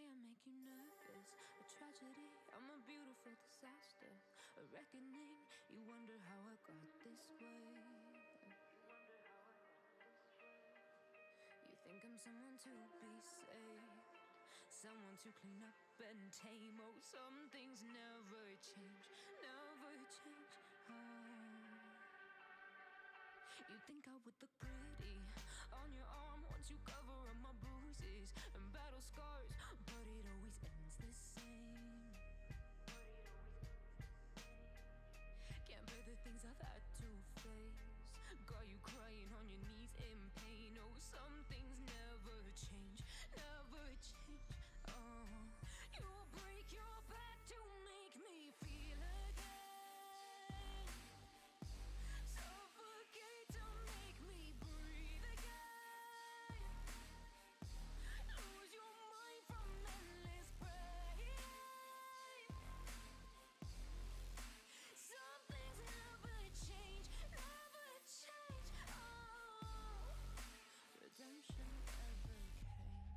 say I make you nervous. A tragedy, I'm a beautiful disaster. A reckoning, you wonder how I got this way. You think I'm someone to be saved, someone to clean up and tame. Oh, some things never change, never change. You think I would look pretty on your arm once you cover up my bruises and battle scars, but it always ends the same. Can't bear the things I've had to face, got you crying on your knees in pain. Oh, some things never change, never change. Oh, you'll break your back to make me feel again, suffocate to make me breathe again, lose your mind from endless pain. Some things never change, never change. Oh, redemption never came.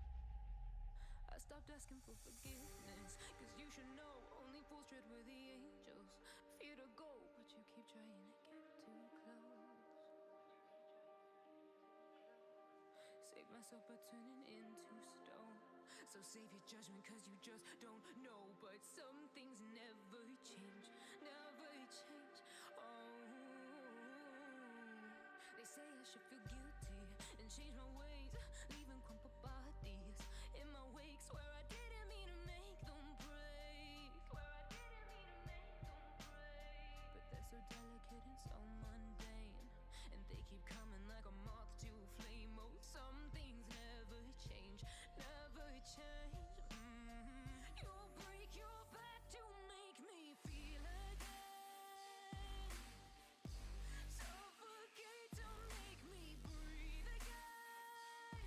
I stopped asking for forgiveness, cause you should know only fools tread where the angels fear to go, but you keep trying to get too close. Save myself by turning into stone, so save your judgment cause you just don't know. But some things never change, never change. Oh, they say I should feel guilty and change my ways, leaving crumpled bodies in my wake. Swear I didn't mean to make them break, swear I didn't mean to make them break. But they're so delicate and so mundane, and they keep coming like a moth to a flame. Oh, some things never change, never change. You'll break your back to make me feel again, suffocate to make me breathe again,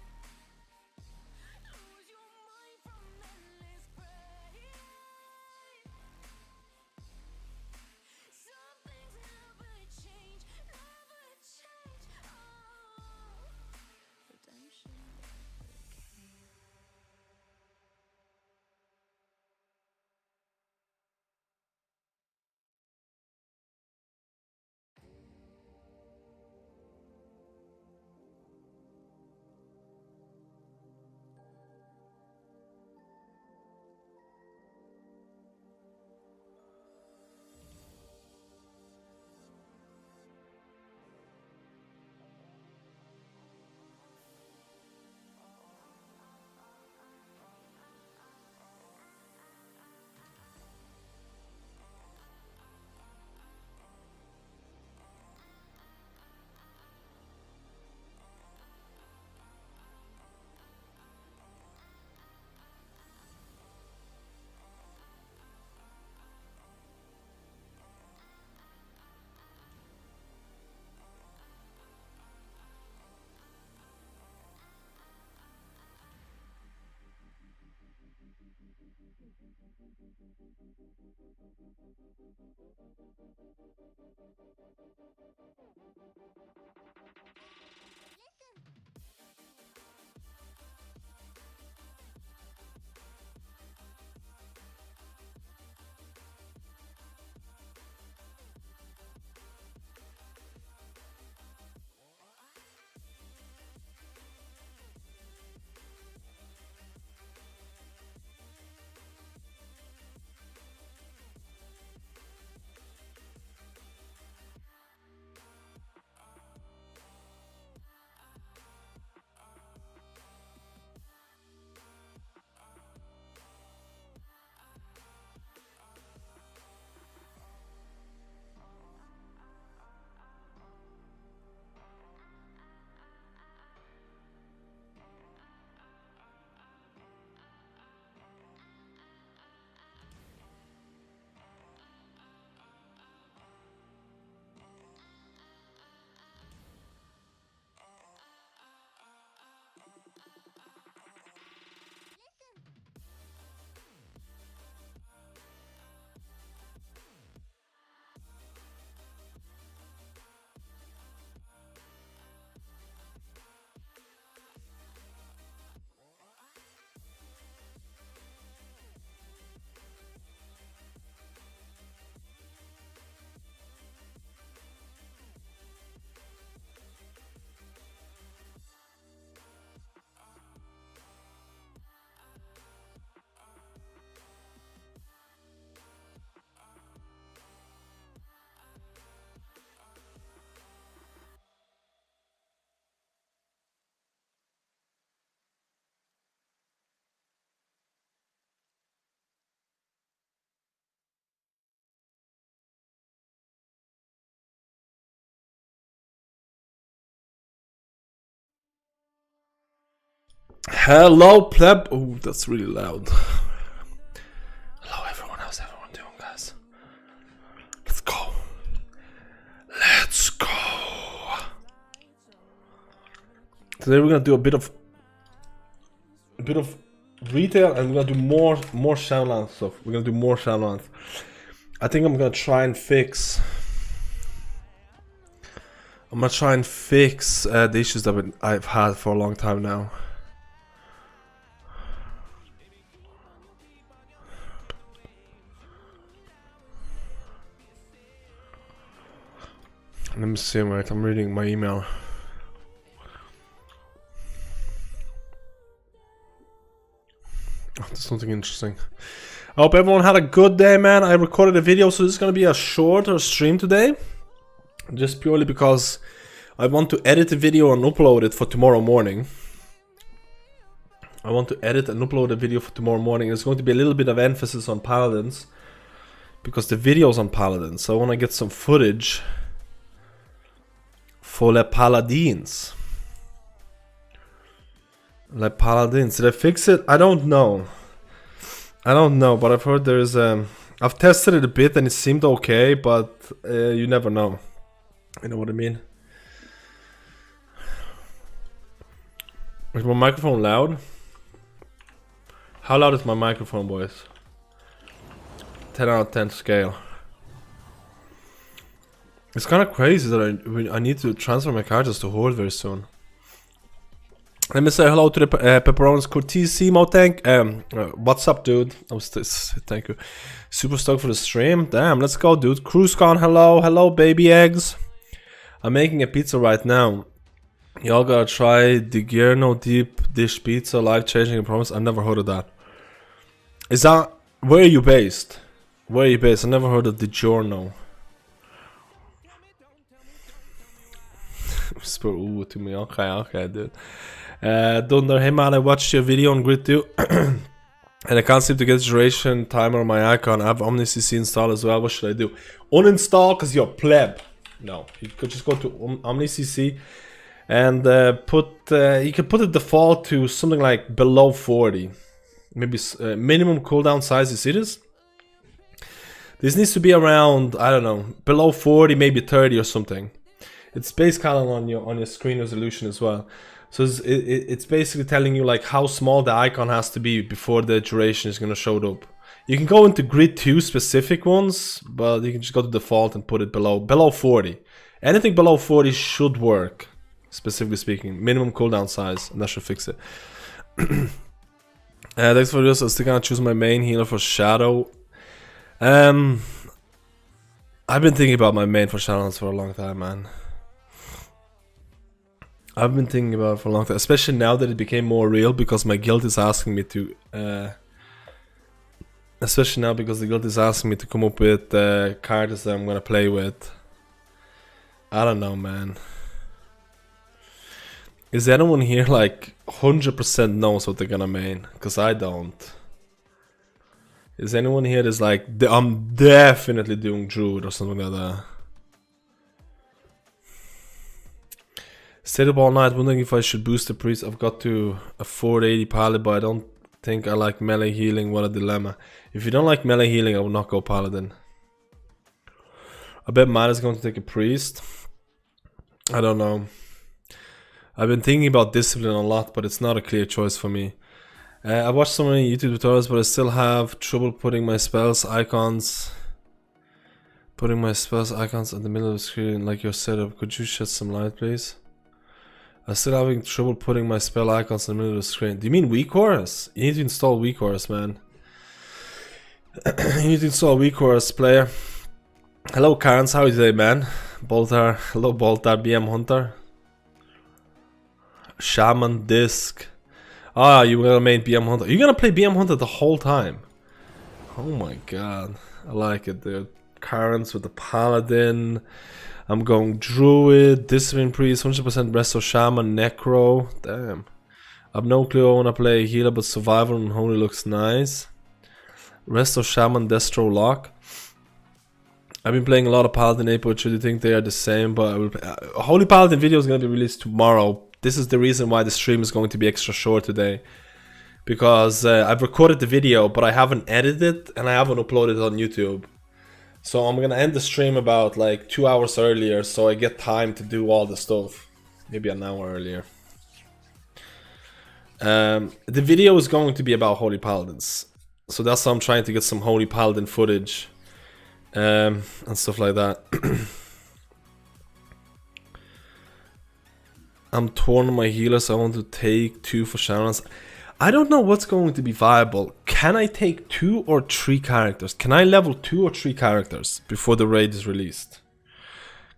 Hello, pleb. Oh, that's really loud. Hello, everyone. How's everyone doing, guys? Let's go. Let's go. Today we're gonna do a bit of retail, and we're gonna do more Shadowlands stuff. We're gonna do more Shadowlands. I think I'm gonna try and fix. The issues that I've had for a long time now. Let me see, right? I'm reading my email. Oh, there's something interesting. I hope everyone had a good day, man. I recorded a video, so this is gonna be a shorter stream today. Just purely because I want to edit the video and upload it for tomorrow morning. There's going to be a little bit of emphasis on Paladins, because the video's on Paladins. So I want to get some footage for the Paladins. Did I fix it? I don't know, but I've heard there's I've tested it a bit and it seemed okay, but you never know. You know what I mean? Is my microphone loud? How loud is my microphone, boys? 10 out of 10 scale. It's kind of crazy that I need to transfer my characters to Horde very soon. Let me say hello to the Pepperonis Cortissimo tank. What's up, dude? Thank you. Super stoked for the stream. Damn, let's go, dude. CruiseCon, hello, baby eggs. I'm making a pizza right now. Y'all gotta try DiGiorno deep dish pizza, life changing. I promise. I've never heard of that. Is that where are you based? I never heard of DiGiorno. Whisper ooh to me. Okay, dude. Dunder, hey man, I watched your video on Grid 2 and I can't seem to get duration timer on my icon. I have OmniCC installed as well. What should I do? Uninstall because you're pleb. No, you could just go to OmniCC and you can put the default to something like below 40. Maybe minimum cooldown size. You see this? This needs to be around, I don't know, below 40, maybe 30 or something. It's based kind of on your screen resolution as well. So it's basically telling you like how small the icon has to be before the duration is gonna show up. You can go into Grid 2 specific ones, but you can just go to default and put it below 40. Anything below 40 should work, specifically speaking. Minimum cooldown size, and that should fix it. Thanks for this. I'm still gonna choose my main healer for Shadow. I've been thinking about my main for Shadowlands for a long time, man. I've been thinking about it for a long time, especially now that it became more real, because my guild is asking me to especially now because the guild is asking me to come up with characters that I'm gonna play with. I don't know, man. Is anyone here like 100% knows what they're gonna main? Because I don't. Is anyone here that's like, I'm definitely doing Druid or something like that? Stayed up all night wondering if I should boost the priest. I've got to a 480 Paladin, but I don't think I like melee healing. What a dilemma. If you don't like melee healing, I will not go Paladin. I bet Matt is going to take a priest. I don't know. I've been thinking about discipline a lot, but it's not a clear choice for me. I watched so many YouTube tutorials, but I still have trouble putting my spells icons in the middle of the screen like your setup. Could you shed some light, please? I'm still having trouble putting my spell icons in the middle of the screen. Do you mean WeakHorus? You need to install WeakHorus, man. You need to install WeakHorus, player. Hello, Karens. How are you today, man? Boltar. Hello, Boltar. BM Hunter. Shaman Disc. Ah, you're gonna main BM Hunter. You're gonna play BM Hunter the whole time. Oh my god. I like it, dude. Karens with the Paladin. I'm going Druid, Discipline Priest, 100% Resto Shaman, Necro. Damn. I have no clue I want to play healer, but Survival and Holy looks nice. Resto Shaman, Destro Lock. I've been playing a lot of Paladin 8, but should you think they are the same? But I will Holy Paladin video is going to be released tomorrow, this is the reason why the stream is going to be extra short today. Because I've recorded the video, but I haven't edited it and I haven't uploaded it on YouTube. So I'm gonna end the stream about like 2 hours earlier, so I get time to do all the stuff. Maybe an hour earlier. The video is going to be about Holy Paladins. So that's why I'm trying to get some Holy Paladin footage. And stuff like that. I'm torn on my healers. I want to take 2 for Shamans. I don't know what's going to be viable. Can I take 2 or 3 characters? Can I level 2 or 3 characters before the raid is released?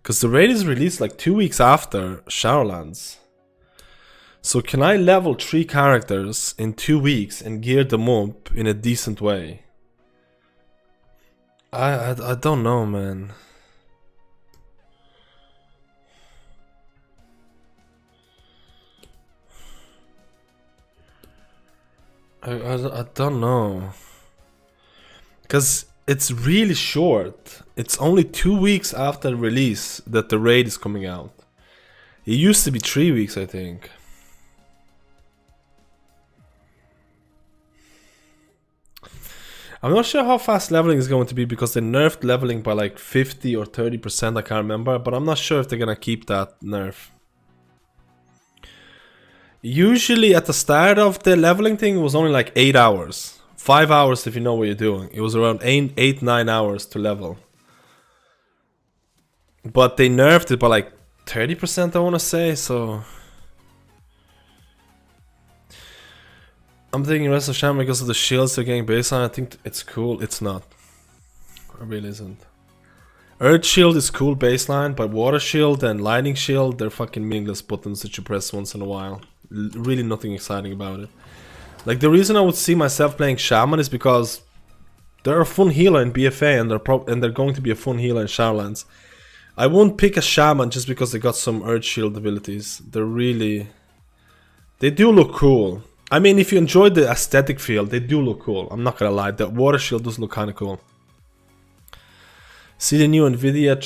Because the raid is released like 2 weeks after Shadowlands. So can I level 3 characters in 2 weeks and gear them up in a decent way? I don't know, man. I don't know. Because it's really short. It's only 2 weeks after release that the raid is coming out. It used to be 3 weeks, I think. I'm not sure how fast leveling is going to be because they nerfed leveling by like 50 or 30%, I can't remember. But I'm not sure if they're gonna keep that nerf. Usually at the start of the leveling thing, it was only like 8 hours. 5 hours if you know what you're doing. It was around 8-9 hours to level. But they nerfed it by like 30%, I want to say, so... I'm thinking Rest of Shaman because of the shields they're getting baseline. I think it's cool. It's not. It really isn't. Earth Shield is cool baseline, but Water Shield and Lightning Shield, they're fucking meaningless buttons that you press once in a while. Really nothing exciting about it. Like, the reason I would see myself playing Shaman is because they're a fun healer in BFA and they're going to be a fun healer in Shadowlands. I won't pick a Shaman just because they got some Earth Shield abilities. They're really... They do look cool. I mean, if you enjoy the aesthetic feel, they do look cool. I'm not gonna lie, the Water Shield does look kinda cool. See the new Nvidia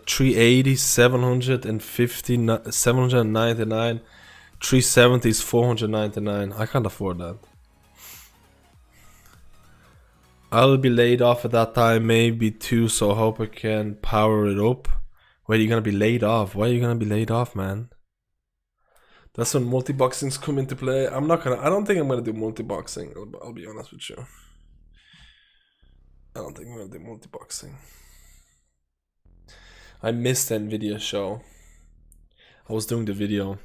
380, 750, 799, 370 is 499. I can't afford that. I'll be laid off at that time, maybe 2, so I hope I can power it up. Wait, you're gonna be laid off? Why are you gonna be laid off, man? That's when multi-boxings come into play. I don't think I'm gonna do multi-boxing, I'll be honest with you. I don't think I'm gonna do multi-boxing. I missed the Nvidia show. I was doing the video.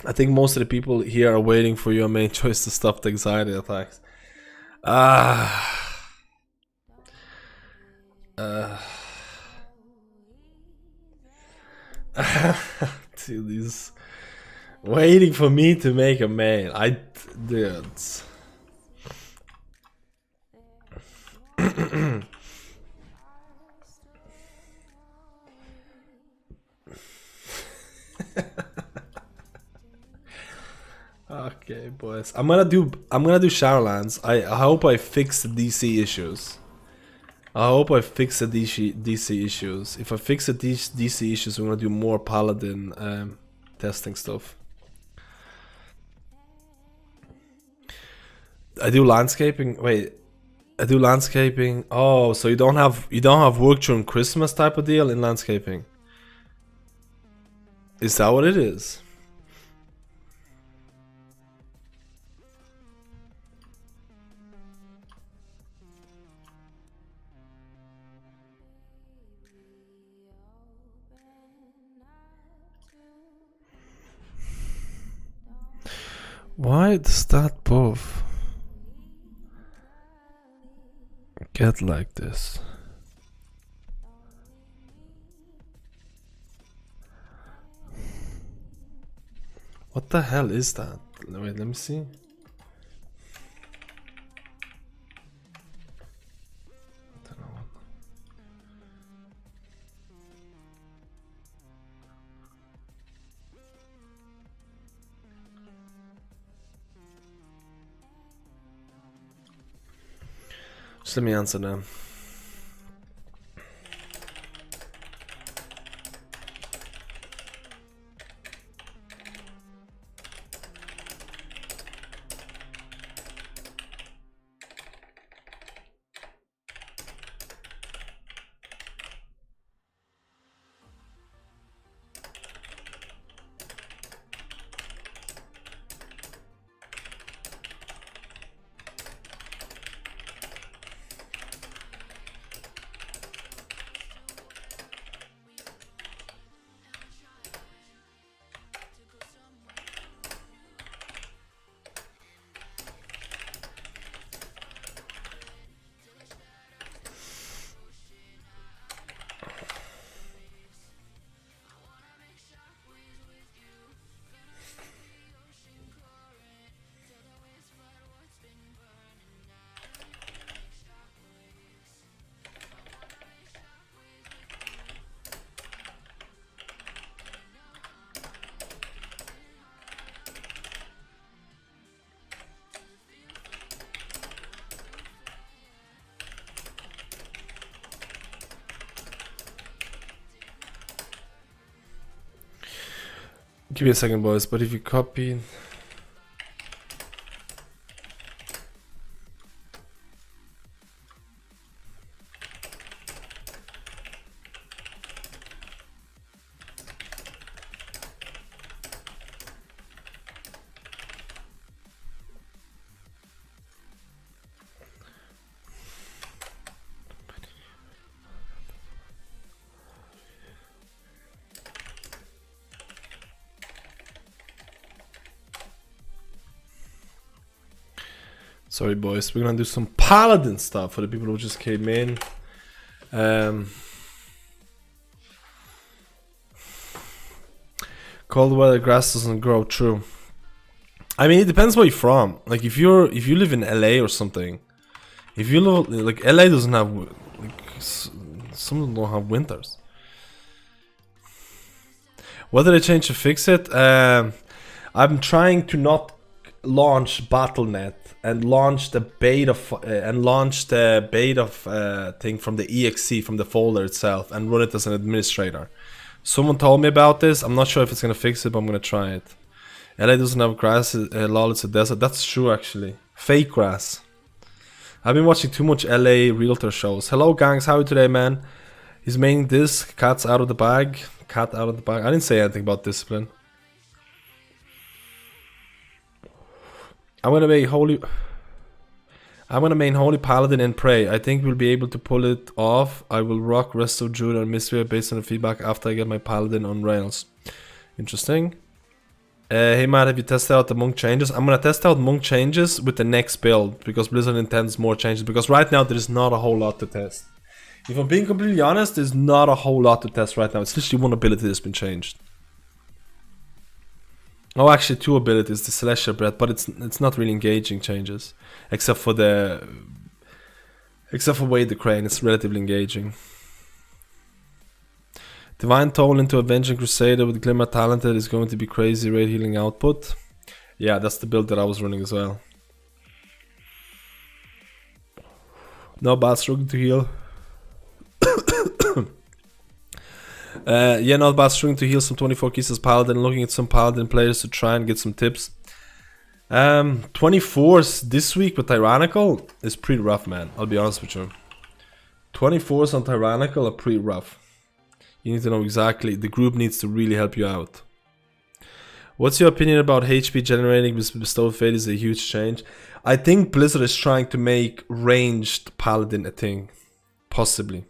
I think most of the people here are waiting for your main choice to stop the anxiety attacks. Dude, these waiting for me to make a main. Dude. Okay, boys. I'm gonna do Shadowlands. I hope I fix the DC issues. I hope I fix the DC issues. If I fix the DC issues, I'm gonna do more Paladin testing stuff. I do landscaping. Wait, I do landscaping. Oh, so you don't have work during Christmas type of deal in landscaping? Is that what it is? Why does that buff get like this? What the hell is that? Wait, let me see. Just let me answer them. Give me a second, boys, but if you copy... Sorry, boys. We're gonna do some Paladin stuff for the people who just came in. Cold weather, grass doesn't grow. True. I mean, it depends where you're from. Like, if you live in LA or something, if you live like LA doesn't have like some of them don't have winters. Whether they change to fix it, I'm trying to not launch Battle.net and launch the beta thing from the exe from the folder itself and run it as an administrator. Someone told me about this. I'm not sure if it's gonna fix it, but I'm gonna try it. LA doesn't have grass. Lol, it's a desert. That's true, actually. Fake grass. I've been watching too much LA realtor shows. Hello, gangs. How are you today, man? He's making this. Cat's out of the bag. Cat out of the bag. I didn't say anything about discipline. I'm gonna main holy Paladin and pray. I think we'll be able to pull it off. I will rock rest of Druid and Mystery based on the feedback after I get my Paladin on rails. Interesting. Hey Matt, have you tested out the monk changes? I'm gonna test out monk changes with the next build because Blizzard intends more changes. Because right now there is not a whole lot to test. If I'm being completely honest, there's not a whole lot to test right now. It's literally one ability that's been changed. Oh, actually, two abilities, the Celestial Breath, but it's not really engaging changes, except for Wade the Crane. It's relatively engaging. Divine Toll into Avenging Crusader with Glimmer Talented is going to be crazy raid healing output. Yeah, that's the build that I was running as well. No bad struggling to heal. Yeah, not bad struggling to heal some 24 keys as Paladin. Looking at some Paladin players to try and get some tips. 24s this week with Tyrannical is pretty rough, man. I'll be honest with you. 24s on Tyrannical are pretty rough. You need to know exactly. The group needs to really help you out. What's your opinion about HP generating with Bestowed Fate is a huge change? I think Blizzard is trying to make ranged Paladin a thing. Possibly.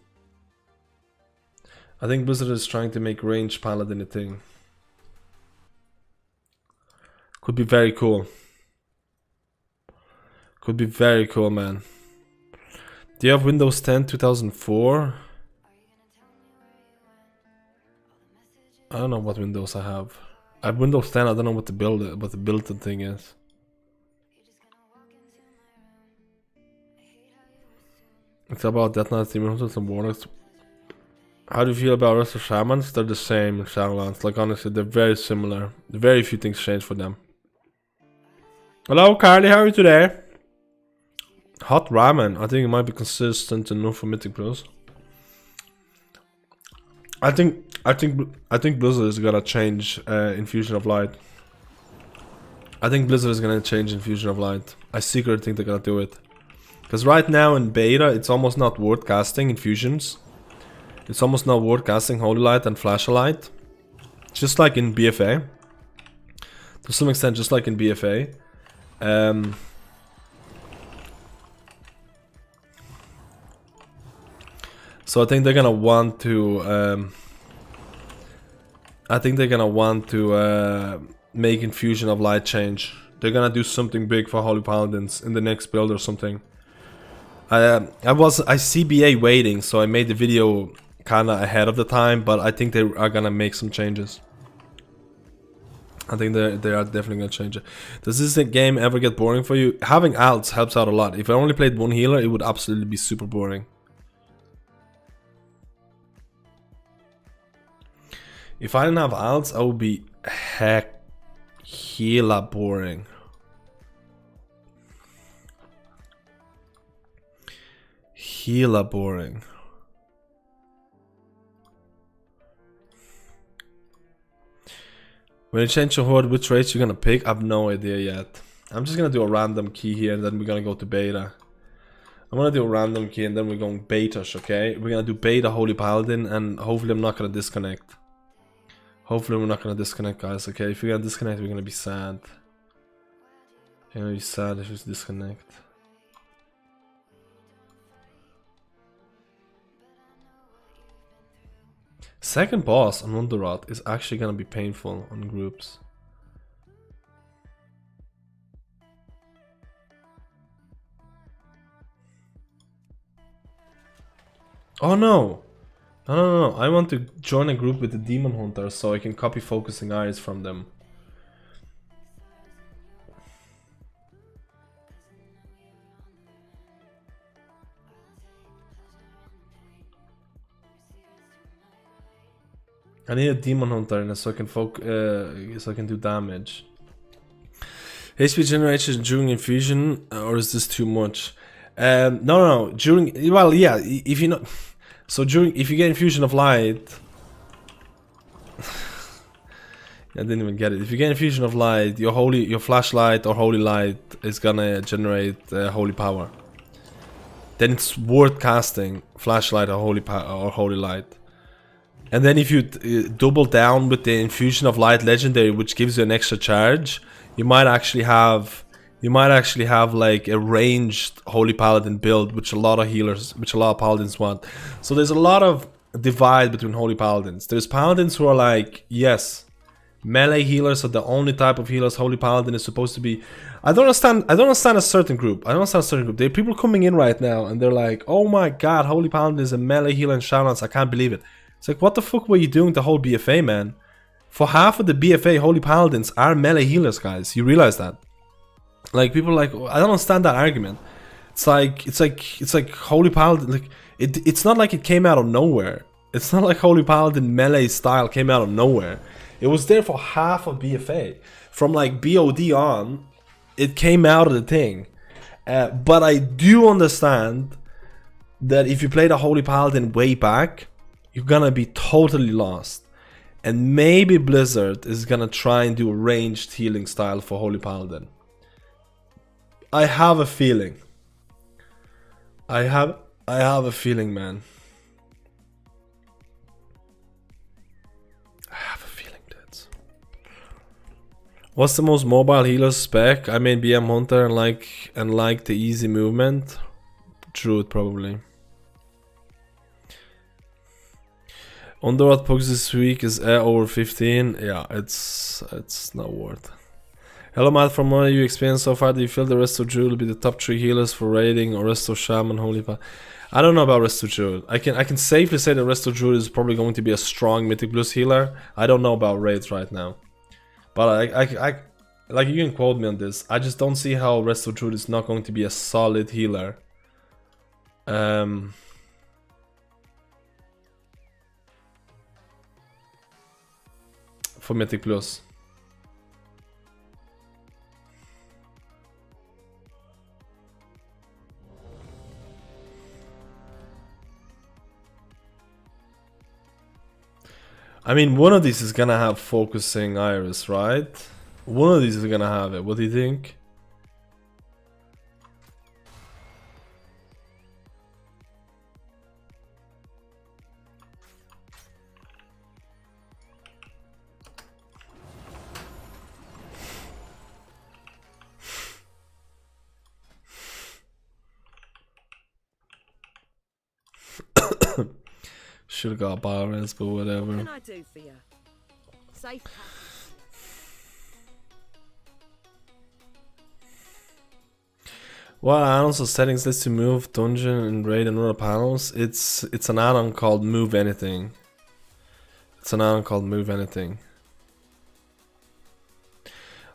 I think Blizzard is trying to make ranged Paladin a thing. Could be very cool. Could be very cool, man. Do you have Windows 10 2004? I don't know what Windows I have. I have Windows 10. I don't know what the built-in thing is. It's about Death Knights, Demon Hunters, and Warlocks. How do you feel about rest of Shamans? They're the same in Shadowlands. Like, honestly, they're very similar. Very few things change for them. Hello, Carly. How are you today? Hot ramen. I think it might be consistent enough for Mythic Plus. I think Blizzard is gonna change Infusion of Light. I think Blizzard is gonna change Infusion of Light. I secretly think they're gonna do it. Because right now in beta, it's almost not worth casting Infusions. It's almost not worth casting Holy Light and Flash Light. Just like in BFA. To some extent, just like in BFA. So I think they're gonna want to... make Infusion of Light change. They're gonna do something big for Holy Paladins in the next build or something. I CBA waiting, so I made the video kinda ahead of the time, but I think they are gonna make some changes. I think they are definitely gonna change it. Does this game ever get boring for you? Having alts helps out a lot. If I only played one healer, it would absolutely be super boring. If I didn't have alts, I would be hella boring. Hella boring. When you change your horde, which race you're gonna pick? I have no idea yet. I'm just gonna do a random key here and then we're gonna go to beta. I'm gonna do a random key and then we're going betas, okay? We're gonna do beta Holy Paladin and hopefully I'm not gonna disconnect. Hopefully we're not gonna disconnect, guys, okay? If we're gonna disconnect, we're gonna be sad. We're gonna be sad if we disconnect. Second boss on Wonderrot is actually gonna be painful on groups. Oh no! No. I want to join a group with the Demon Hunter so I can copy focusing eyes from them. I need a Demon Hunter so I can so I can do damage. HP generation during infusion, or is this too much? No. During, well, yeah. If you know, so during, if you get infusion of light, I didn't even get it. If you get infusion of light, your flashlight or holy light is gonna generate holy power. Then it's worth casting flashlight or holy light. And then if you double down with the infusion of light legendary, which gives you an extra charge, you might actually have like a ranged holy paladin build, which a lot of paladins want. So there's a lot of divide between holy paladins. There's paladins who are like, yes, melee healers are the only type of healers holy paladin is supposed to be. I don't understand a certain group. There are people coming in right now and they're like, oh my god, holy paladin is a melee healer in Shadowlands. I can't believe it. It's like, what the fuck were you doing the whole BFA, man? For half of the BFA, holy paladins are melee healers, guys. You realize that? Like, people are like, I don't understand that argument. It's like holy paladin. Like, it's not like it came out of nowhere. It's not like holy paladin melee style came out of nowhere. It was there for half of BFA. From like BOD on, it came out of the thing. But I do understand that if you play the holy paladin way back, you're gonna be totally lost. And maybe Blizzard is gonna try and do a ranged healing style for Holy Paladin. I have a feeling. I have a feeling, man. I have a feeling, dudes. What's the most mobile healer spec? I mean, BM Hunter and like the easy movement. Druid probably. Underworld pugs this week is over 15. Yeah, it's not worth. Hello Matt, from what you experienced so far, do you feel the rest of Druid will be the top 3 healers for raiding, or rest of Shaman, Holy Paladin? I don't know about rest of Druid. I can safely say the rest of Druid is probably going to be a strong Mythic Plus healer. I don't know about raids right now, but I like, you can quote me on this. I just don't see how rest of Druid is not going to be a solid healer. For Mythic Plus. I mean, one of these is gonna have focusing iris, right? One of these is gonna have it. What do you think? Should have got Barons, but whatever. What can I do for you? Safe. What add-ons or settings lets you move, dungeon, and raid and other panels? It's an add-on called Move Anything. It's an add-on called Move Anything.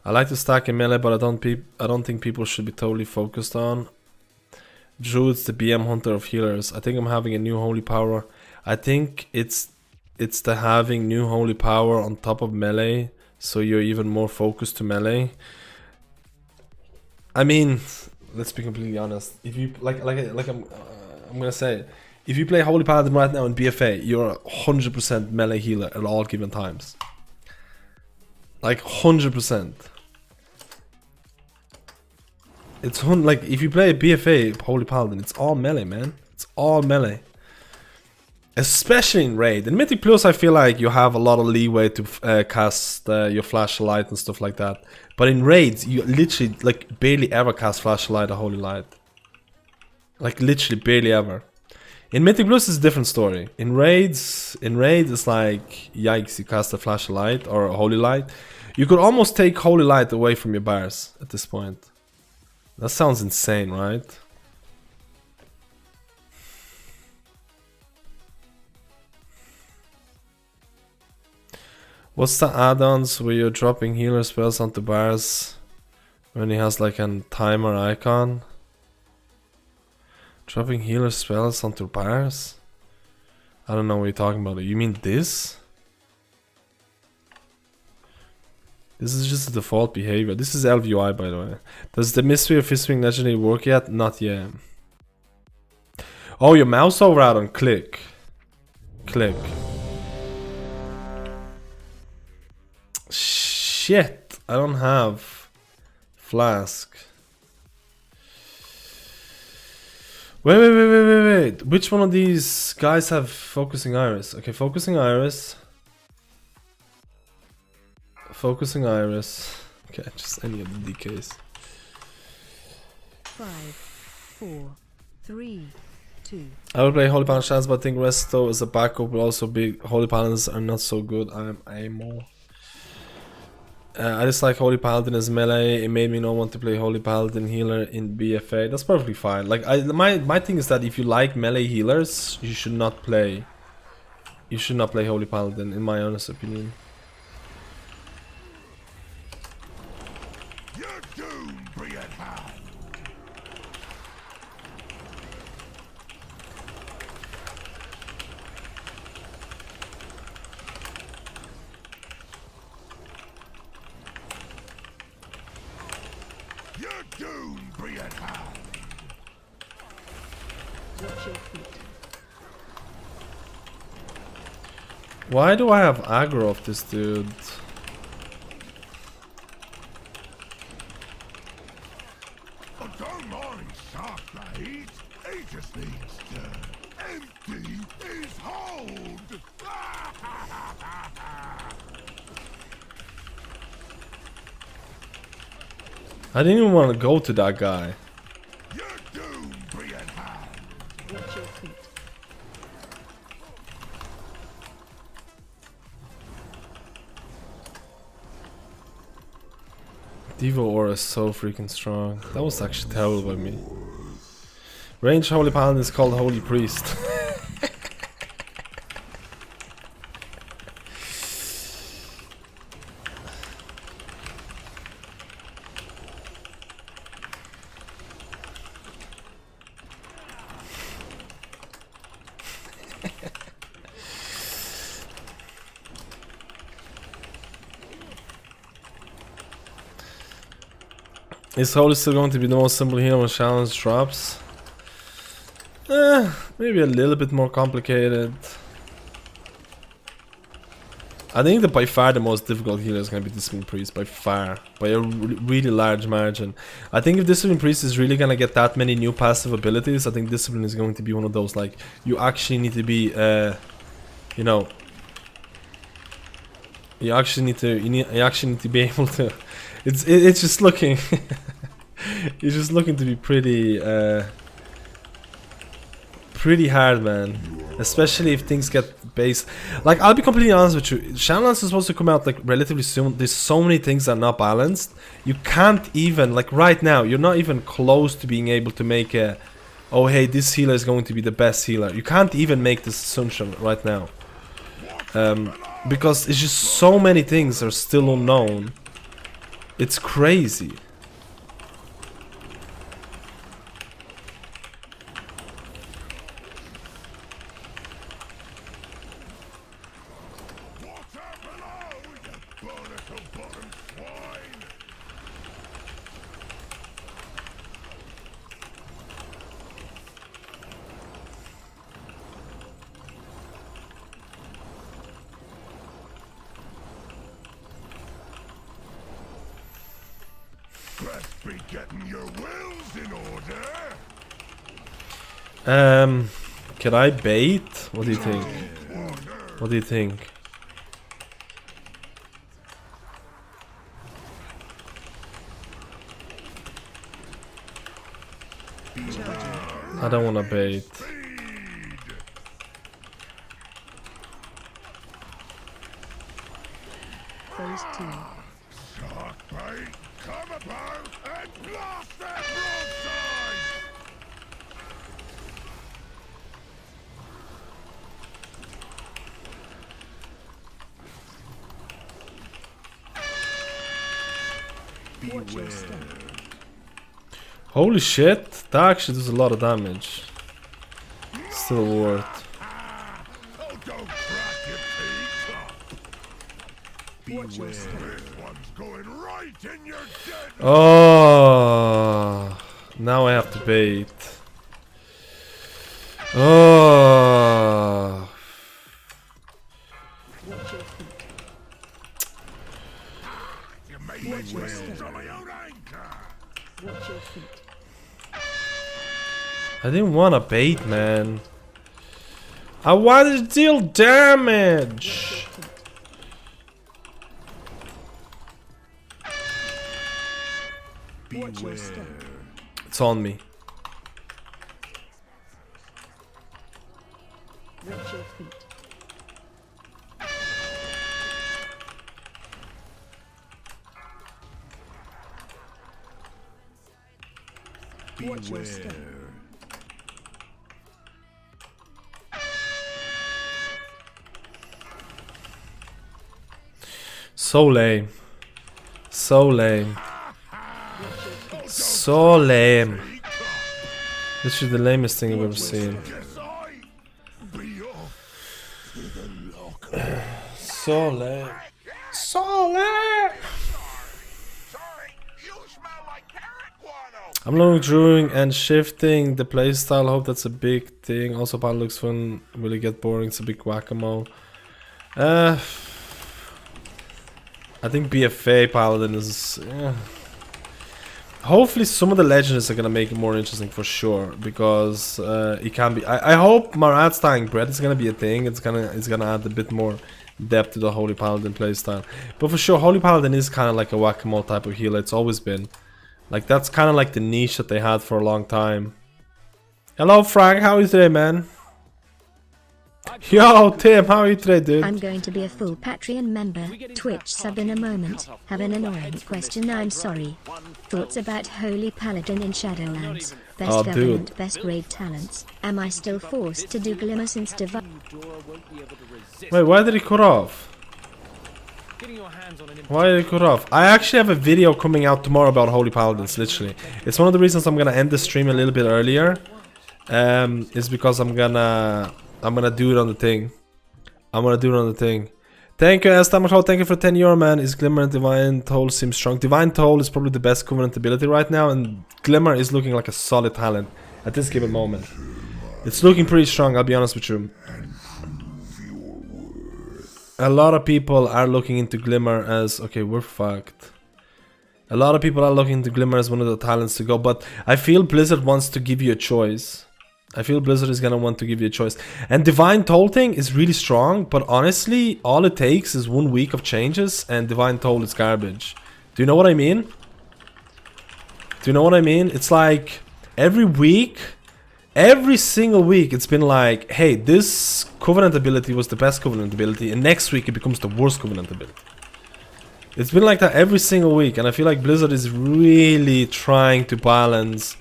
I like to stack in melee, but I don't think people should be totally focused on. Druid's the BM Hunter of healers. I think I'm having a new holy power. I think it's the having new holy power on top of melee, so you're even more focused to melee. I mean, let's be completely honest. If you I'm gonna say, if you play Holy Paladin right now in BFA, you're a 100% melee healer at all given times. Like 100%. It's like if you play a BFA Holy Paladin, it's all melee, man. It's all melee. Especially in raid. In Mythic Plus, I feel like you have a lot of leeway to cast your flashlight and stuff like that. But in raids, you literally like barely ever cast flashlight or holy light. Like literally barely ever. In Mythic Plus, it's a different story. In raids, it's like yikes, you cast a flashlight or a holy light. You could almost take holy light away from your bars at this point. That sounds insane, right? What's the add-ons where you're dropping healer spells onto bars when he has like a timer icon? Dropping healer spells onto bars? I don't know what you're talking about. You mean this? This is just the default behavior. This is LVUI, by the way. Does the Mystery of Fistwing Legendary work yet? Not yet. Oh, your mouse over out on click. Click. Shit, I don't have Flask. Wait. Which one of these guys have Focusing Iris? Okay, Focusing Iris. Focusing Iris. Okay, just any of the DKs. 5, 4, 3, 2. I would play Holy Paladin Shans, but I think Resto as a backup will also be. Holy Paladins are not so good. I'm AMO. I just like Holy Paladin as melee. It made me not want to play Holy Paladin healer in BFA. That's perfectly fine. Like my thing is that if you like melee healers, you should not play. You should not play Holy Paladin, in my honest opinion. Your doom be at hand. Your doom be at hand. Watch your feet. Why do I have aggro of this dude? Oh, don't mind sharp blade. He just needs to empty his hold. I didn't even want to go to that guy. Your doom be at hand. Watch your feet. Devo Aura is so freaking strong. That was actually terrible by me. Range Holy Paladin is called Holy Priest. Is Holy still going to be the most simple healer when challenge drops? Maybe a little bit more complicated. I think that by far the most difficult healer is going to be Discipline Priest, by far. By a really large margin. I think if Discipline Priest is really going to get that many new passive abilities, I think Discipline is going to be one of those, like, you actually need to be, you know... You actually need to be able to... It's just looking... It's just looking to be pretty pretty hard, man. Especially if things get based... Like, I'll be completely honest with you. Shaman is supposed to come out, like, relatively soon. There's so many things that are not balanced. You can't even... Like, right now, you're not even close to being able to make a... Oh, hey, this healer is going to be the best healer. You can't even make this assumption right now. Because it's just so many things are still unknown. It's crazy. Best be getting your wills in order. Can I bait? What do you think? What do you think? I don't wanna bait. Phase 2. Shark bait, come about and blast that broadside! Watch your step. Holy shit, that actually does a lot of damage. Still worth. Oh, don't crack your teeth. Watch your step. This one's going right in your dead. Oh, now I have to bait. Oh, Watch your feet. You made me wheels on my own anchor. Watch your feet. I didn't want to bait, man. I wanted to deal damage. Watch your step. It's on me. Watch your feet. Watch your step. So lame. So lame. So lame. This is the lamest thing I've ever seen. Guess I be off to the locker. So lame. So lame. Sorry, you smell like carrot guano. I'm learning Druid and shifting the playstyle. Hope that's a big thing. Also, Paladin looks fun. Will it get boring? It's a big whack-a-mole. I think BFA Paladin is... Hopefully some of the legends are gonna make it more interesting for sure, because it can be. I hope Marat's dying bread is gonna be a thing. It's gonna add a bit more depth to the Holy Paladin playstyle. But for sure, Holy Paladin is kind of like a whack-a-mole type of healer. It's always been. Like that's kind of like the niche that they had for a long time. Hello Frank, how are you today, man? Yo, Tim, how are you today, dude? I'm going to be a full Patreon member. Twitch sub in a moment. Have an annoying question, I'm sorry. Thoughts about Holy Paladin in Shadowlands? Best Oh, government, dude. best raid talents. Am I still forced to do Glimmer since Divine? Wait, why did he cut off? Why did he cut off? I actually have a video coming out tomorrow about Holy Paladins, literally. It's one of the reasons I'm gonna end the stream a little bit earlier. Is because I'm gonna do it on the thing. I'm gonna do it on the thing. Thank you, Estamato. Thank you for 10 euro, man. Is Glimmer and Divine Toll seem strong? Divine Toll is probably the best Covenant ability right now, and Glimmer is looking like a solid talent at this given moment. It's looking pretty strong, I'll be honest with you. A lot of people are looking into Glimmer as... Okay, we're fucked. A lot of people are looking into Glimmer as one of the talents to go, but I feel Blizzard wants to give you a choice. I feel Blizzard is gonna want to give you a choice. And Divine Toll thing is really strong, but honestly, all it takes is 1 week of changes and Divine Toll is garbage. Do you know what I mean? Do you know what I mean? It's like every week, every single week, it's been like, hey, this Covenant ability was the best Covenant ability, and next week it becomes the worst Covenant ability. It's been like that every single week, and I feel like Blizzard is really trying to balance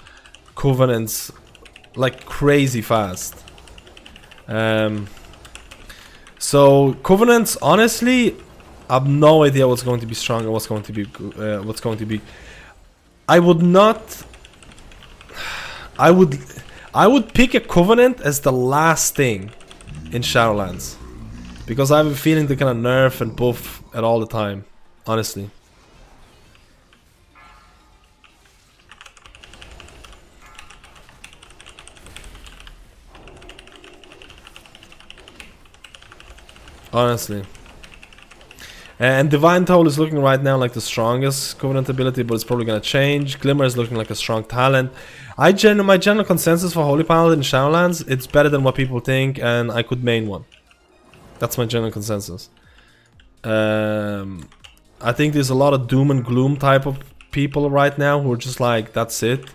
Covenants like crazy fast. So Covenants, honestly, I have no idea what's going to be strong and what's going to be. I would not. I would pick a Covenant as the last thing in Shadowlands, because I have a feeling they're gonna nerf and buff it all the time. Honestly. Honestly. And Divine Toll is looking right now like the strongest Covenant ability, but it's probably gonna change. Glimmer is looking like a strong talent. My general consensus for Holy Paladin in Shadowlands, it's better than what people think, and I could main one. That's my general consensus. I think there's a lot of doom and gloom type of people right now who are just like, that's it.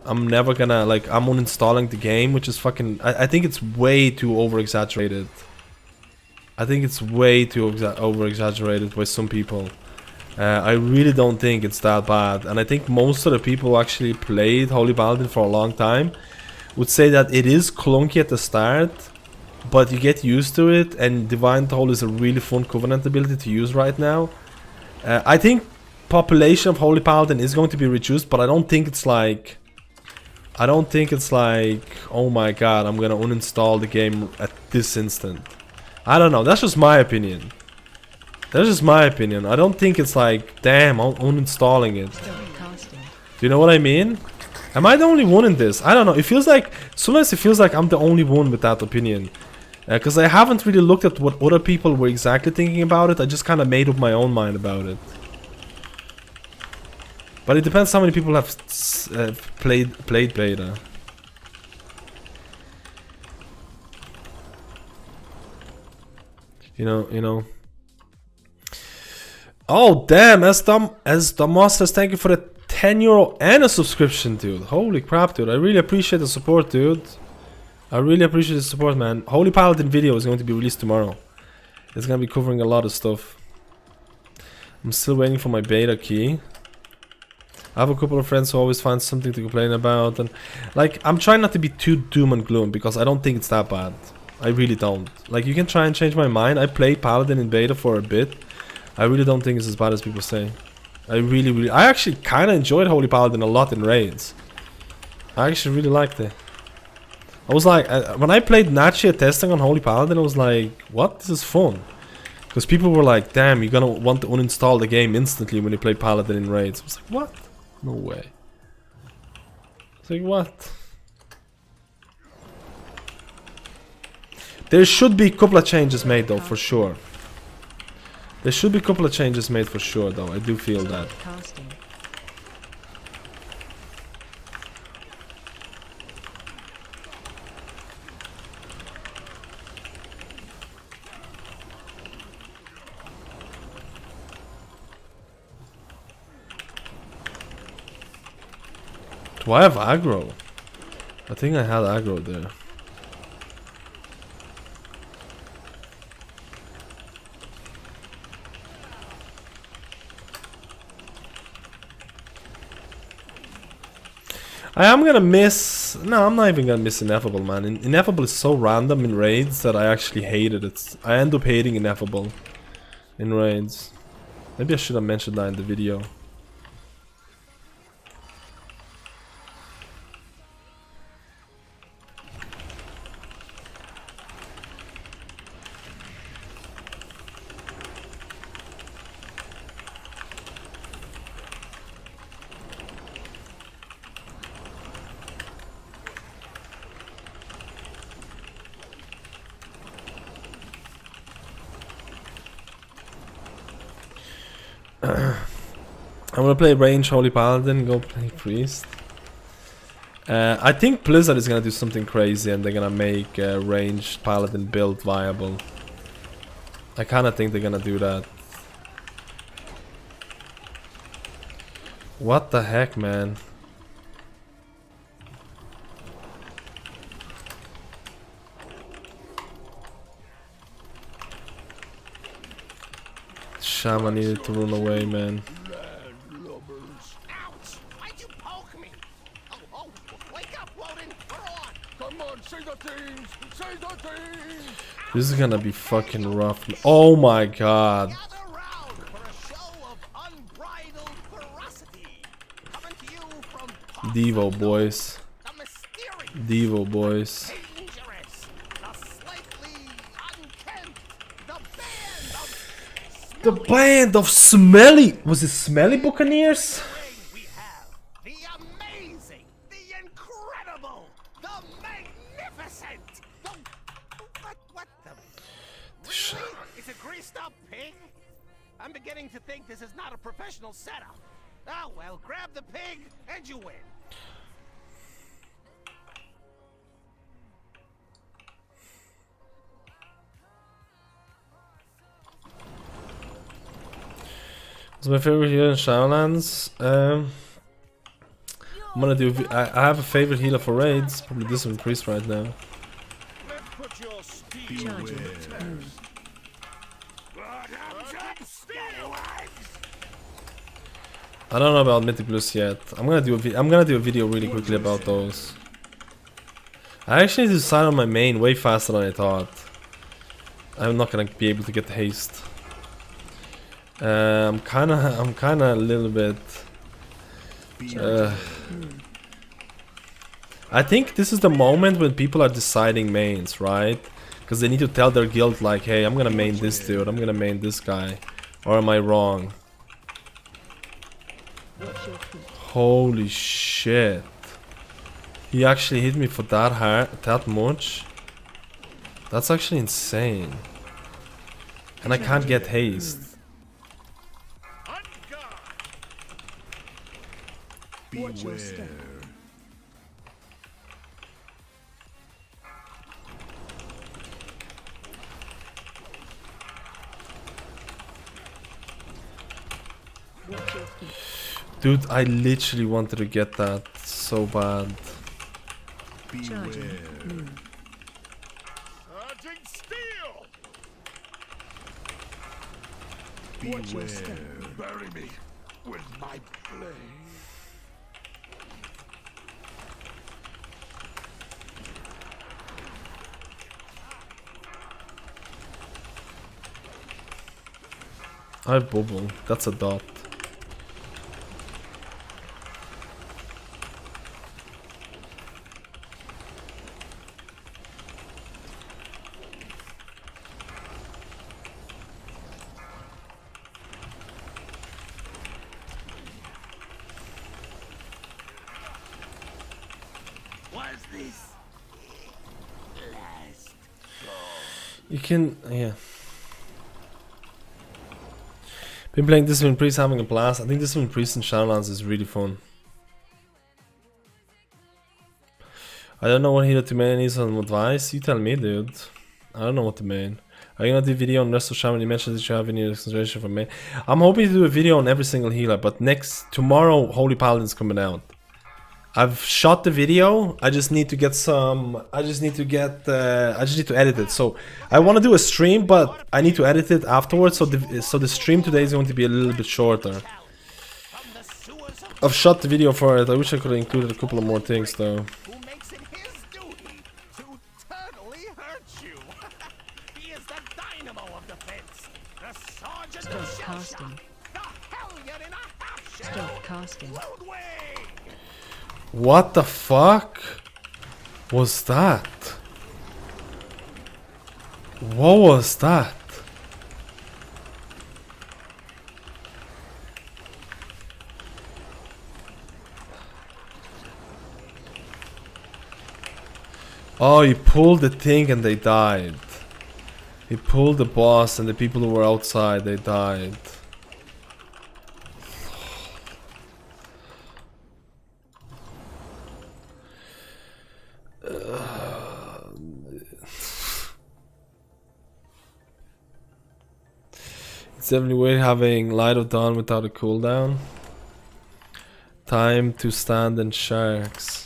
I'm never gonna, like, I'm uninstalling the game, which is fucking... I think it's way too over-exaggerated. I think it's way too over-exaggerated by some people. I really don't think it's that bad. And I think most of the people who actually played Holy Paladin for a long time would say that it is clunky at the start, but you get used to it, and Divine Toll is a really fun Covenant ability to use right now. I think population of Holy Paladin is going to be reduced, but I don't think it's like... oh my god, I'm gonna uninstall the game at this instant. I don't know, that's just my opinion. That's just my opinion. I don't think it's like, damn, I'm uninstalling it. Do you know what I mean? Am I the only one in this? I don't know, it feels like... Sometimes it feels like I'm the only one with that opinion. Because I haven't really looked at what other people were exactly thinking about it. I just kind of made up my own mind about it. But it depends how many people have played beta. You know. Oh damn! As Damos says, thank you for the €10 and a subscription, dude. Holy crap, dude! I really appreciate the support, dude. I really appreciate the support, man. Holy Paladin video is going to be released tomorrow. It's gonna be covering a lot of stuff. I'm still waiting for my beta key. I have a couple of friends who always find something to complain about, and like, I'm trying not to be too doom and gloom because I don't think it's that bad. I really don't. Like, you can try and change my mind. I played Paladin in beta for a bit. I really don't think it's as bad as people say. I actually kind of enjoyed Holy Paladin a lot in raids. I actually really liked it. I was like, when I played Natchia testing on Holy Paladin, I was like, what? This is fun. Because people were like, damn, you're gonna want to uninstall the game instantly when you play Paladin in raids. I was like, what? No way. It's like, what? There should be a couple of changes made though, for sure. There should be a couple of changes made for sure though, I do feel that. Do I have aggro? I think I had aggro there. I am gonna miss... No, I'm not even gonna miss Ineffable, man. Ineffable is so random in raids that I actually hate it. I end up hating Ineffable in raids. Maybe I should have mentioned that in the video. I'm gonna play range Holy Paladin, go play Priest. I think Blizzard is gonna do something crazy and they're gonna make ranged Paladin build viable. I kinda think they're gonna do that. What the heck, man? Shaman needed to run away, man. This is gonna be fucking rough. Oh my god. Devo boys. Devo boys. The band of smelly... Was it Smelly Buccaneers? The amazing, the incredible, the magnificent, what the... Really? It's a greased up pig? I'm beginning to think this is not a professional setup. Oh well, grab the pig and you win. What's my favorite healer in Shadowlands? I'm gonna do. I have a favorite healer for raids. Probably Discipline Priest right now. Let's put your steel Charging. I don't know about Mythic Blues yet. I'm gonna do a video really quickly about those. I actually need to sign on my main way faster than I thought. I'm not gonna be able to get the haste. I'm kinda a little bit. I think this is the moment when people are deciding mains, right? Because they need to tell their guild like, hey, I'm gonna main this dude, I'm gonna main this guy. Or am I wrong? Watch your feet. Holy shit. He actually hit me for that hard, that much? That's actually insane. And I can't get haste. Watch your step. Watch your feet. Dude, I literally wanted to get that so bad. Charging. Charging steel. Watch your step. Bury me with my blade. I have bubble. That's a dot. Was this last? You can, yeah. Been playing Discipline Priest, having a blast. I think Discipline Priest in Shadowlands is really fun. I don't know what healer to main is on advice. You tell me, dude. I don't know what to main. Are you gonna do a video on rest of Shaman? You mentioned that you have any consideration for main. I'm hoping to do a video on every single healer, but tomorrow Holy Paladin's coming out. I've shot the video. I just need to get some. I just need to edit it. So I want to do a stream, but I need to edit it afterwards. So the stream today is going to be a little bit shorter. I've shot the video for it. I wish I could have included a couple of more things though. Who makes it his duty to totally hurt you? He is the dynamo of defense, the sergeant Stop of shell casting. shock, the hellion in a half shell. Stop casting. Ludwig! What the fuck was that? What was that? Oh, he pulled the thing and they died. He pulled the boss and the people who were outside, they died. It's definitely weird having Light of Dawn without a cooldown. Time to stand in sharks.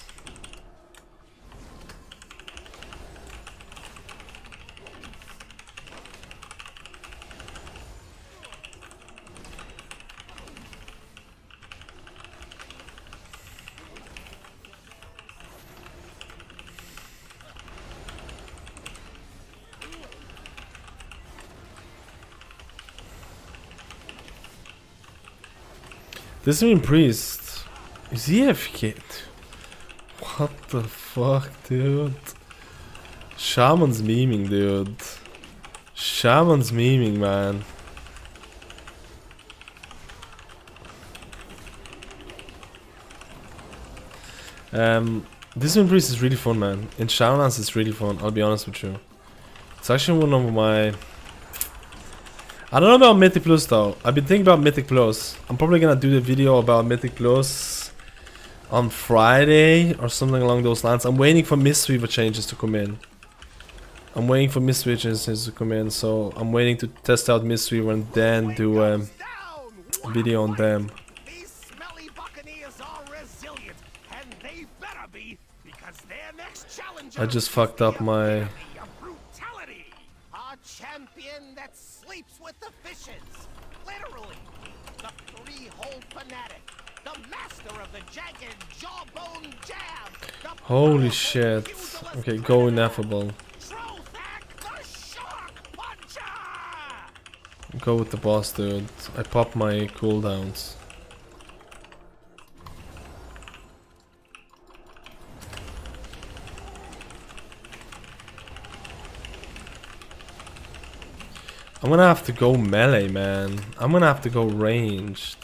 This mean priest. Is he AFK? What the fuck, dude? Shaman's memeing, dude. Shaman's memeing, man. This mean priest is really fun, man. In Shadowlands it's really fun, I'll be honest with you. It's actually one of my... I don't know about Mythic Plus though. I've been thinking about Mythic Plus. I'm probably gonna do the video about Mythic Plus on Friday or something along those lines. I'm waiting for Mistweaver changes to come in. So I'm waiting to test out Mistweaver and then do a video on them. These smelly buccaneers are resilient, and they better be, because their next challenger I just fucked up my... brutality. A champion that sleeps with the fishes. Literally, the three-hole fanatic, the master of the jagged jawbone jab. The Holy powerful shit. pugilist Okay, go predator, ineffable. Trothak the Shark Puncher. Go with the boss, dude. I popped my cooldowns. I'm gonna have to go melee, man. I'm gonna have to go ranged.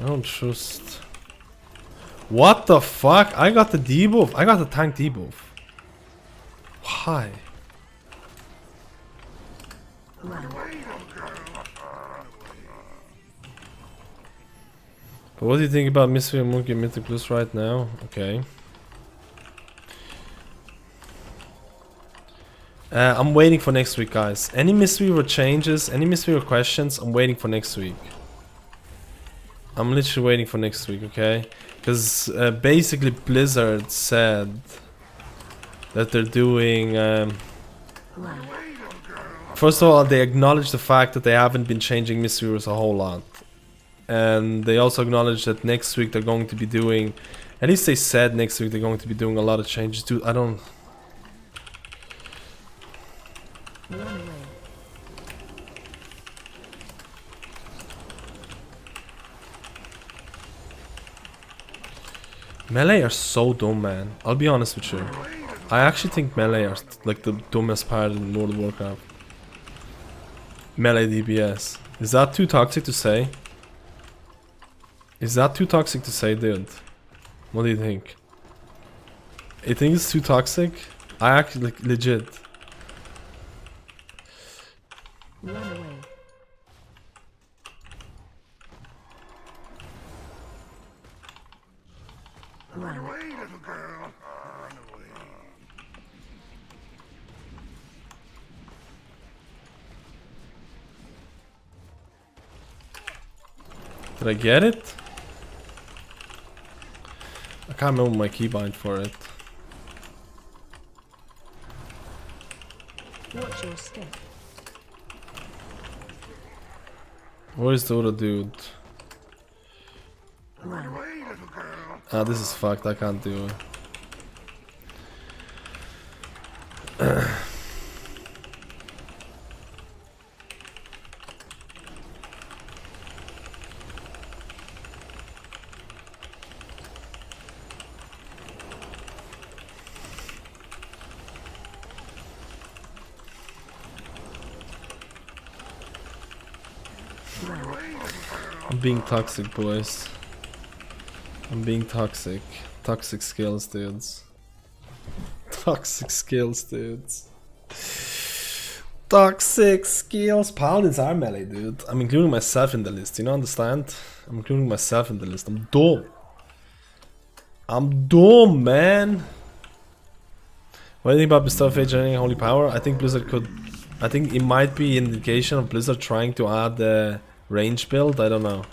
I don't trust. What the fuck? I got the debuff. I got the tank debuff. Why? But what do you think about Mystery and Monkey Mythic Plus right now? Okay. I'm waiting for next week, guys. Any mystery or changes, any mystery or questions, I'm waiting for next week. I'm literally waiting for next week, okay? Because basically Blizzard said that they're doing... first of all, they acknowledge the fact that they haven't been changing mysteries a whole lot. And they also acknowledge that next week they're going to be doing... At least they said next week they're going to be doing a lot of changes. Dude, I don't... Run away. Melee are so dumb, man. I'll be honest with you. I actually think melee are like the dumbest part in World of Warcraft. Melee DPS. Is that too toxic to say? Is that too toxic to say, dude? What do you think? You think it's too toxic? I actually like legit. Run away. Run away, little girl. Run away. Did I get it? I can't remember my keybind for it. Watch your step. Where is the other dude? Run. Ah, this is fucked. I can't do it. I'm being toxic, boys. I'm being toxic. Toxic skills, dudes. Toxic skills, dudes. Toxic skills. Paladins are melee, dude. I'm including myself in the list. You know, understand? I'm including myself in the list. I'm dumb. I'm dumb, man. What do you think about Bestow Age generating Holy Power? I think Blizzard could... I think it might be an indication of Blizzard trying to add the range build. I don't know.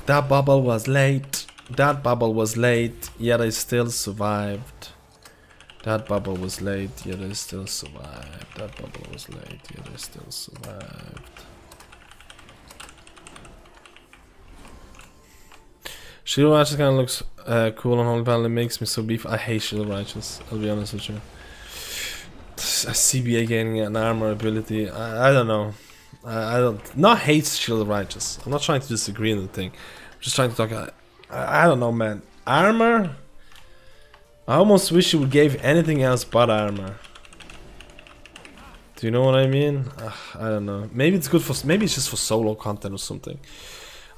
That bubble was late. That bubble was late, yet I still survived. That bubble was late, yet I still survived. That bubble was late, yet I still survived. Shield Righteous kind of looks cool on Holy Paladin. It makes me so beef. I hate Shield Righteous, I'll be honest with you. A CBA gaining an armor ability. I don't know. I don't... Not hate Shield Righteous. I'm not trying to disagree on the thing. I'm just trying to talk... I don't know, man. Armor? I almost wish you would give anything else but armor. Do you know what I mean? I don't know. Maybe it's good for... Maybe it's just for solo content or something.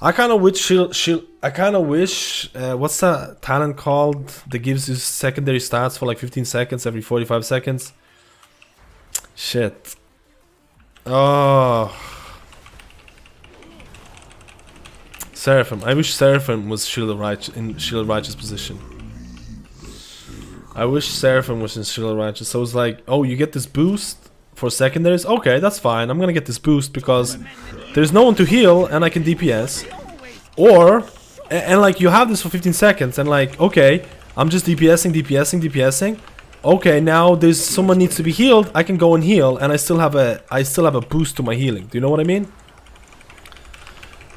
I kind of wish I kind of wish what's that talent called that gives you secondary stats for like 15 seconds every 45 seconds? Shit. Oh. Seraphim. I wish Seraphim was in Shield of Righteous position. I wish Seraphim was in Shield of Righteous. So it's like, oh, you get this boost for secondaries? Okay, that's fine. I'm gonna get this boost because there's no one to heal and I can DPS. Or, and like you have this for 15 seconds and like, okay, I'm just DPSing. Okay, now there's someone needs to be healed. I can go and heal and I still have a boost to my healing. Do you know what I mean?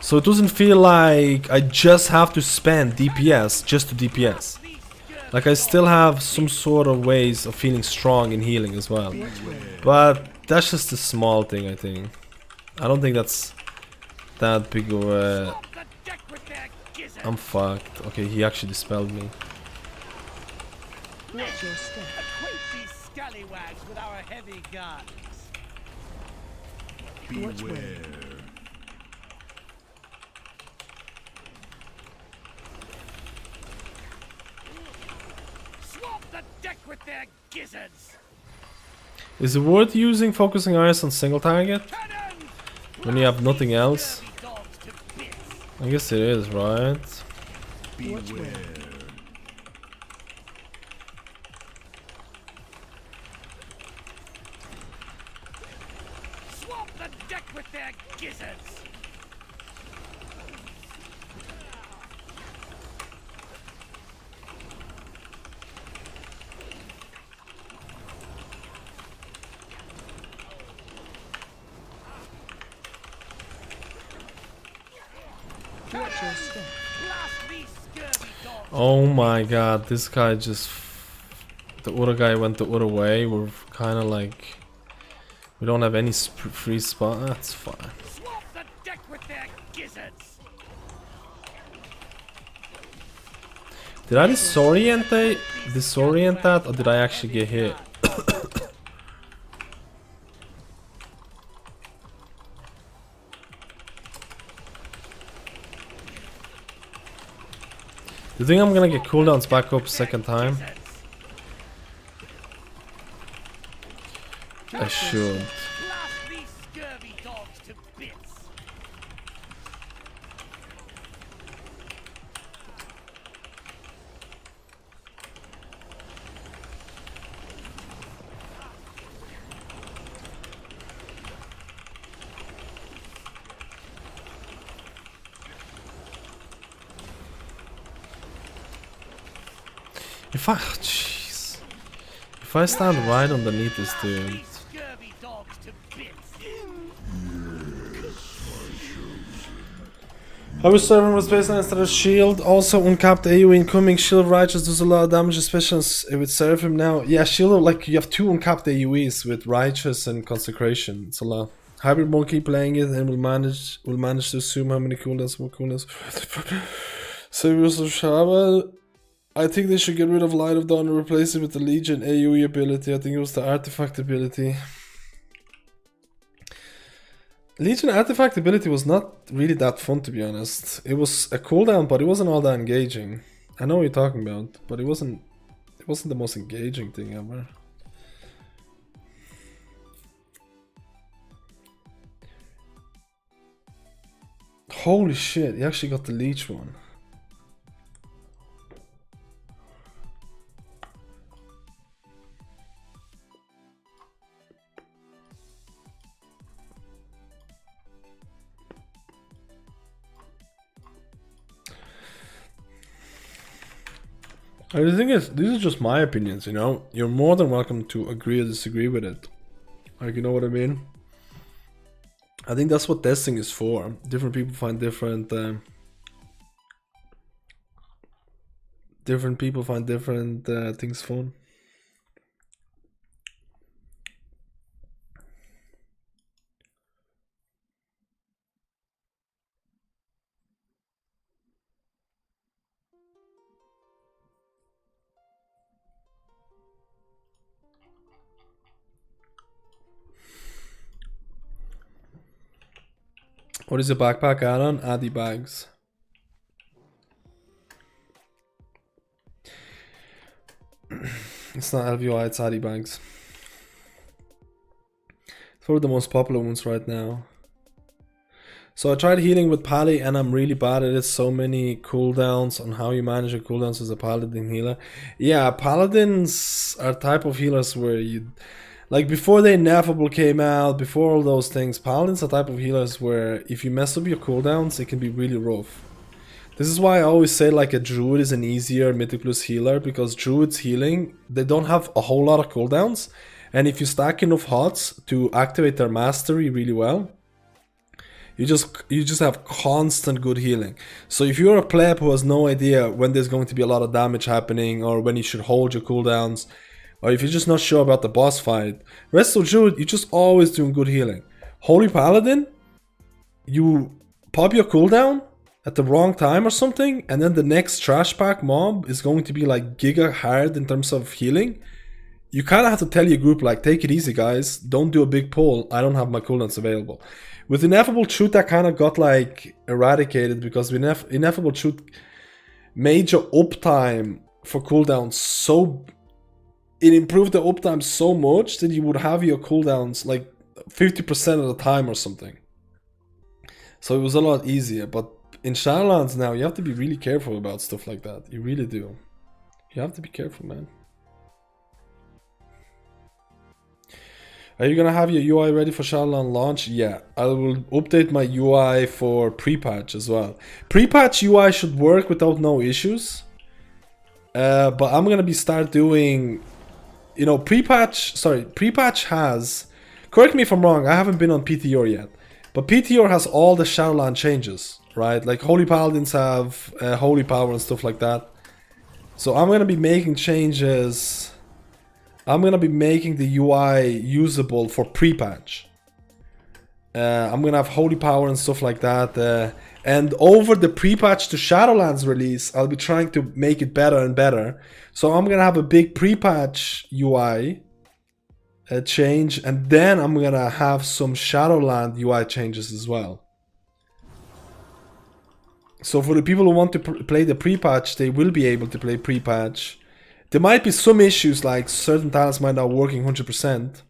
So it doesn't feel like I just have to spend DPS just to DPS. Like I still have some sort of ways of feeling strong in healing as well. But that's just a small thing, I think. I don't think that's that big of a... I'm fucked. Okay, he actually dispelled me. Watch your step. Acquaint these scallywags with our heavy guns. Beware. Swamp the deck with their gizzards. Is it worth using focusing eyes on single target Cannons! when you have nothing else? Scurvy dogs to bits. I guess it is, right? Beware. Swamp the deck with their gizzards. Watch your step. Blast these scurvy dogs. Oh my god, this guy just... The other guy went the other way. We're kind of like... We don't have any free spot. That's fine. Swamp the deck with their gizzards. Did I disorient that or did I actually get hit? Do you think I'm gonna get cooldowns back up second time? I should. Blast these scurvy dogs to bits. Jeez. If I stand right underneath this dude. These scurvy dogs to bits. I was serving with Space instead of Shield. Also uncapped AoE incoming. Shield of Righteous does a lot of damage, especially with Seraphim now. Yeah, Shield, like you have two uncapped AoEs with Righteous and Consecration. It's a lot. Hybrid won't keep playing it and will manage to assume how many cooldowns, more cooldowns. Saviors of Shaman. I think they should get rid of Light of Dawn and replace it with the Legion AoE ability. I think it was the Artifact ability. Legion Artifact ability was not really that fun, to be honest. It was a cooldown, but it wasn't all that engaging. I know what you're talking about, but it wasn't the most engaging thing ever. Holy shit, he actually got the Leech one. The thing is, these are just my opinions, you know? You're more than welcome to agree or disagree with it. Like, you know what I mean? I think that's what testing is for. Different people find different things fun. What is your backpack add-on? Addy bags. It's not LVI, it's Addy bags. It's one of the most popular ones right now. So I tried healing with Pally and I'm really bad at it. So many cooldowns on how you manage your cooldowns as a Paladin healer. Yeah, Paladins are type of healers where you... Like before the Ineffable came out, before all those things, Paladins are type of healers where if you mess up your cooldowns, it can be really rough. This is why I always say like a Druid is an easier Mythic Plus healer, because Druid's healing, they don't have a whole lot of cooldowns. And if you stack enough HOTS to activate their mastery really well, you just have constant good healing. So if you're a pleb who has no idea when there's going to be a lot of damage happening or when you should hold your cooldowns, or if you're just not sure about the boss fight, Resto Druid, you're just always doing good healing. Holy Paladin, you pop your cooldown at the wrong time or something, and then the next trash pack mob is going to be like giga hard in terms of healing. You kind of have to tell your group like, take it easy guys, don't do a big pull, I don't have my cooldowns available. With Ineffable Truth that kind of got like eradicated, because with Ineffable Truth made your uptime for cooldowns so... It improved the uptime so much that you would have your cooldowns like 50% of the time or something. So it was a lot easier, but in Shadowlands now you have to be really careful about stuff like that. You really do. You have to be careful, man. Are you gonna have your UI ready for Shadowlands launch? Yeah, I will update my UI for pre-patch as well. Pre-patch UI should work without no issues. But I'm gonna start doing, you know, pre-patch has, correct me if I'm wrong, I haven't been on PTR yet, but PTR has all the Shadowlands changes, right? Like Holy Paladins have Holy Power and stuff like that. So I'm gonna be making changes. I'm gonna be making the UI usable for pre-patch. I'm gonna have Holy Power and stuff like that. And over the pre-patch to Shadowlands release, I'll be trying to make it better and better. So I'm gonna have a big pre-patch UI change, and then I'm gonna have some Shadowland UI changes as well. So for the people who want to play the pre-patch, they will be able to play pre-patch. There might be some issues, like certain talents might not working 100%.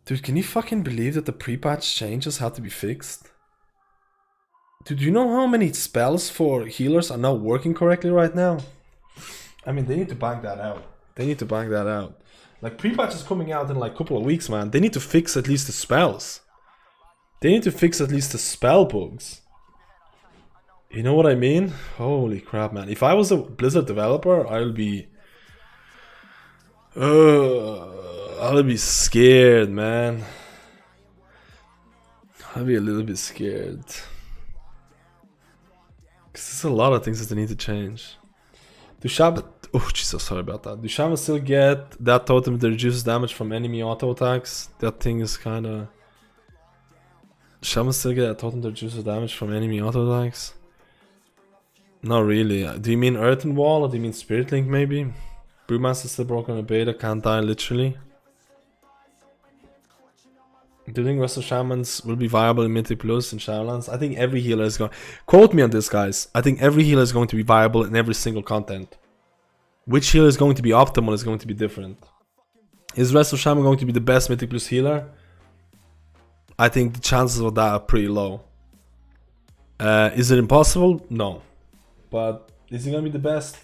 Dude, can you fucking believe that the pre-patch changes have to be fixed? Dude, do you know how many spells for healers are not working correctly right now? I mean, they need to bang that out. They need to bang that out. Like, pre-patch is coming out in like a couple of weeks, man. They need to fix at least the spells. They need to fix at least the spell bugs. You know what I mean? Holy crap, man. If I was a Blizzard developer, I'll be scared, man. I'll be a little bit scared. Because there's a lot of things that they need to change. Do Shaman... Oh, Jesus, sorry about that. Do Shaman still get that totem that reduces damage from enemy auto attacks? That thing is kind of... Shaman still get a totem that reduces damage from enemy auto attacks? Not really. Do you mean Earthen Wall or do you mean Spirit Link maybe? Brewmaster still broken in a beta, can't die literally. Do you think rest of Shamans will be viable in Mythic Plus and Shadowlands? I think every healer is going... Quote me on this, guys. I think every healer is going to be viable in every single content. Which healer is going to be optimal is going to be different. Is rest of Shaman going to be the best Mythic Plus healer? I think the chances of that are pretty low. Is it impossible? No. But is it gonna be the best?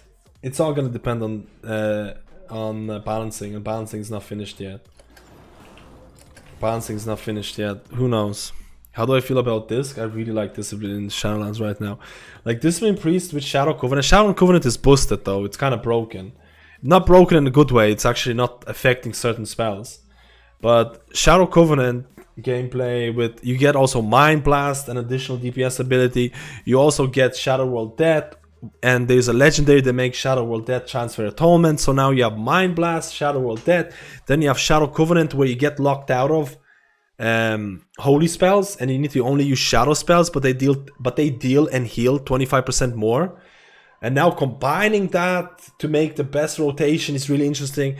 It's all gonna depend on balancing, and balancing is not finished yet. Balancing is not finished yet. Who knows? How do I feel about Disc? I really like Discipline in Shadowlands right now. Like Discipline Priest with Shadow Covenant. Shadow Covenant is busted though. It's kind of broken. Not broken in a good way. It's actually not affecting certain spells. But Shadow Covenant gameplay with, you get also Mind Blast, an additional DPS ability. You also get Shadow World Death, and there's a legendary that makes Shadow World Death transfer atonement. So now you have Mind Blast, Shadow World Death, then you have Shadow Covenant where you get locked out of holy spells and you need to only use shadow spells, but they deal and heal 25% more. And now combining that to make the best rotation is really interesting.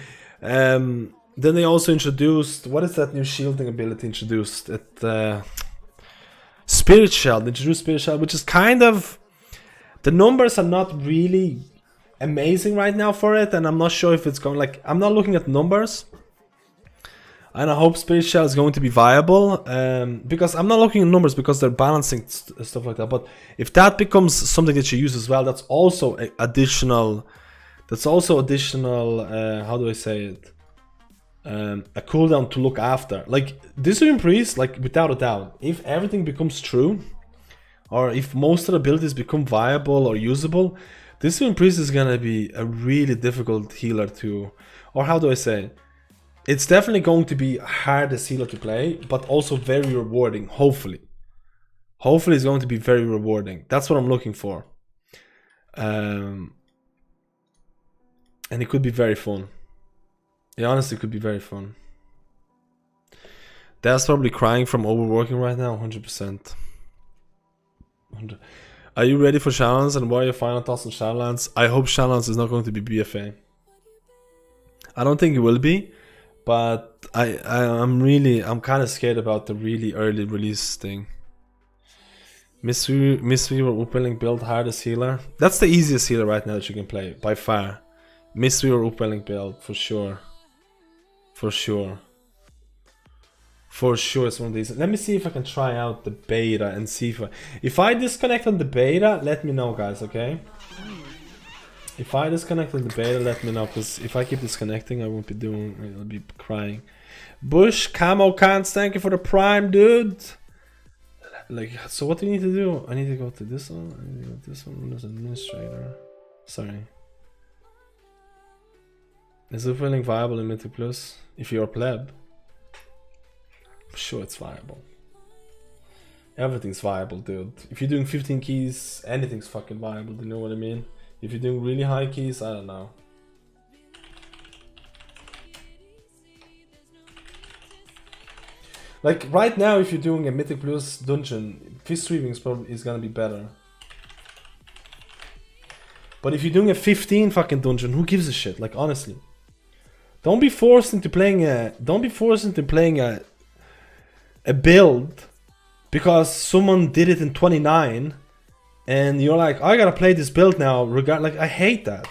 Then they also introduced, what is that new shielding ability introduced? Spirit Shell, the introduced Spirit Shell, which is kind of... The numbers are not really amazing right now for it, and I'm not sure if it's going... Like, I'm not looking at numbers. And I hope Spirit Shell is going to be viable, because I'm not looking at numbers because they're balancing stuff like that. But if that becomes something that you use as well, that's also additional... That's also additional, how do I say it? A cooldown to look after. Like, this will increase, like, without a doubt. If everything becomes true, or if most of the abilities become viable or usable, this increase is gonna be a really difficult healer to... Or how do I say it? It's definitely going to be hardest healer to play, but also very rewarding, hopefully. Hopefully it's going to be very rewarding. That's what I'm looking for. And it could be very fun. It honestly could be very fun. Dad's probably crying from overworking right now, 100%. Are you ready for Shadowlands, and what are your final thoughts on Shadowlands? I hope Shadowlands is not going to be BFA. I don't think it will be. But I'm kind of scared about the really early release thing. Mistweaver Upwelling build, hardest healer. That's the easiest healer right now that you can play, by far. Mistweaver Upwelling build, for sure. For sure. For sure it's one of these. Let me see if I can try out the beta and see if I disconnect on the beta, let me know, guys, okay? If I disconnect on the beta, let me know, because if I keep disconnecting, I won't be doing... I'll be crying. Bush, Camo Cans, thank you for the prime, dude! Like, so what do you need to do? I need to go to this one, I need to go to this one, Windows Administrator. Sorry. Is Upwelling viable in Mythic Plus? If you're a pleb? I'm sure it's viable. Everything's viable, dude. If you're doing 15 keys, anything's fucking viable, do you know what I mean? If you're doing really high keys, I don't know. Like right now, if you're doing a Mythic Plus dungeon, Fist Weaving is gonna be better. But if you're doing a 15 fucking dungeon, who gives a shit? Like honestly, don't be forced into playing a build because someone did it in 29. And you're like, I gotta play this build now. Like, I hate that.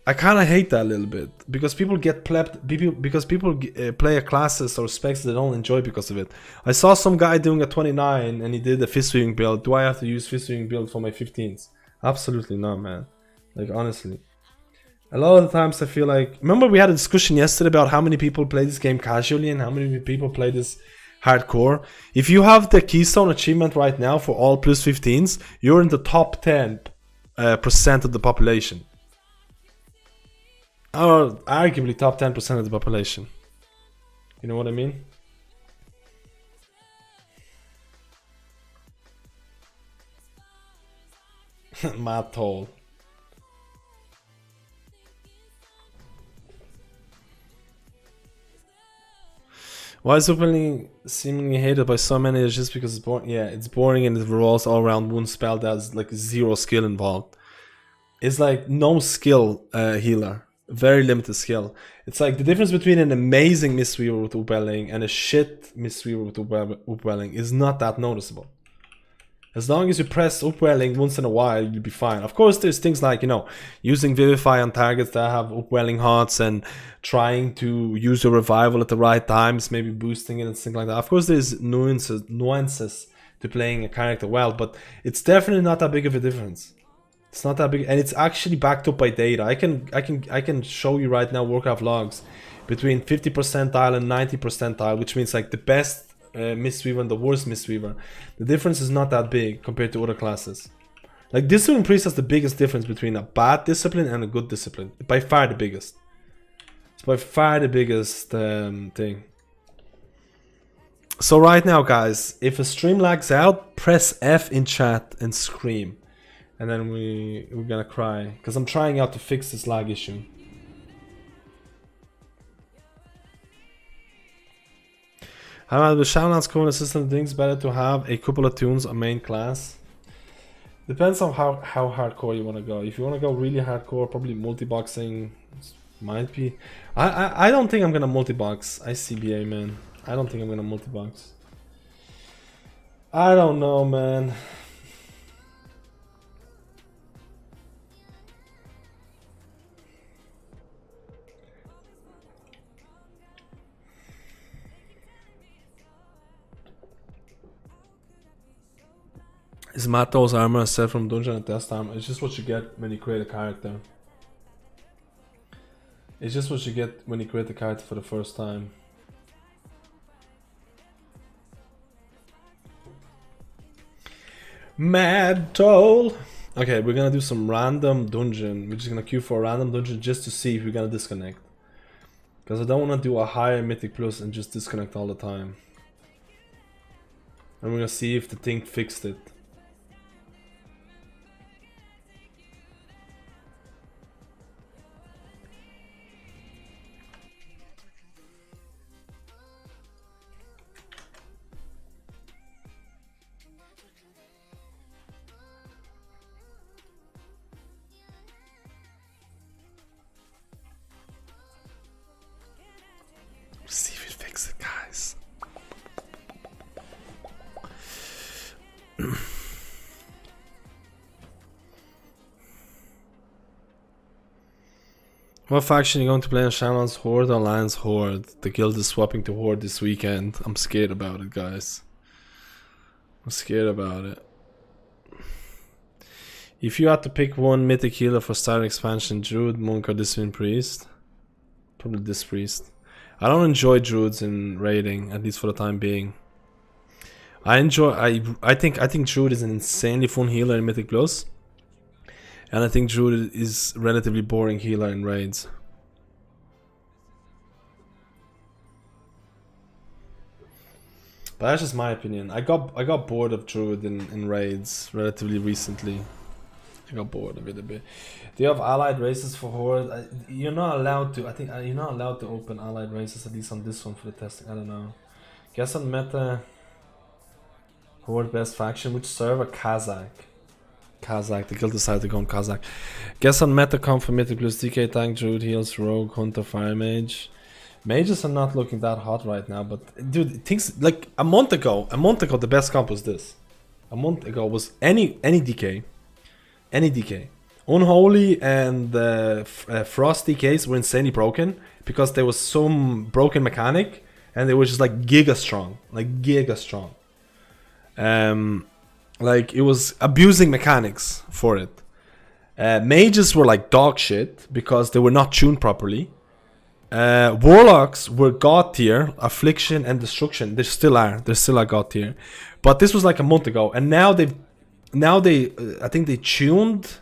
I kind of hate that a little bit because people get plebed. Because people play a classes or specs they don't enjoy because of it. I saw some guy doing a 29 and he did a fist weaving build. Do I have to use fist weaving build for my 15s? Absolutely not, man. Like honestly, a lot of the times I feel like. Remember we had a discussion yesterday about how many people play this game casually and how many people play this hardcore. If you have the Keystone achievement right now for all plus 15s, you're in the top 10% of the population. Or arguably top 10% of the population. You know what I mean? Matt Toll. Why is Upwelling seemingly hated by so many? It's just because it's boring. Yeah, it's boring and it revolves all around one spell that has like zero skill involved. It's like no skill healer. Very limited skill. It's like the difference between an amazing Mistweaver with Upwelling and a shit Mistweaver with Upwelling is not that noticeable. As long as you press Upwelling once in a while, you'll be fine. Of course, there's things like, you know, using Vivify on targets that have Upwelling hearts and trying to use your revival at the right times, maybe boosting it and things like that. Of course, there's nuances to playing a character well, but it's definitely not that big of a difference. It's not that big, and it's actually backed up by data. I can show you right now Warcraft logs between 50 percentile and 90 percentile, which means like the best Mistweaver and the worst Mistweaver. The difference is not that big compared to other classes. Like Discipline Priest has the biggest difference between a bad discipline and a good discipline. By far the biggest. It's by far the biggest thing. So right now, guys, if a stream lags out, press F in chat and scream. And then we're gonna cry. Because I'm trying out to fix this lag issue. How about the Shaman's cool assistant things better to have a couple of tunes on main class? Depends on how hardcore you want to go. If you want to go really hardcore, probably multi-boxing might be. I don't think I'm gonna multi-box ICBA, man. I don't think I'm gonna multi-box. I don't know, man. Is Matto's armor a set from dungeon and test armor? It's just what you get when you create a character. It's just what you get when you create a character for the first time. Mad Toll! Okay, we're gonna do some random dungeon. We're just gonna queue for a random dungeon just to see if we're gonna disconnect. Because I don't wanna do a higher mythic plus and just disconnect all the time. And we're gonna see if the thing fixed it. See if it fixes it, guys. What faction are you going to play on Shaman's Horde or Lion's Horde? The guild is swapping to Horde this weekend. I'm scared about it, guys. I'm scared about it. If you had to pick one mythic healer for starter expansion, Druid, Monk, or Discipline Priest? Probably this Priest. I don't enjoy Druids in raiding, at least for the time being. I think Druid is an insanely fun healer in Mythic Plus. And I think Druid is relatively boring healer in raids. But that's just my opinion. I got bored of Druid in raids relatively recently. I got bored of it a bit. Do you have allied races for Horde? You're not allowed to. I think you're not allowed to open allied races, at least on this one for the testing. I don't know. Guess on meta. Horde best faction. Which server? Kazakh. The guild decided to go on Kazakh. Guess on meta comp for Mythic Plus DK tank, Druid heals, Rogue, Hunter, Fire Mage. Mages are not looking that hot right now, but dude, things like a month ago the best comp was this. A month ago was any DK. Any DK. Unholy and Frost DKs were insanely broken because there was some broken mechanic and they were just like giga strong. Like it was abusing mechanics for it. Mages were like dog shit because they were not tuned properly. Warlocks were god tier, affliction and destruction. They still are god tier. But this was like a month ago, and now they I think they tuned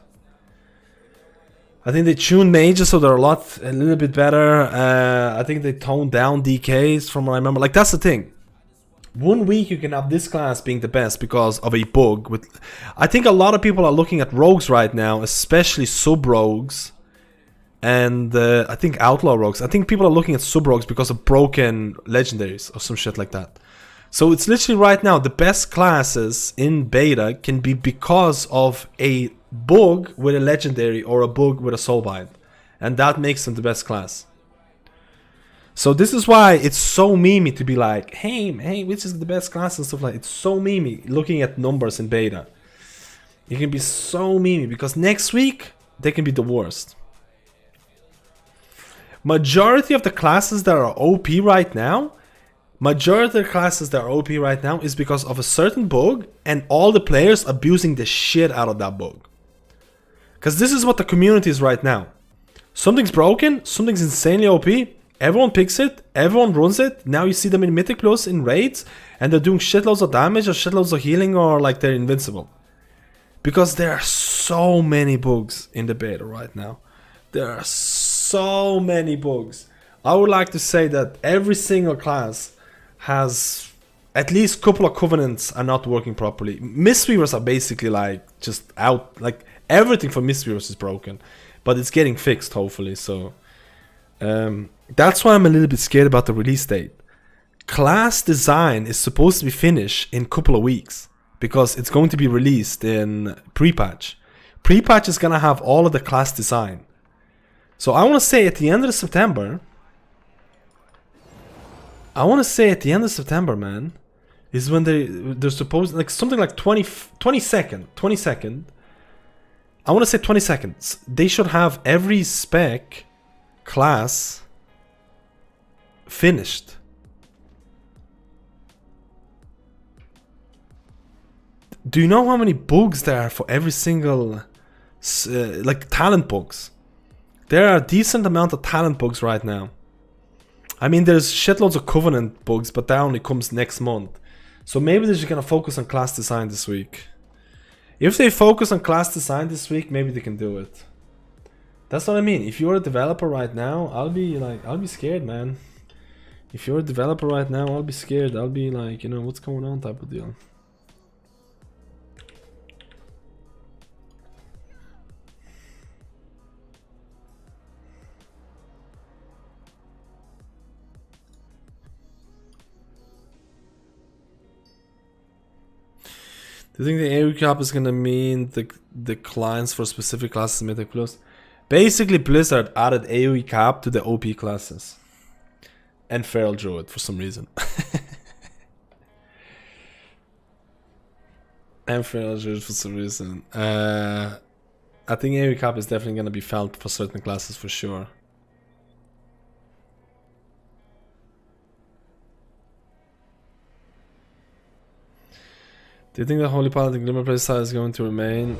mages, so they're a little bit better. I think they toned down DKs from what I remember. Like that's the thing. 1 week you can have this class being the best because of a bug. I think a lot of people are looking at rogues right now, especially sub rogues, and I think outlaw rogues. I think people are looking at sub rogues because of broken legendaries or some shit like that. So it's literally right now the best classes in beta can be because of a bug with a legendary or a bug with a soulbind, and that makes them the best class. So this is why it's so memey to be like, hey, which is the best class and stuff like that. It's so memey looking at numbers in beta. It can be so memey because next week they can be the worst. Majority of the classes that are OP right now is because of a certain bug and all the players abusing the shit out of that bug. Because this is what the community is right now. Something's broken, something's insanely OP. Everyone picks it, everyone runs it. Now you see them in Mythic Plus in raids, and they're doing shitloads of damage or shitloads of healing, or like they're invincible. Because there are so many bugs in the beta right now. There are so many bugs. I would like to say that every single class has at least a couple of covenants are not working properly. Mistweavers are basically like just out. Like everything for Mistweavers is broken, but it's getting fixed hopefully. So. That's why I'm a little bit scared about the release date. Class design is supposed to be finished in a couple of weeks because it's going to be released in pre-patch. Pre-patch is going to have all of the class design. So I want to say at the end of September, man, is when they're supposed, like something like 20 second. I want to say 20 seconds. They should have every spec class finished. Do you know how many bugs there are for every single like talent bugs? There are a decent amount of talent bugs right now. I mean, there's shitloads of Covenant bugs, but that only comes next month. So maybe they're just gonna focus on class design this week. If they focus on class design this week, maybe they can do it. That's what I mean. If you're a developer right now, I'll be scared, man. If you're a developer right now, I'll be scared. I'll be like, you know, what's going on type of deal. Do you think the AoE cap is gonna mean the clients for specific classes Mythic Plus? Basically, Blizzard added AoE cap to the OP classes. And Feral Druid for some reason. And Feral Druid for some reason. I think AoE cap is definitely gonna be felt for certain classes for sure. Do you think the Holy Paladin Glimmer playstyle is going to remain?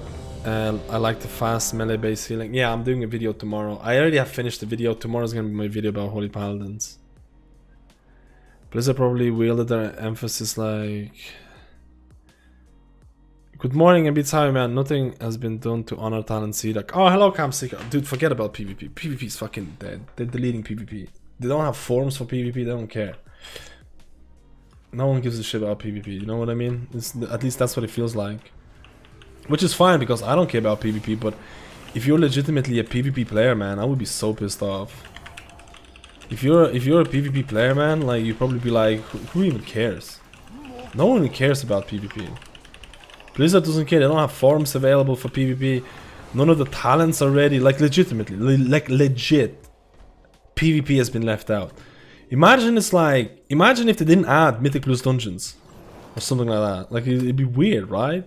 I like the fast melee base healing. Yeah, I'm doing a video tomorrow. I already have finished the video. Tomorrow's going to be my video about Holy Paladins. Blizzard probably wielded their emphasis like... Good morning, and sorry man, nothing has been done to honor talent C. Like, oh, hello Camp Seeker. Dude, forget about PvP. PvP is fucking dead. They're deleting PvP. They don't have forums for PvP, they don't care. No one gives a shit about PvP, you know what I mean? At least that's what it feels like. Which is fine, because I don't care about PvP, but if you're legitimately a PvP player, man, I would be so pissed off. If you're a PvP player, man, like, you'd probably be like, who even cares? No one cares about PvP. Blizzard doesn't care, they don't have forums available for PvP. None of the talents are ready, like legitimately, like legit. PvP has been left out. Imagine it's like, imagine if they didn't add Mythic Plus dungeons. Or something like that. Like, it'd be weird, right?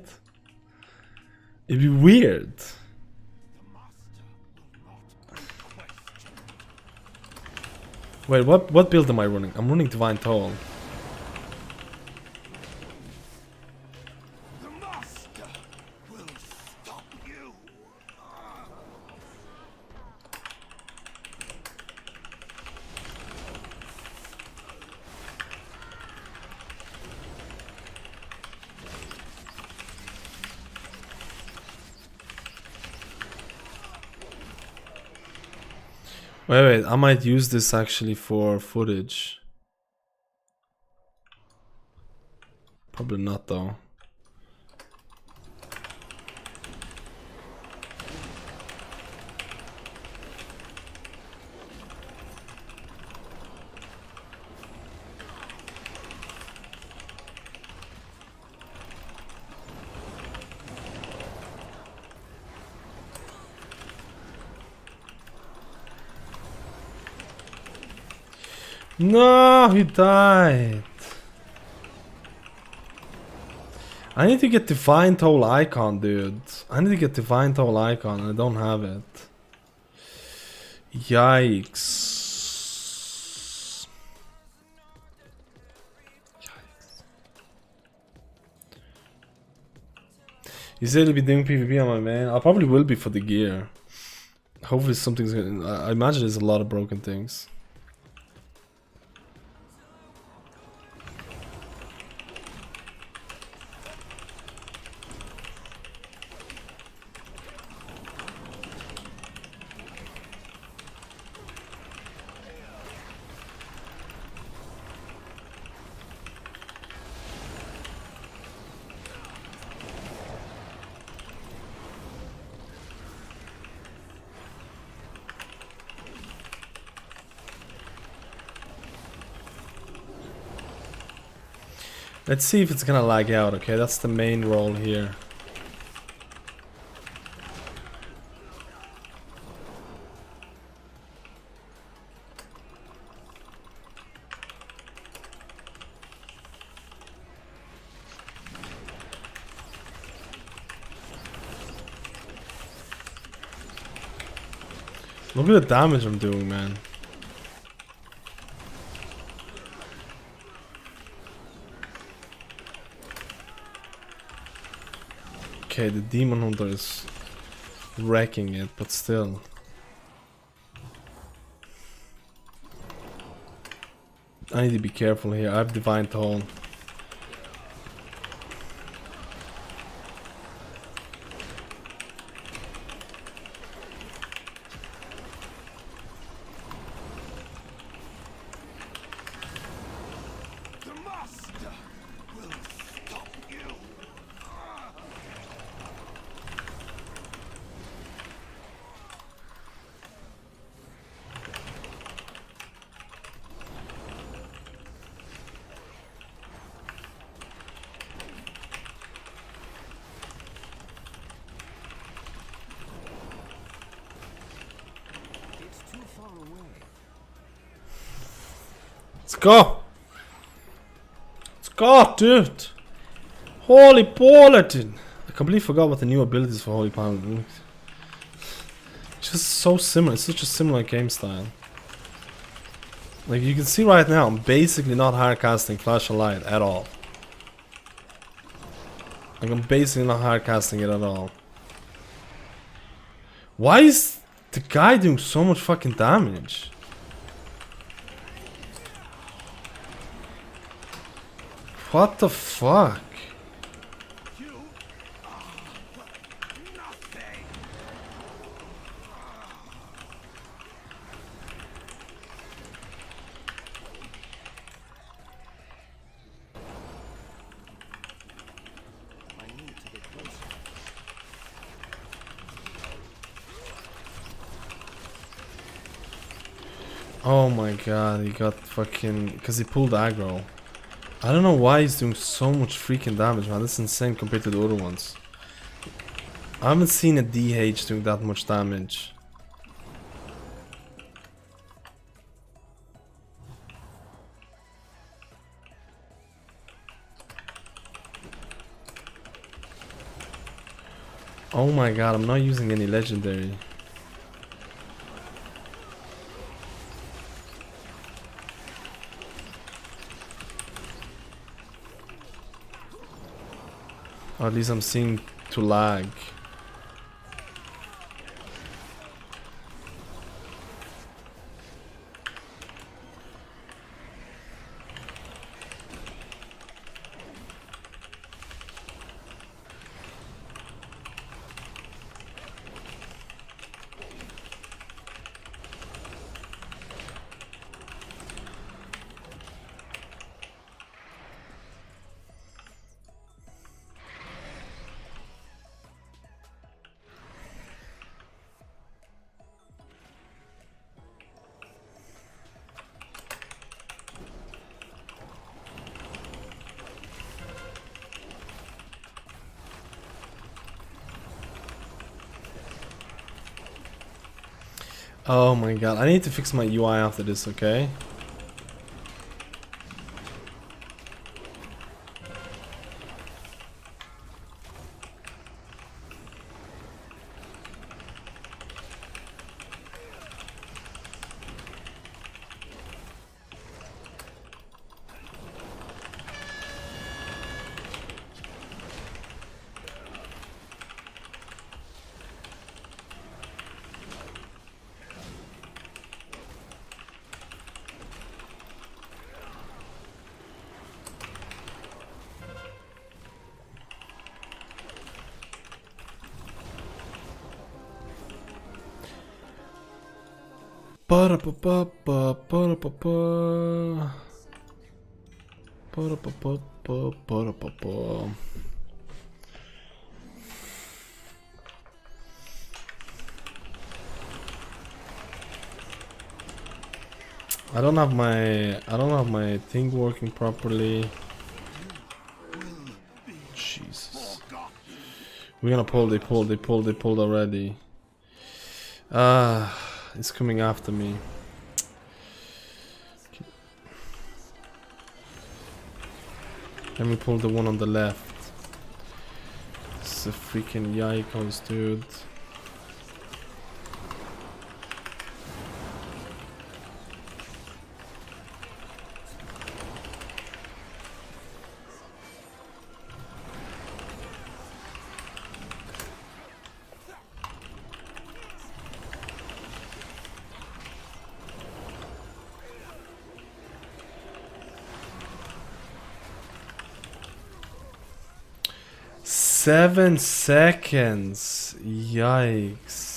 It'd be weird. Wait, what build am I running? I'm running Divine Toll. Wait, I might use this actually for footage. Probably not though. No, he died. I need to get Divine Toll icon, dude. I need to get Divine Toll icon and I don't have it. Yikes. You said you'll be doing PvP on my man. I probably will be for the gear. Hopefully something's gonna... I imagine there's a lot of broken things. Let's see if it's gonna lag out, okay? That's the main role here. Look at the damage I'm doing, man. Okay, the demon hunter is wrecking it, but still. I need to be careful here. I have divine toll. Let's go! Let's go, dude! Holy Paladin! I completely forgot what the new abilities for Holy Paladin. It's just so similar, it's such a similar game style. Like you can see right now, I'm basically not hard casting Flash of Light at all. Like I'm basically not hard casting it at all. Why is the guy doing so much fucking damage? What the fuck? Oh my god, he got fucking... because he pulled aggro. I don't know why he's doing so much freaking damage, man. That's insane compared to the other ones. I haven't seen a DH doing that much damage. Oh my god, I'm not using any legendary. Or at least I'm seeing to lag. Oh my god, I need to fix my UI after this, okay? I don't have my thing working properly. Jesus. We're gonna pull, they pulled already. It's coming after me. Let me pull the one on the left. This is a freaking yikes, dude. 7 seconds. Yikes.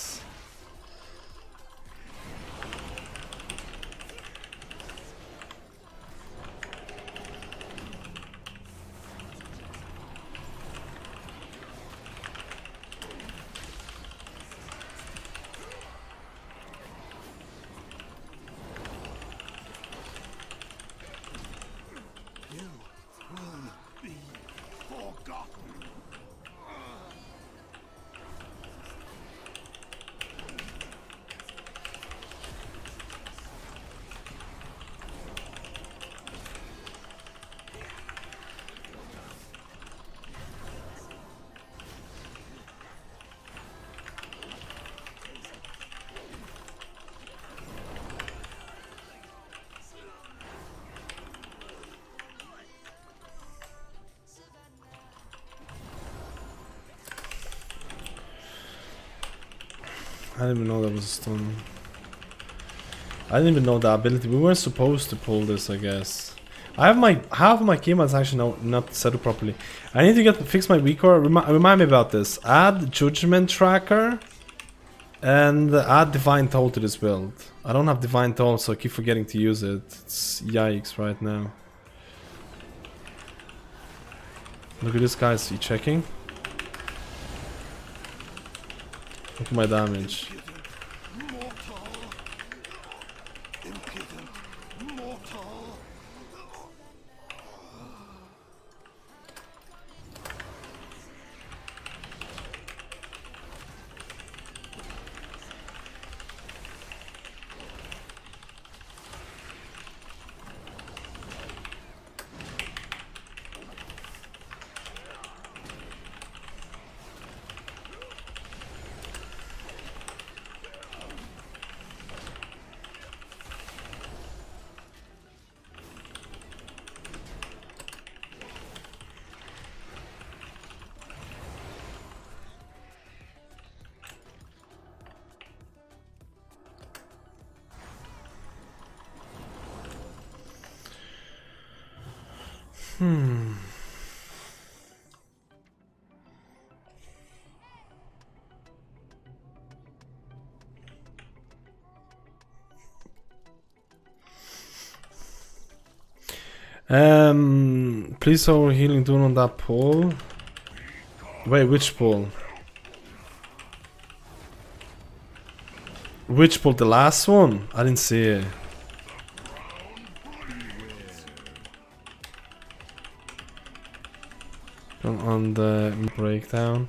I didn't even know that was a stun. I didn't even know the ability. We weren't supposed to pull this, I guess. I have my half of my keyboards actually not set up properly. I need to fix my weak core. Remind me about this. Add judgment tracker and add divine toll to this build. I don't have divine toll, so I keep forgetting to use it. It's yikes right now. Look at this guy. Is he checking? Look at my damage. Please over healing doing on that pole. Wait, which pole? Which pole? The last one? I didn't see it. On the breakdown.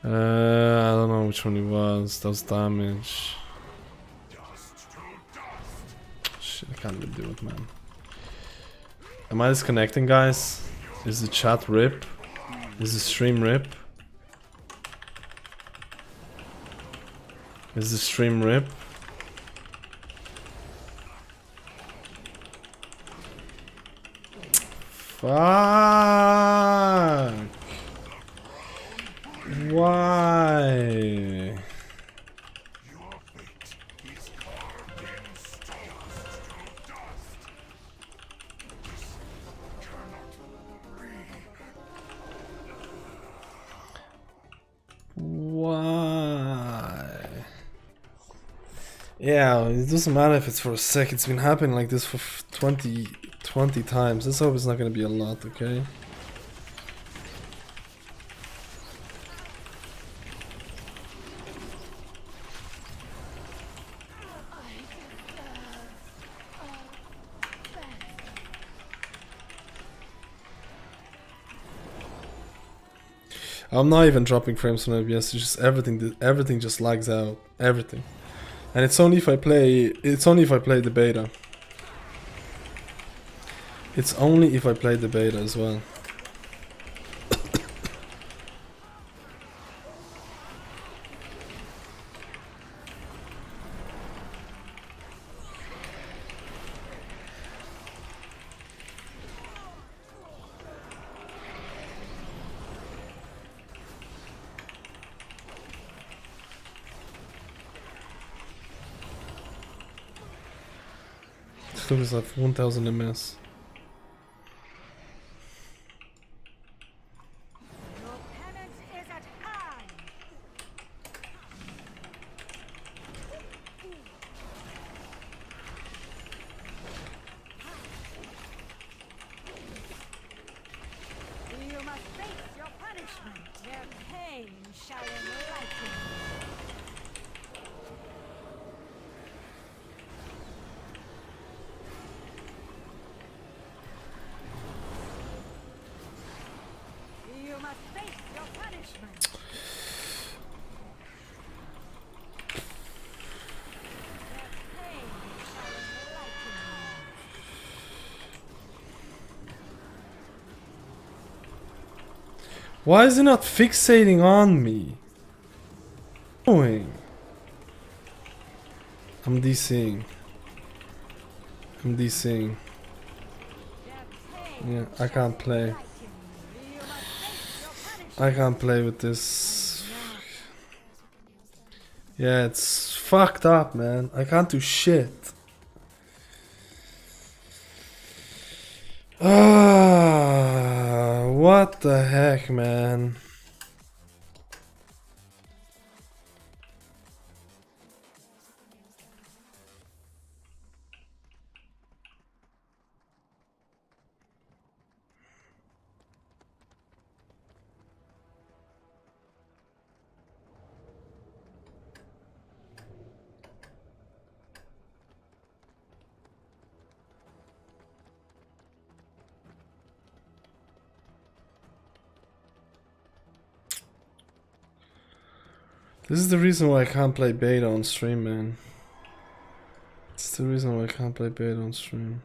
I don't know which one it was. That was damage. Shit, I can't even do it, man. Am I disconnecting, guys? Is the chat rip? Is the stream rip? Is the stream rip? Fuck! Why? Why? Yeah, it doesn't matter if it's for a sec. It's been happening like this for 20 times. Let's hope it's not gonna be a lot, okay? I'm not even dropping frames on OBS. It's just everything just lags out. Everything. And it's only if I play the beta. It's only if I play the beta as well. Look, it's like 1000 ms. pain shall enlighten. You must face your punishment. Their pain shall enlighten. Why is he not fixating on me? Doing? I'm DCing. I'm DCing. Yeah, I can't play. I can't play with this. Yeah, it's fucked up, man. I can't do shit. Ah, what the heck, man? This is the reason why I can't play beta on stream, man. It's the reason why I can't play beta on stream.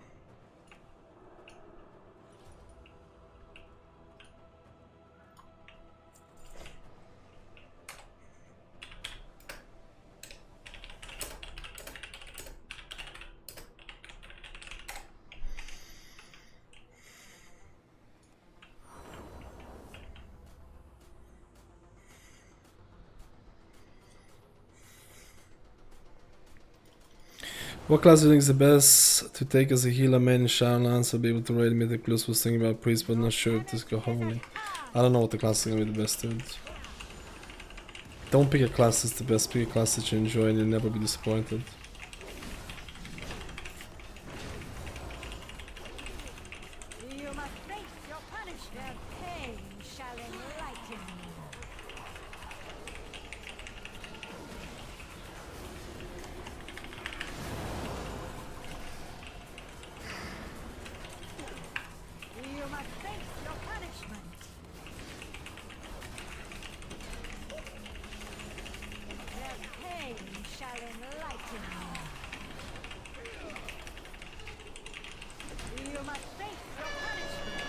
What class do you think is the best to take as a healer main in Shaman? So be able to raid mythic plus. Was thinking about priest, but not sure if this go holy. I don't know what the class is gonna be the best, dude. Don't pick a class that's the best. Pick a class that you enjoy and you'll never be disappointed. You must face your punishment. Their pain shall enlighten. You must face your punishment. Their pain shall enlighten. You must face your punishment.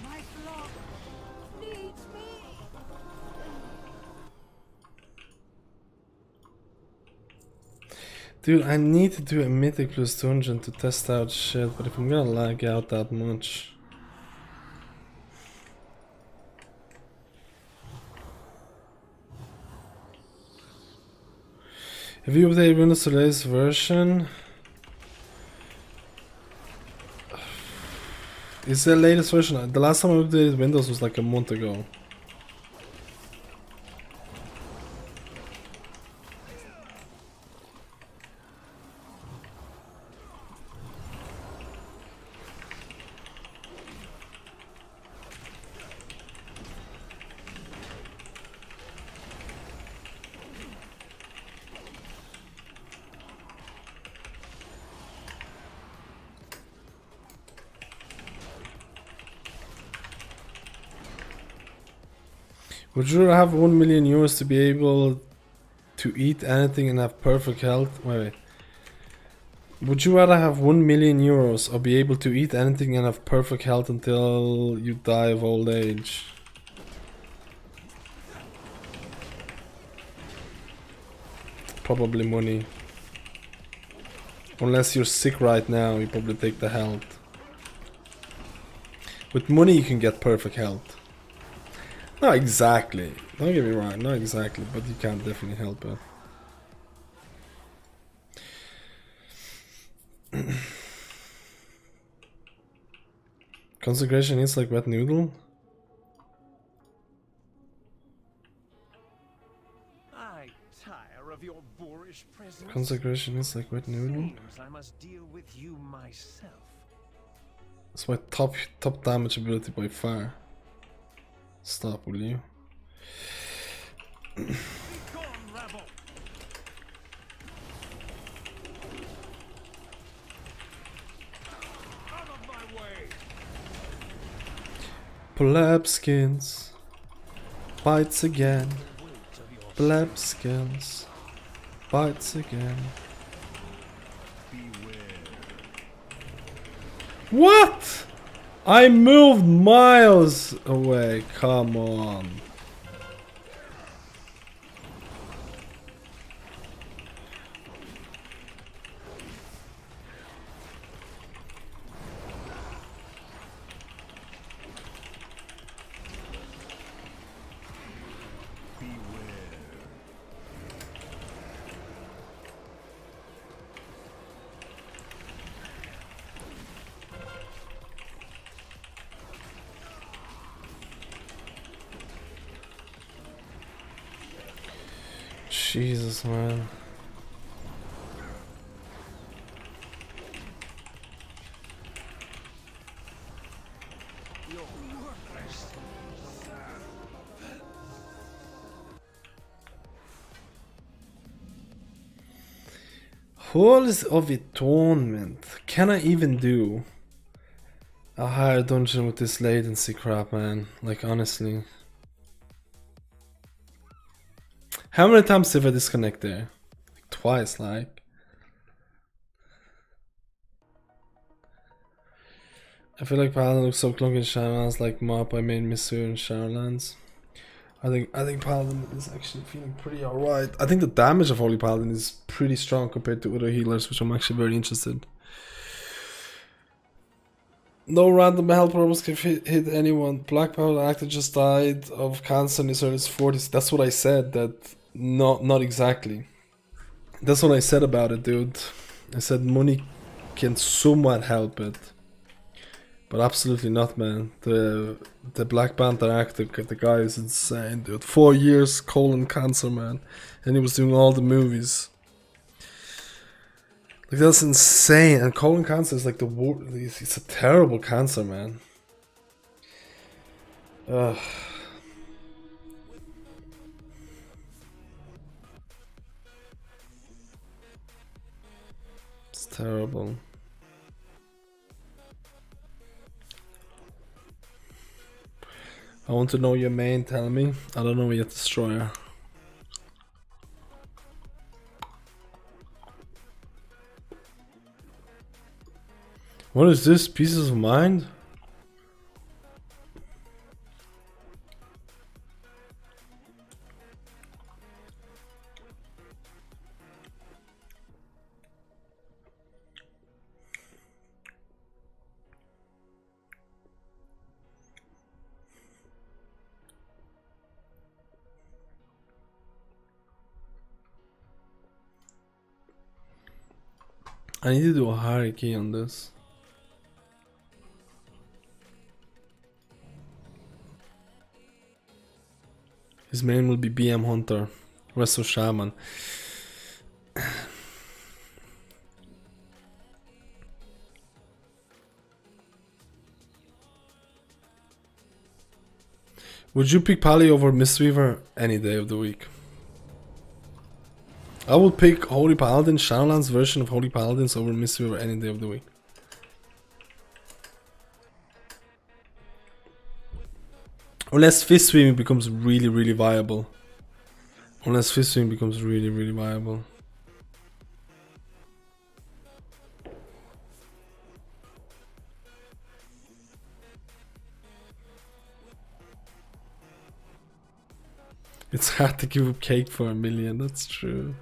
My flock needs me. Dude, I need to do a mythic plus dungeon to test out shit, but if I'm gonna lag out that much. Have you updated Windows to the latest version? Is the latest version? The last time I updated Windows was like a month ago. Would you rather have 1 million euros to be able to eat anything and have perfect health? Wait. Would you rather have 1 million euros or be able to eat anything and have perfect health until you die of old age? Probably money. Unless you're sick right now, you probably take the health. With money you can get perfect health. Not exactly. Don't get me wrong, not exactly, but you can definitely help it. Consecration is like wet noodle. I tire of your boorish presence. Consecration is like wet noodle. I must deal with you myself. It's my top damage ability by far. Stop, will you? Be gone, rabble. Out of my way. Plebskins bites again. Plebskins bites again. What? I moved miles away. Come on. Jesus, man. Halls of Atonement. Can I even do a higher dungeon with this latency crap, man? Like, honestly. How many times did I disconnect there? Like, twice, like. I feel like Paladin looks so clunky in Shadowlands, like Mop I made Missouri in Shadowlands. I think Paladin is actually feeling pretty alright. I think the damage of Holy Paladin is pretty strong compared to other healers, which I'm actually very interested. No random health problems can hit anyone. Black Powder actor just died of cancer in his early 40s. That's what I said. That not exactly. That's what I said about it, dude. I said money can somewhat help it, but absolutely not, man. The Black Panther actor, the guy is insane, dude. 4 years colon cancer, man, and he was doing all the movies. Like, that's insane. And colon cancer is like the worst. It's a terrible cancer, man. Ugh. It's terrible. I want to know your main, tell me. I don't know yet, Destroyer. What is this? Pieces of Mind? I need to do a hierarchy on this. His main will be BM Hunter, Resto Shaman. Would you pick Pally over Mistweaver any day of the week? I would pick Holy Paladin, Shadowlands version of Holy Paladins over Mistweaver any day of the week. Unless Fist Swimming becomes really viable. Unless Fist Swimming becomes really viable. It's hard to give up cake for 1 million, that's true.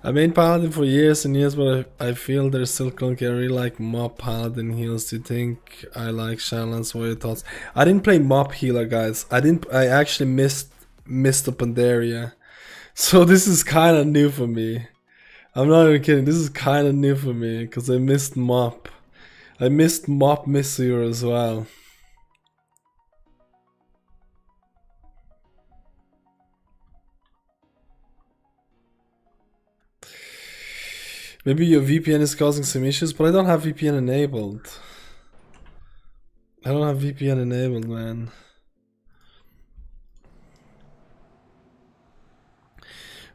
I made Paladin for years and years, but I feel they're still clunky. I really like Mop Paladin heals. Do you think I like Shadowlands? What are your thoughts? I didn't play Mop healer, guys. I actually missed the Pandaria. So this is kind of new for me. I'm not even kidding. This is kind of new for me because I missed Mop. I missed Mop Missir as well. Maybe your VPN is causing some issues, but I don't have VPN enabled. I don't have VPN enabled, man.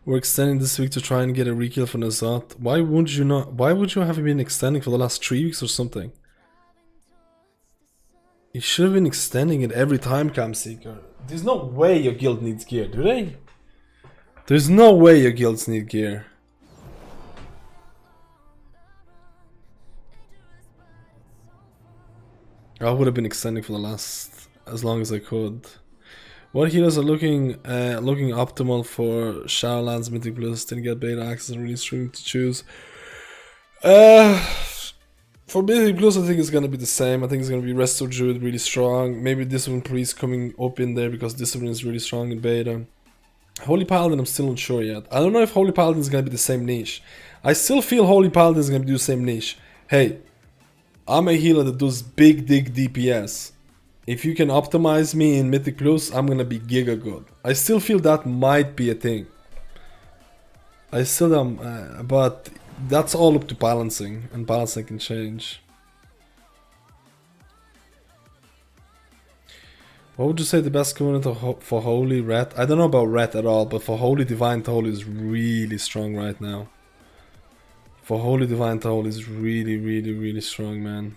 We're extending this week to try and get a rekill for Nazat. Why would you not? Why would you have been extending for the last 3 weeks or something? You should have been extending it every time, Camseeker. There's no way your guild needs gear, do they? There's no way your guilds need gear. I would have been extending for the last as long as I could. What heroes are looking optimal for Shadowlands Mythic Plus? Didn't get beta access and release stream to choose. For Mythic Plus, I think it's gonna be the same. I think it's gonna be Rest of Druid really strong. Maybe Discipline Priest coming up in there because Discipline is really strong in beta. Holy Paladin, I'm still unsure yet. I don't know if Holy Paladin is gonna be the same niche. I still feel Holy Paladin is gonna do the same niche. Hey, I'm a healer that does big dig DPS. If you can optimize me in Mythic Plus, I'm gonna be giga good. I still feel that might be a thing. I still am, but that's all up to balancing, and balancing can change. What would you say the best covenant for Holy Red? I don't know about Red at all, but for Holy Divine Toll is really strong right now. For Holy Divine Toll is really strong, man.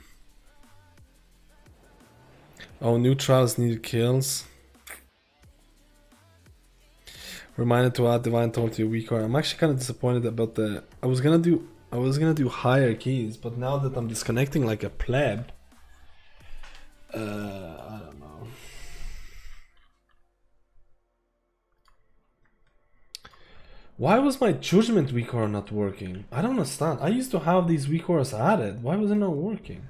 Oh, new trials need kills. Reminded to add Divine Toll to your weak card. I'm actually kind of disappointed about the. I was gonna do higher keys, but now that I'm disconnecting like a pleb, I don't know. Why was my Judgment weak aura not working? I don't understand. I used to have these weak auras added. Why was it not working?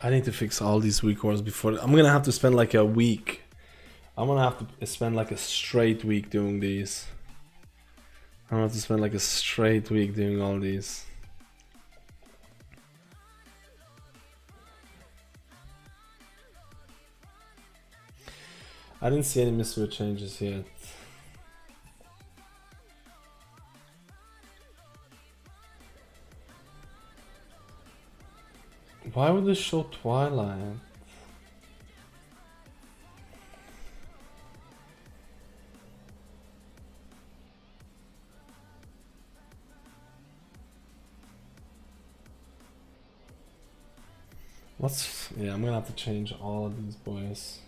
I need to fix all these weak auras before. I'm gonna have to spend like a week. I'm gonna have to spend like a straight week doing these. I'm gonna have to spend like a straight week doing all these. I didn't see any mystery changes yet. Why would this show Twilight? Yeah, I'm gonna have to change all of these boys.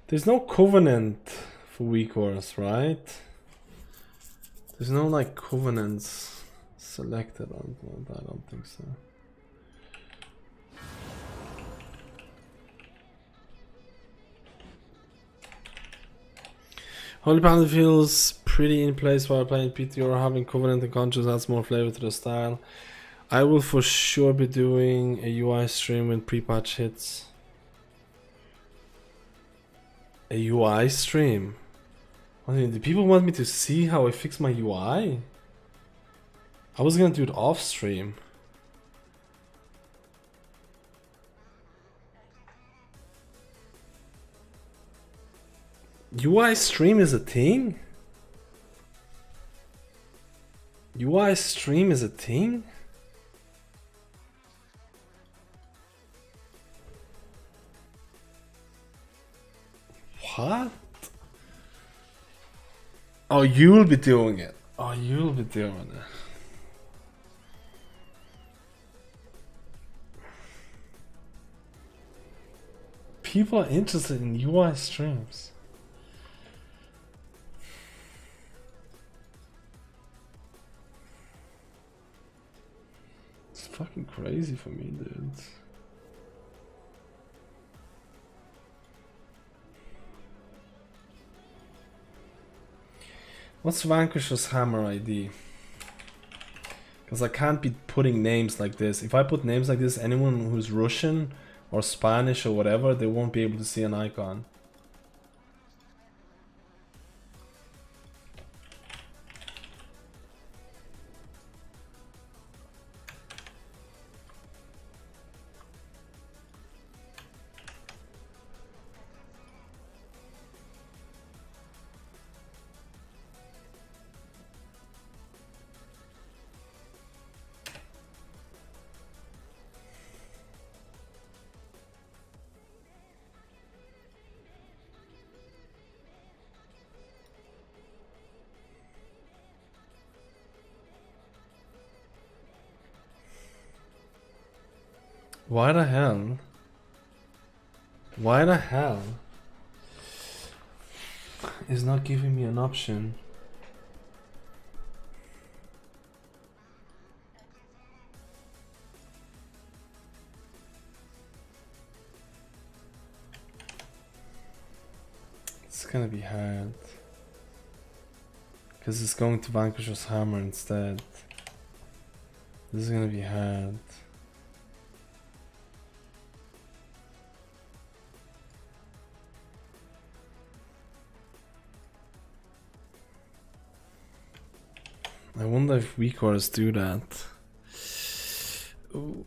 There's no covenant for weak auras, right? There's no like covenants selected on that. I don't think so. Holy Paladin feels pretty in place while playing PT or having covenant and conscience adds more flavor to the style. I will for sure be doing a UI stream when pre-patch hits. A UI stream? I mean, do people want me to see how I fix my UI? I was gonna do it off stream. UI stream is a thing? UI stream is a thing? What? Oh, you'll be doing it. Oh, you'll be doing it. People are interested in UI streams. It's fucking crazy for me, dude. What's Vanquisher's hammer ID? Because I can't be putting names like this. If I put names like this, anyone who's Russian or Spanish or whatever, they won't be able to see an icon. Why the hell? Why the hell is not giving me an option? It's gonna be hard. Because it's going to Vanquisher's hammer instead. This is gonna be hard. I wonder if weak cores do that. Ooh.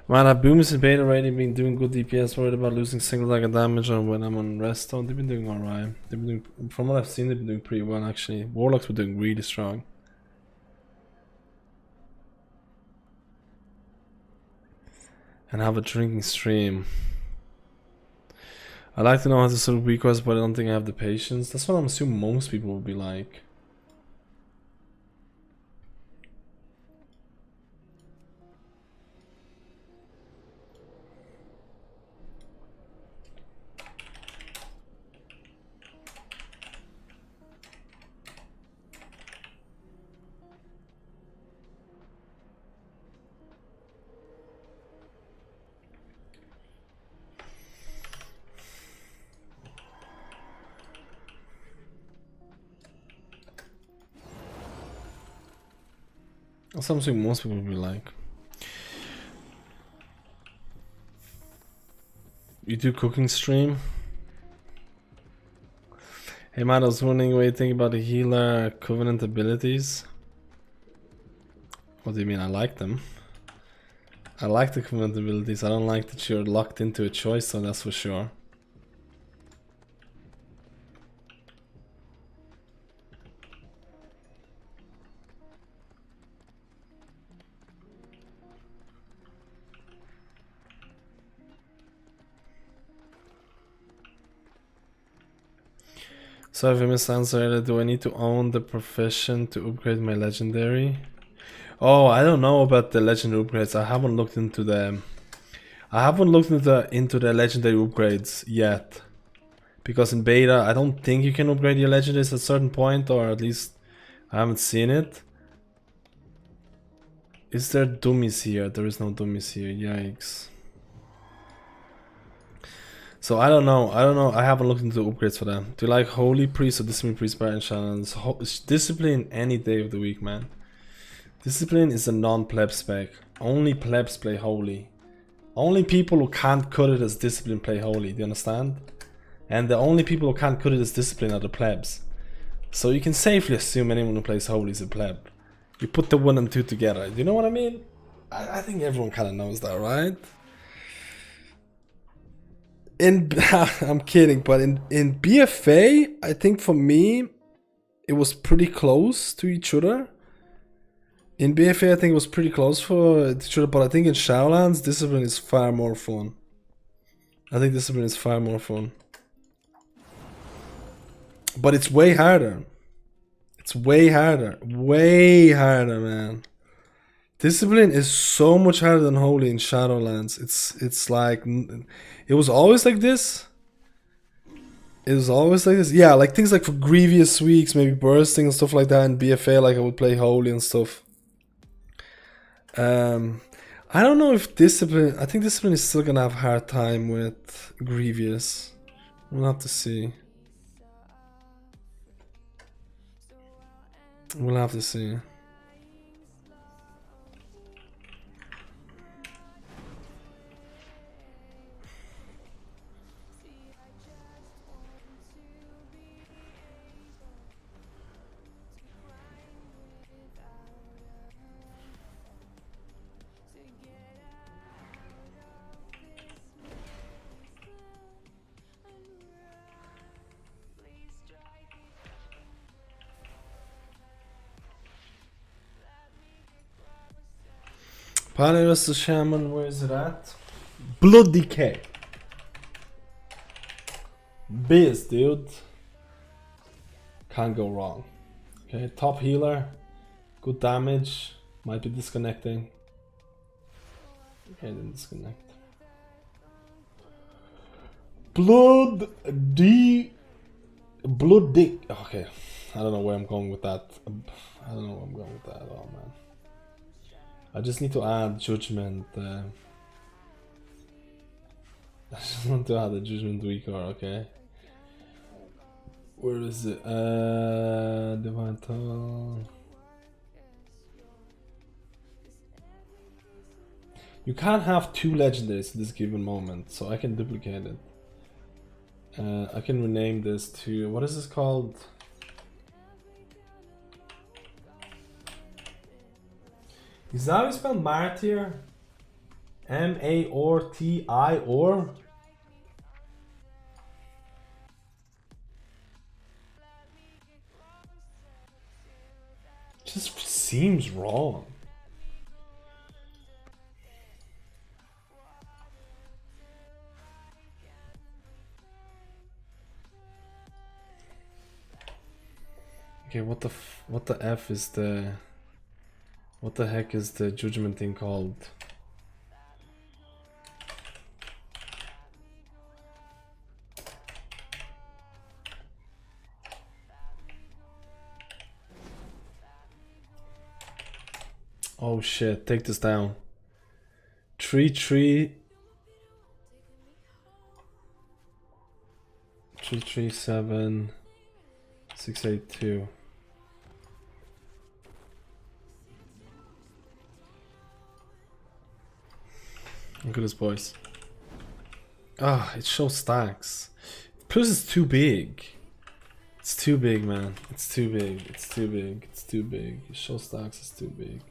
Man, Boom is in beta already, been doing good DPS, worried about losing single target damage on when I'm on redstone. They've been doing alright. They've been doing, from what I've seen, they've been doing pretty well actually. Warlocks were doing really strong. And have a drinking stream. I like to know how to solve weak cores, but I don't think I have the patience. That's what I'm assuming most people will be like. That's something most people will be like. You do cooking stream? Hey man, I was wondering what you think about the healer covenant abilities. What do you mean? I like them. I like the covenant abilities. I don't like that you're locked into a choice, so that's for sure. So if I missed answer earlier, do I need to own the profession to upgrade my legendary? Oh, I don't know about the legendary upgrades. I haven't looked into the legendary upgrades yet. Because in beta, I don't think you can upgrade your legendaries at a certain point, or at least I haven't seen it. Is there dummies here? There is no dummies here. Yikes. So I don't know. I haven't looked into the upgrades for them. Do you like Holy Priest or Discipline Priest better in Shaman? Discipline any day of the week, man. Discipline is a non-pleb spec. Only plebs play Holy. Only people who can't cut it as Discipline play Holy. Do you understand? And the only people who can't cut it as Discipline are the plebs. So you can safely assume anyone who plays Holy is a pleb. You put the 1 and 2 together. You know what I mean? I think everyone kind of knows that, right? I'm kidding, but in BFA, I think for me, it was pretty close to each other. In BFA, I think it was pretty close for each other, but I think in Shadowlands, Discipline is far more fun. I think Discipline is far more fun. But it's way harder. It's way harder. Way harder, man. Discipline is so much harder than Holy in Shadowlands. It's like... It was always like this. It was always like this. Yeah, like things like for Grievous Weeks, maybe Bursting and stuff like that. In BFA, like I would play Holy and stuff. I don't know if Discipline... I think Discipline is still gonna have a hard time with Grievous. We'll have to see. We'll have to see. Paladin vs Shaman, where is it at? Blood Decay. Biz, dude. Can't go wrong. Okay, top healer. Good damage. Might be disconnecting. Okay, didn't disconnect. Blood Dick. Okay, I don't know where I'm going with that. I don't know where I'm going with that at all, man. I just need to add Judgment. I just want to add a Judgment Weaker, okay? Where is it? Divine Tongue. You can't have 2 legendaries at this given moment, so I can duplicate it. I can rename this to... What is this called? Is that how you spell Martyr? M-A-R-T-I-R? Just seems wrong. Okay, what the F is the... What the heck is the Judgment thing called? Oh shit, take this down. 337-682. Look at this, boys. Ah, it shows stacks. Plus it's too big. It's too big, man. It's too big. It's too big. It's too big. It shows stacks. It's too big.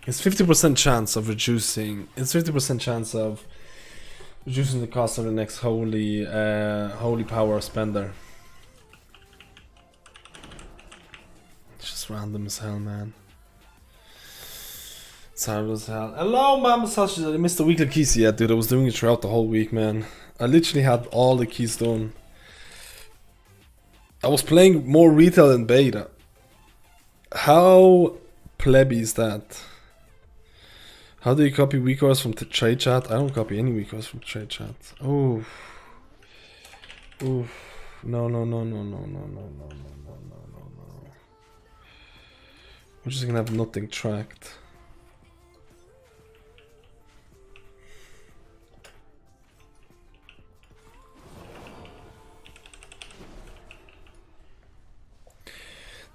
It's 50% chance of reducing. It's 50% chance of reducing the cost of the next holy power spender. It's just random as hell, man. It's hard as hell. Hello, Mama Sausage. I missed the weekly keys yet, dude. I was doing it throughout the whole week, man. I literally had all the keys done. I was playing more retail than beta. How plebby is that? How do you copy weakers from trade chat? I don't copy any weakers from trade chat. Oh. Oof. No. We're just gonna have nothing tracked.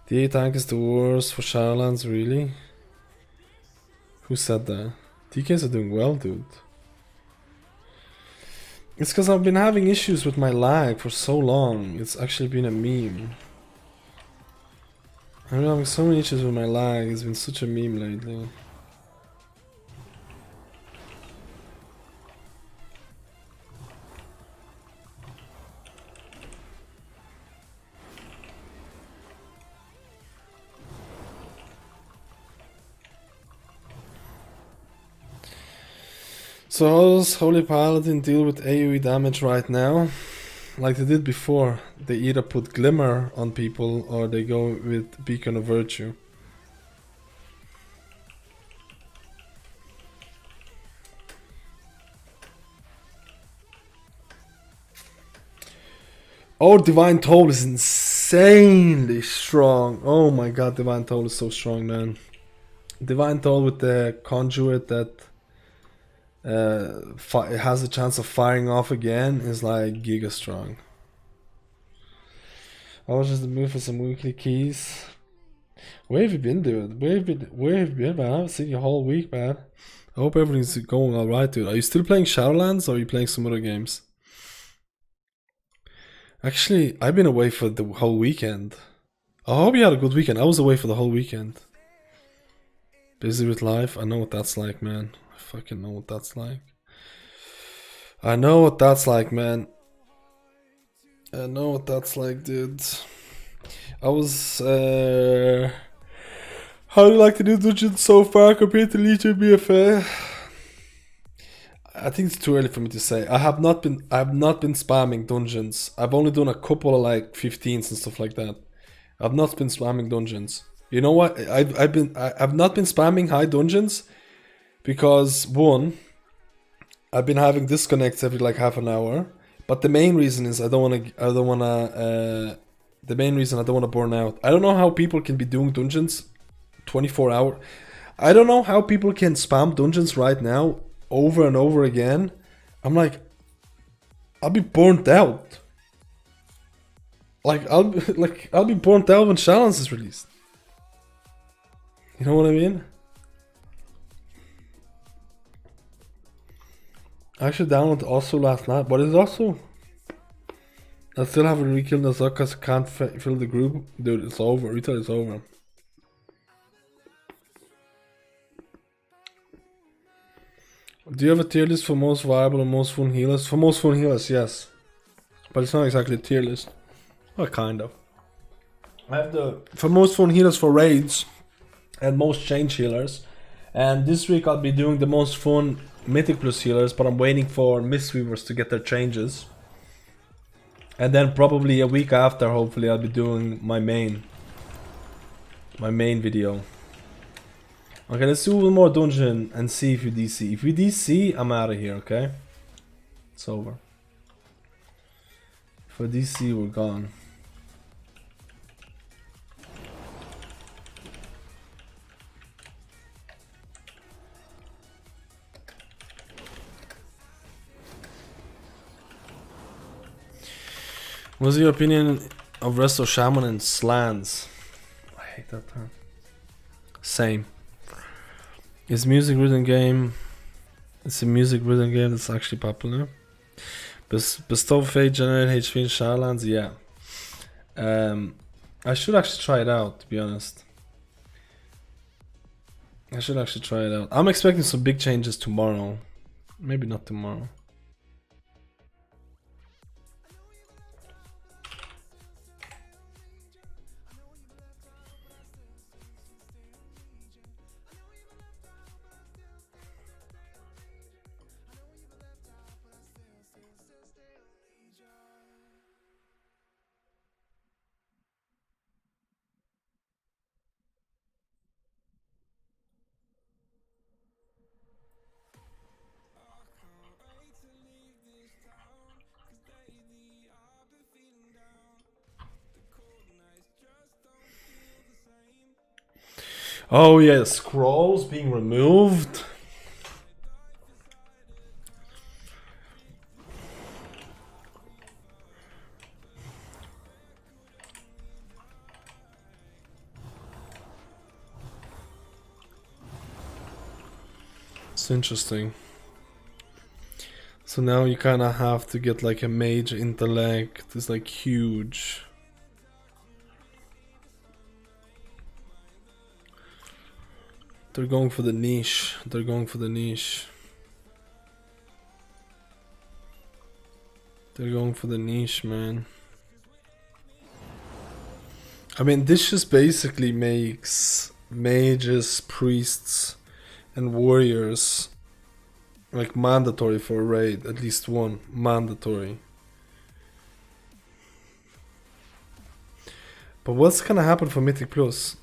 The tank is the worst for Shadowlands, really? Who said that? DKs are doing well, dude. It's because I've been having issues with my lag for so long. It's actually been a meme. I've been having so many issues with my lag. It's been such a meme lately. So how does Holy Paladin deal with AoE damage right now? Like they did before. They either put Glimmer on people or they go with Beacon of Virtue. Oh, Divine Toll is insanely strong. Oh my god, Divine Toll is so strong, man. Divine Toll with the Conduit that has a chance of firing off again is like giga strong. I was just moving for some weekly keys. Where have you been, dude? Where have you been, man? I haven't seen you all week, man. I hope everything's going alright, dude. Are you still playing Shadowlands or are you playing some other games? Actually, I've been away for the whole weekend. I hope you had a good weekend. I was away for the whole weekend. Busy with life. I know what that's like, man. I fucking know what that's like. I know what that's like, man. I know what that's like, dude. I was, how do you like the new dungeon so far compared to Legion BFA? I think it's too early for me to say. I have not been spamming dungeons. I've only done a couple of like 15s and stuff like that. I've not been spamming dungeons. You know what? I've not been spamming high dungeons because one, I've been having disconnects every like half an hour. But the main reason is I don't wanna burn out. I don't know how people can be doing dungeons 24 hours. I don't know how people can spam dungeons right now over and over again. I'm like, I'll be burnt out. I'll be burnt out when Shadowlands is released. You know what I mean? I actually downloaded also last night, but it's also I still haven't rekilled Nazak because I can't fill the group. Dude, it's over. Retail is over. Do you have a tier list for most viable and most fun healers? For most fun healers, yes. But it's not exactly a tier list. Well, kind of. I have for most fun healers for raids and most change healers. And this week I'll be doing the most fun mythic plus healers, but I'm waiting for Mistweavers to get their changes. And then probably a week after, hopefully, I'll be doing my main video. Okay, let's do one more dungeon and see if you DC. If you DC, I'm out of here, okay? It's over. For DC, we're gone. What's your opinion of Resto Shaman and Slans? I hate that term. Same. It's music rhythm game. It's a music rhythm game that's actually popular. Bestow Fate, generate HP in Shadowlands, yeah. I should actually try it out, to be honest. I should actually try it out. I'm expecting some big changes tomorrow. Maybe not tomorrow. Oh yeah, scrolls being removed. It's interesting. So now you kind of have to get like a mage intellect. It's like huge. They're going for the niche. They're going for the niche. They're going for the niche, man. I mean, this just basically makes mages, priests, and warriors like mandatory for a raid. At least one. Mandatory. But what's gonna happen for Mythic Plus?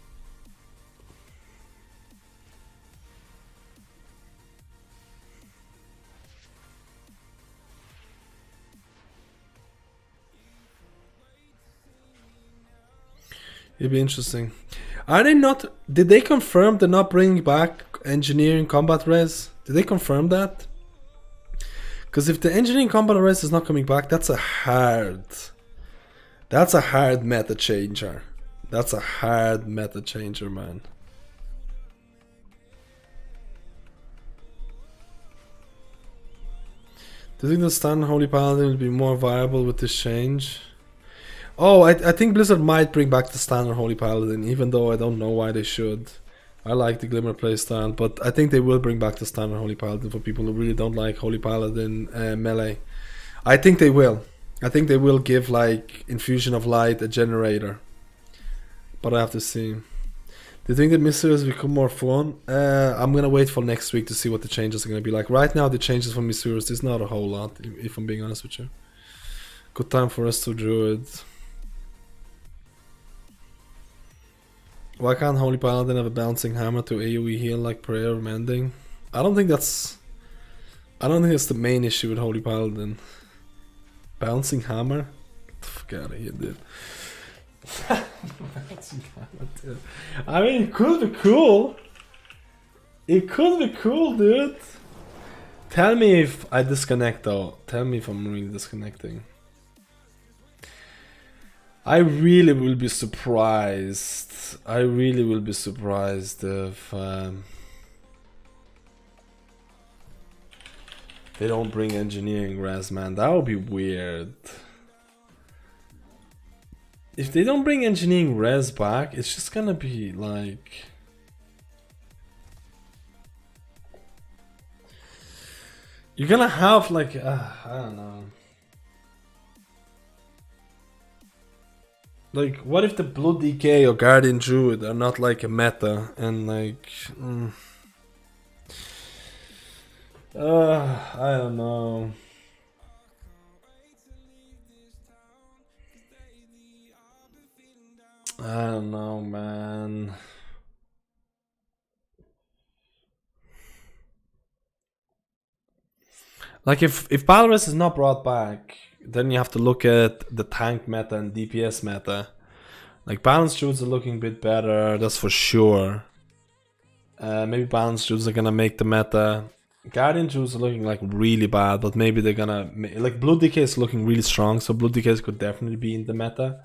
It'd be interesting. Are they not... Did they confirm they're not bringing back engineering combat res? Did they confirm that? Because if the engineering combat res is not coming back, that's a hard... That's a hard meta changer. That's a hard meta changer, man. Do you think the standard Holy Paladin will be more viable with this change? Oh, I think Blizzard might bring back the standard Holy Paladin, even though I don't know why they should. I like the Glimmer playstyle, but I think they will bring back the standard Holy Paladin for people who really don't like Holy Paladin melee. I think they will. I think they will give like Infusion of Light a generator. But I have to see. Do you think that Mysteries become more fun? I'm gonna wait for next week to see what the changes are gonna be like. Right now the changes for Mysteries is not a whole lot, if I'm being honest with you. Good time for us to Druid. Why can't Holy Paladin have a bouncing hammer to AoE heal like Prayer or Mending? I don't think that's the main issue with Holy Paladin. Bouncing hammer? Get the fuck out of here, dude. Bouncing hammer, dude. I mean, it could be cool. It could be cool, dude. Tell me if I disconnect though. Tell me if I'm really disconnecting. I really will be surprised. I really will be surprised if they don't bring engineering res, man. That would be weird. If they don't bring engineering res back, it's just gonna be like... You're gonna have like, I don't know. Like, what if the Blood Decay or Guardian Druid are not like a meta and like... I don't know. I don't know, man. Like, if Balras is not brought back, then you have to look at the tank meta and DPS meta. Like, balanced druids are looking a bit better, that's for sure. Maybe balanced druids are gonna make the meta. Guardian druids are looking like really bad, but maybe they're gonna... Like, Blood Decay is looking really strong, so Blood Decay could definitely be in the meta.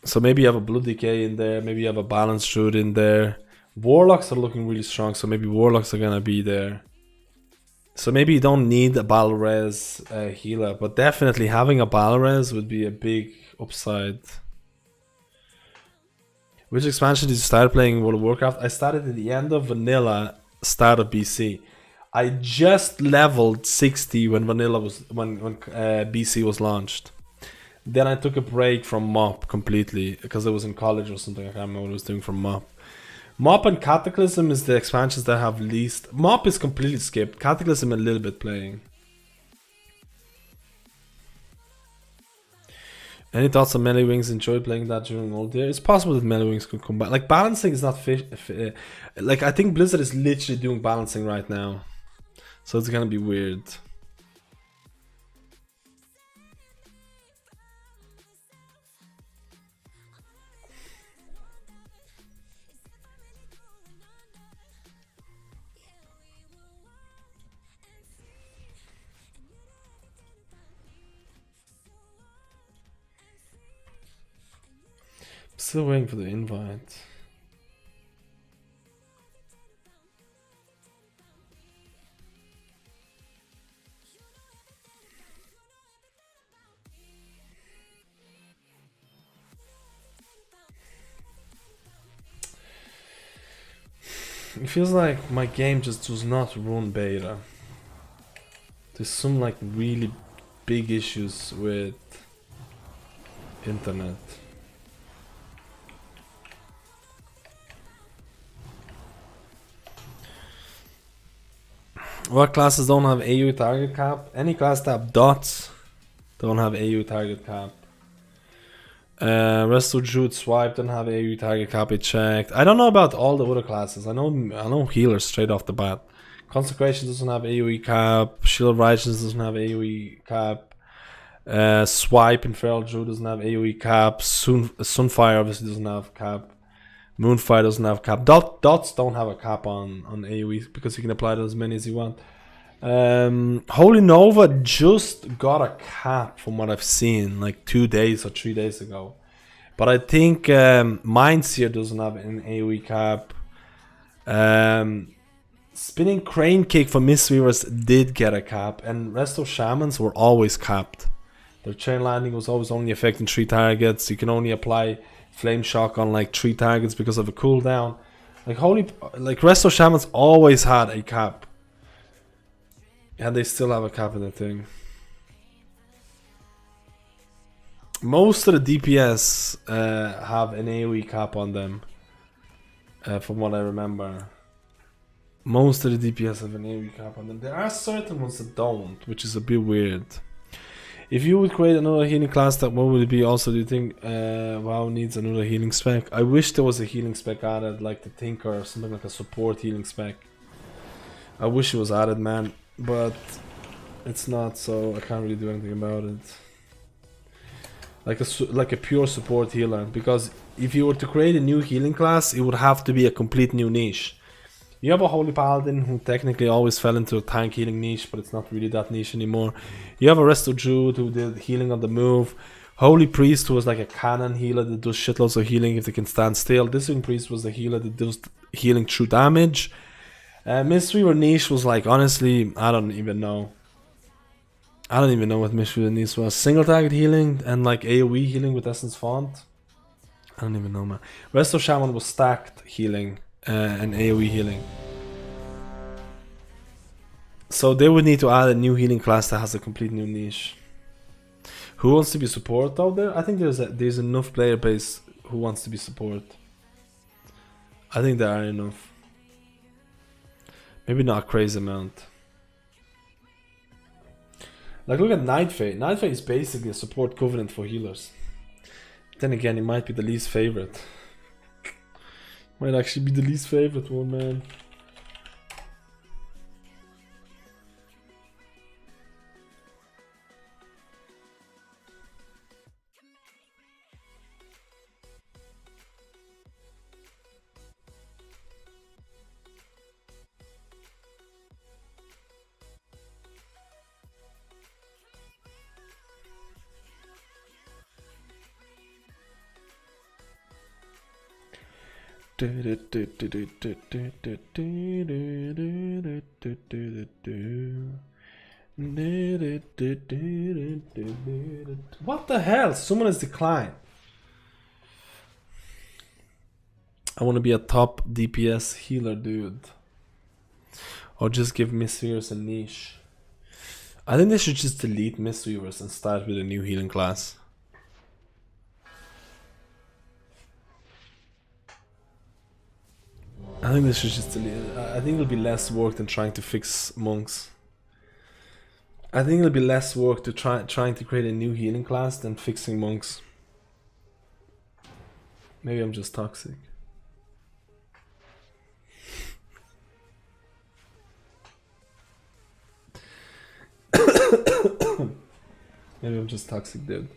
So maybe you have a Blood Decay in there, maybe you have a balanced druid in there. Warlocks are looking really strong, so maybe Warlocks are gonna be there. So maybe you don't need a battle res healer, but definitely having a battle res would be a big upside. Which expansion did you start playing World of Warcraft? I started at the end of Vanilla, start of BC. I just leveled 60 when Vanilla was when BC was launched. Then I took a break from MoP completely because I was in college or something. I can't remember what I was doing from MoP. MoP and Cataclysm is the expansions that have least. MoP is completely skipped. Cataclysm a little bit playing. Any thoughts on Melee Wings? Enjoy playing that during old year? It's possible that Melee Wings could come back. Like, balancing is not like, I think Blizzard is literally doing balancing right now, so it's gonna be weird. Still waiting for the invite. It feels like my game just does not run beta. There's some like really big issues with internet. What classes don't have AoE target cap? Any class that have dots don't have AoE target cap. Rest of Druid Swipe don't have AoE target cap, I checked. I don't know about all the other classes. I know healers straight off the bat. Consecration doesn't have AoE cap. Shield of Righteousness doesn't have AoE cap. Swipe in Feral Druid doesn't have AoE cap. Sunfire obviously doesn't have cap. Moonfire doesn't have cap. Dots don't have a cap on AoE because you can apply it as many as you want. Holy Nova just got a cap from what I've seen like 2 days or 3 days ago. But I think Mindseer doesn't have an AoE cap. Spinning Crane Kick for Mistweavers did get a cap, and rest of Shamans were always capped. Their chain landing was always only affecting 3 targets. You can only apply Flame Shock on like 3 targets because of a cooldown. Like rest of Shamans always had a cap. And they still have a cap in the thing. Most of the DPS have an AoE cap on them. From what I remember. Most of the DPS have an AoE cap on them. There are certain ones that don't, which is a bit weird. If you would create another healing class, what would it be? Also, do you think WoW needs another healing spec? I wish there was a healing spec added, like the Tinker or something like a support healing spec. I wish it was added, man, but it's not, so I can't really do anything about it. Like a pure support healer, because if you were to create a new healing class, it would have to be a complete new niche. You have a Holy Paladin who technically always fell into a tank healing niche, but it's not really that niche anymore. You have a Resto Druid who did healing on the move. Holy Priest who was like a cannon healer that does shitloads of healing if they can stand still. Discipline Priest was the healer that does healing through damage. Mistweaver niche was like, honestly, I don't even know. I don't even know what Mistweaver niche was. Single target healing and like AoE healing with Essence Font. I don't even know, man. Resto Shaman was stacked healing. And AoE healing. So they would need to add a new healing class that has a complete new niche. Who wants to be support out there? I think there's enough player base who wants to be support. I think there are enough. Maybe not a crazy amount. Like look at Nightfade. Nightfade is basically a support covenant for healers. Then again, it might be the least favorite. Might actually be the least favorite one, man. What the hell? Someone has declined. I want to be a top DPS healer, dude. Or just give Mistweavers a niche. I think they should just delete Mistweavers and start with a new healing class. I think this should just delete it. I think it'll be less work than trying to fix monks. I think it'll be less work to trying to create a new healing class than fixing monks. Maybe I'm just toxic. Maybe I'm just toxic, dude.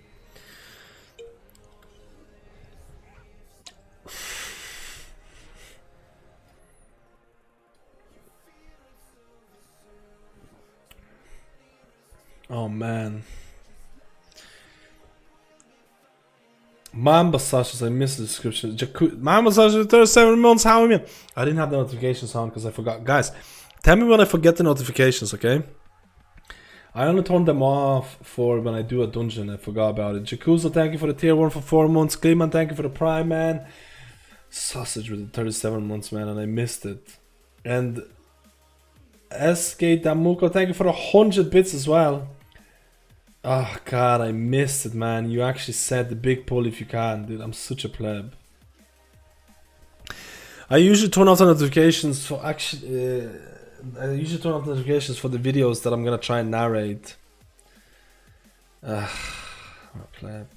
Oh man. Mamba Sashes, I missed the description. Mamba Sashes, 37 months, how am I? I didn't have the notifications on because I forgot. Guys, tell me when I forget the notifications, okay? I only turn them off for when I do a dungeon. I forgot about it. Jakuzo, thank you for the tier 1 for 4 months. Cleeman, thank you for the prime, man. Sausage with the 37 months, man, and I missed it. And SK Damuko, thank you for 100 bits as well. Oh god, I missed it, man. You actually said the big pull if you can, dude. I'm such a pleb. I usually turn off the notifications for the videos that I'm gonna try and narrate. I'm a pleb.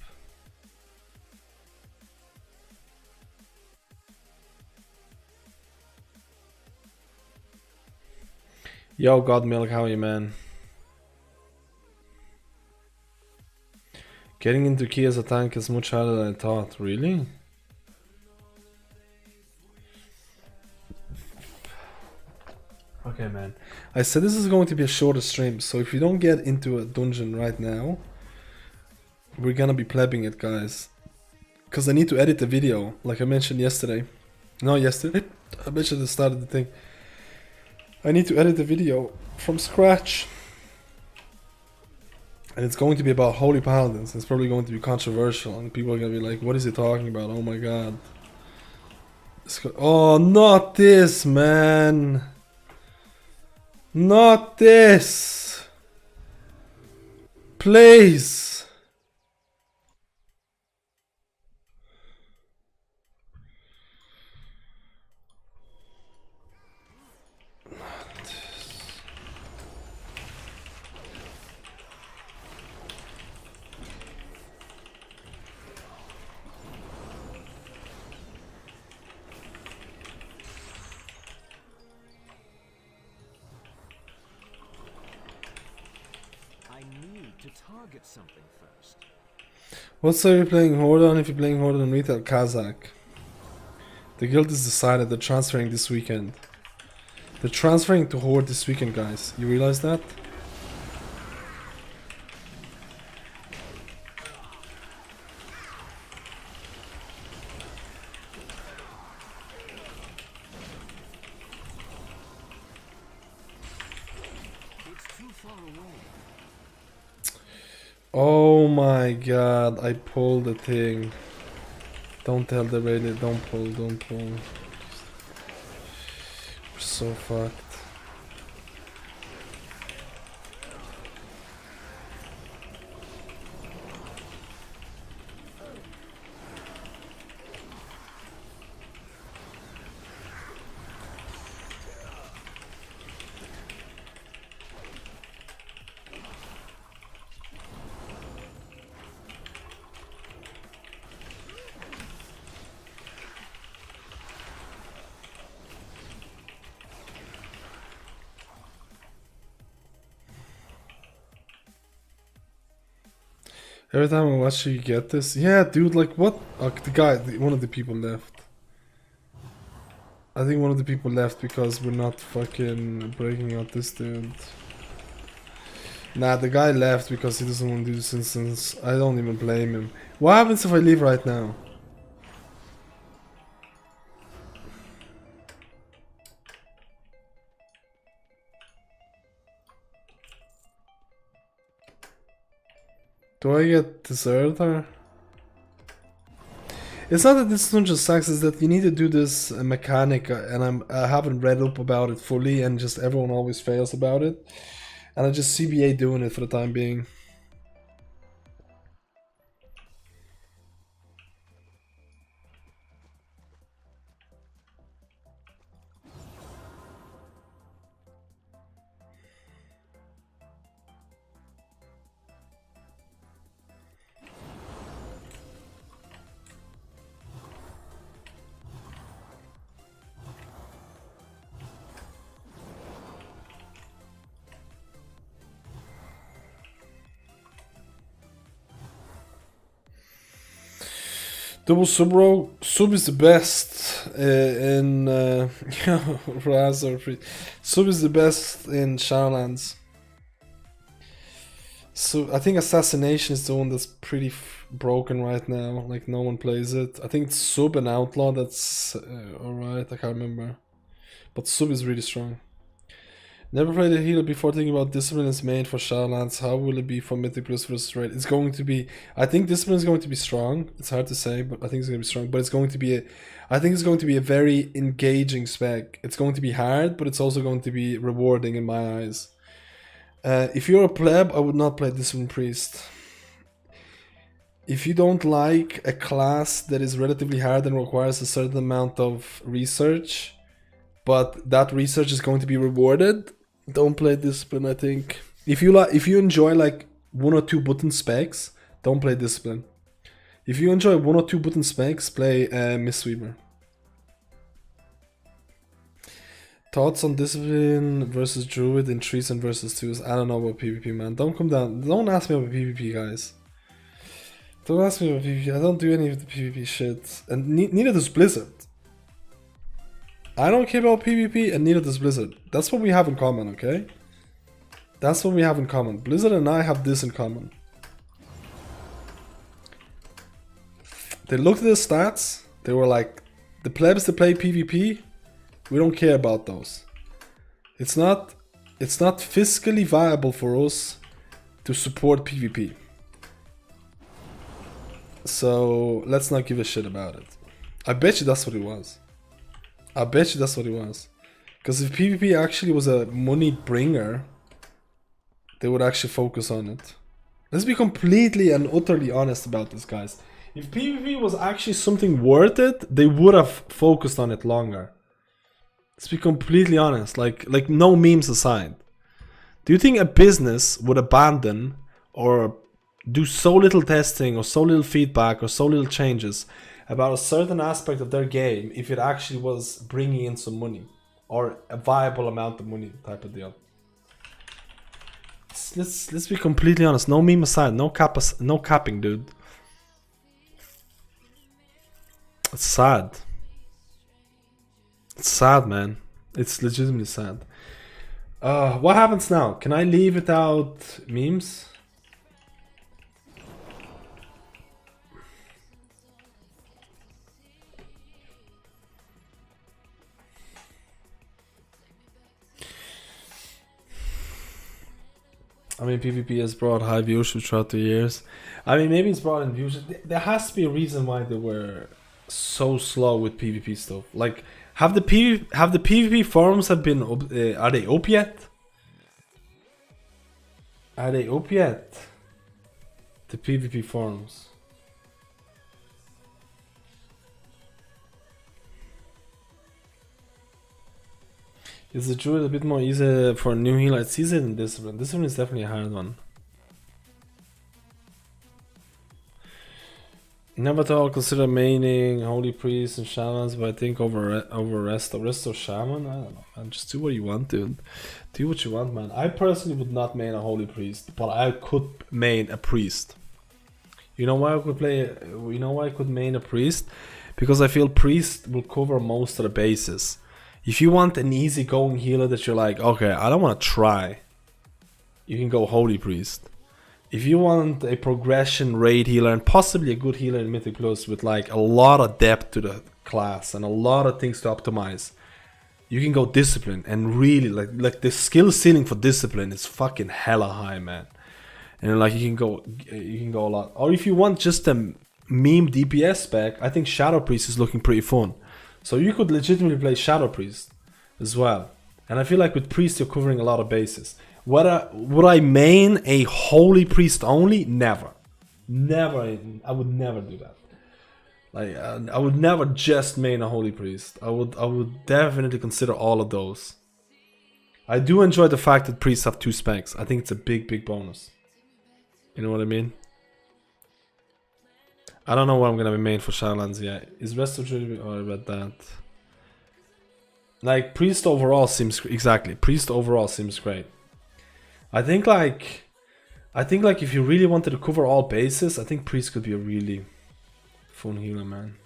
Yo, Godmilk, how are you, man? Getting into key as a tank is much harder than I thought. Really? Okay, man. I said this is going to be a shorter stream, so if you don't get into a dungeon right now, we're gonna be plebbing it, guys. Because I need to edit the video, like I mentioned yesterday. No, yesterday? I mentioned at the start of the thing. I need to edit the video from scratch. And it's going to be about Holy Paladins. It's probably going to be controversial, and people are going to be like, what is he talking about? Oh my god. Oh, not this, man. Not this. Please. Target something first. What side are you playing Horde on? If you're playing Horde on retail, Kazakh. The guild is decided. They're transferring this weekend. They're transferring to Horde this weekend, guys. You realize that? Oh my god, I pulled the thing. Don't tell the raider, don't pull. We're so fucked. Every time I watch you get this. Yeah, dude, like what? The guy, one of the people left. I think one of the people left because we're not fucking breaking out this dude. Nah, the guy left because he doesn't want to do this instance. I don't even blame him. What happens if I leave right now? Do I get deserter? It's not that this dungeon sucks, it's that you need to do this mechanic, and I haven't read up about it fully, and just everyone always fails about it. And I just CBA doing it for the time being. Double sub row. Sub is the best in Sub is the best in Shadowlands. So I think Assassination is the one that's pretty broken right now. Like no one plays it. I think it's Sub and Outlaw that's alright. I can't remember, but Sub is really strong. Never played a healer before thinking about discipline is made for Shadowlands. How will it be for Mythic Plus versus Raid? It's going to be... I think discipline is going to be strong. It's hard to say, but I think it's going to be strong. But it's going to be I think it's going to be a very engaging spec. It's going to be hard, but it's also going to be rewarding in my eyes. If you're a pleb, I would not play Discipline Priest. If you don't like a class that is relatively hard and requires a certain amount of research, but that research is going to be rewarded, don't play Discipline, I think. If you enjoy like 1 or 2 button specs, don't play Discipline. If you enjoy 1 or 2 button specs, play Mistweaver. Thoughts on Discipline versus Druid in 3s and versus 2s? I don't know about PvP, man. Don't come down. Don't ask me about PvP, guys. Don't ask me about PvP. I don't do any of the PvP shit. And neither does Blizzard. I don't care about PvP and neither does Blizzard. That's what we have in common, okay? That's what we have in common. Blizzard and I have this in common. They looked at the stats. They were like, the plebs that play PvP, we don't care about those. It's not fiscally viable for us to support PvP. So let's not give a shit about it. I bet you that's what it was. I bet you that's what it was. Because if PvP actually was a money bringer, they would actually focus on it. Let's be completely and utterly honest about this, guys. If PvP was actually something worth it, they would have focused on it longer. Let's be completely honest, like no memes aside. Do you think a business would abandon or do so little testing or so little feedback or so little changes about a certain aspect of their game if it actually was bringing in some money or a viable amount of money type of deal? Let's be completely honest. No meme aside, no capping, dude. It's sad. It's sad, man. It's legitimately sad. What happens now? Can I leave without memes? I mean, PvP has brought high viewership throughout the years. I mean, maybe it's brought in viewership. There has to be a reason why they were so slow with PvP stuff. Like, have the PvP forums have been are they up yet? Are they up yet? The PvP forums. Is the Druid a bit more easy for a new healer? It's easier than Discipline. Discipline is definitely a hard one. Never thought I'll consider maining Holy Priest and Shamans, but I think over Resto Shaman, I don't know, man. Just do what you want, dude. Do what you want, man. I personally would not main a Holy Priest, but I could main a Priest. You know why I could main a Priest? Because I feel Priest will cover most of the bases. If you want an easy-going healer that you're like, okay, I don't want to try, you can go Holy Priest. If you want a progression raid healer and possibly a good healer in Mythic Plus with like a lot of depth to the class and a lot of things to optimize, you can go Discipline. And really, like the skill ceiling for Discipline is fucking hella high, man. And like you can go a lot. Or if you want just a meme DPS spec, I think Shadow Priest is looking pretty fun. So you could legitimately play Shadow Priest as well. And I feel like with Priest you're covering a lot of bases. Would I main a Holy Priest only? Never. Never. I would never do that. Like I would never just main a Holy Priest. I would definitely consider all of those. I do enjoy the fact that Priests have 2 specs. I think it's a big bonus. You know what I mean? I don't know what I'm gonna be main for Shadowlands yet. Is Rest of Druid? Oh, I read that. Like Priest overall seems Priest overall seems great. I think like if you really wanted to cover all bases, I think Priest could be a really fun healer, man.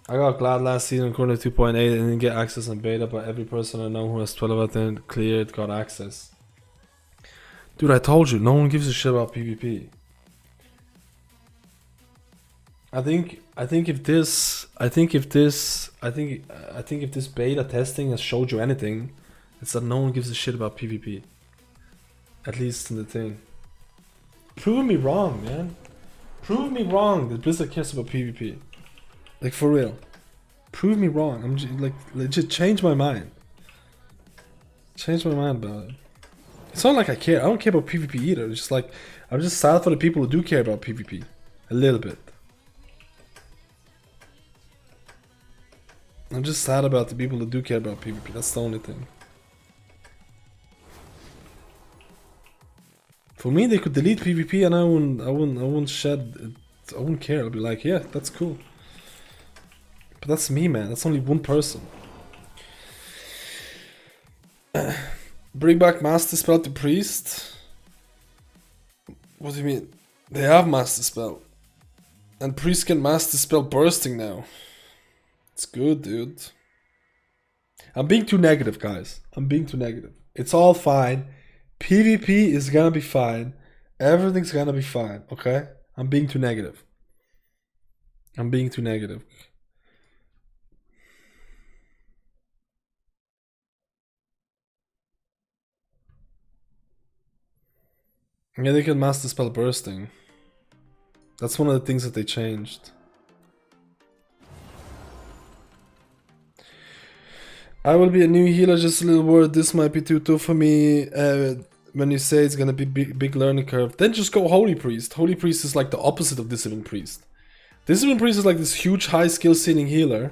I got glad last season corner 2.8 and didn't get access on beta, but every person I know who has 12 out there cleared got access. Dude, I told you, no one gives a shit about PvP. I think if this beta testing has showed you anything, it's that no one gives a shit about PvP. At least in the thing. Prove me wrong, man. Prove me wrong that Blizzard cares about PvP. Like, for real. Prove me wrong. I'm just, like, legit change my mind. Change my mind about it. It's not like I care. I don't care about PvP either. It's just like, I'm just sad for the people who do care about PvP. A little bit. I'm just sad about the people who do care about PvP. That's the only thing. For me, they could delete PvP and I wouldn't care. I'll be like, yeah, that's cool. But that's me, man. That's only one person. Bring back Master Spell to Priest? What do you mean? They have Master Spell. And Priest can Master Spell Bursting now. It's good, dude. I'm being too negative, guys. I'm being too negative. It's all fine. PvP is gonna be fine. Everything's gonna be fine, okay? I'm being too negative. I'm being too negative. Yeah, they can Master Spell Bursting. That's one of the things that they changed. I will be a new healer, just a little word. This might be too tough for me. When you say it's gonna be big learning curve, then just go Holy Priest. Holy Priest is like the opposite of Discipline Priest. Discipline Priest is like this huge high skill ceiling healer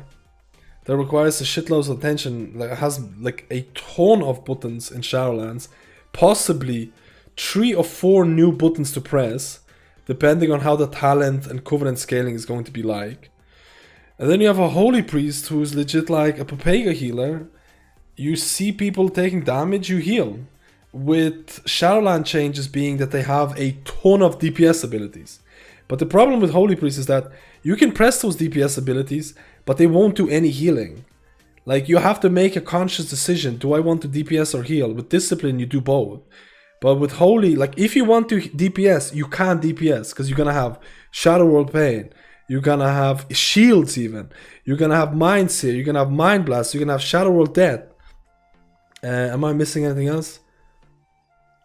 that requires a shitload of attention. Like, it has like a ton of buttons in Shadowlands, possibly 3 or 4 new buttons to press, depending on how the talent and covenant scaling is going to be like. And then you have a Holy Priest who's legit like a Papega healer. You see people taking damage, you heal. With Shadowland changes being that they have a ton of DPS abilities. But the problem with Holy Priest is that you can press those DPS abilities, but they won't do any healing. Like, you have to make a conscious decision. Do I want to DPS or heal? With Discipline, you do both. But with Holy, like, if you want to DPS, you can't DPS, because you're gonna have Shadow World Pain. You're gonna have shields even. You're gonna have Mind Seer. You're gonna have Mind Blast. You're gonna have Shadow World Death. Am I missing anything else?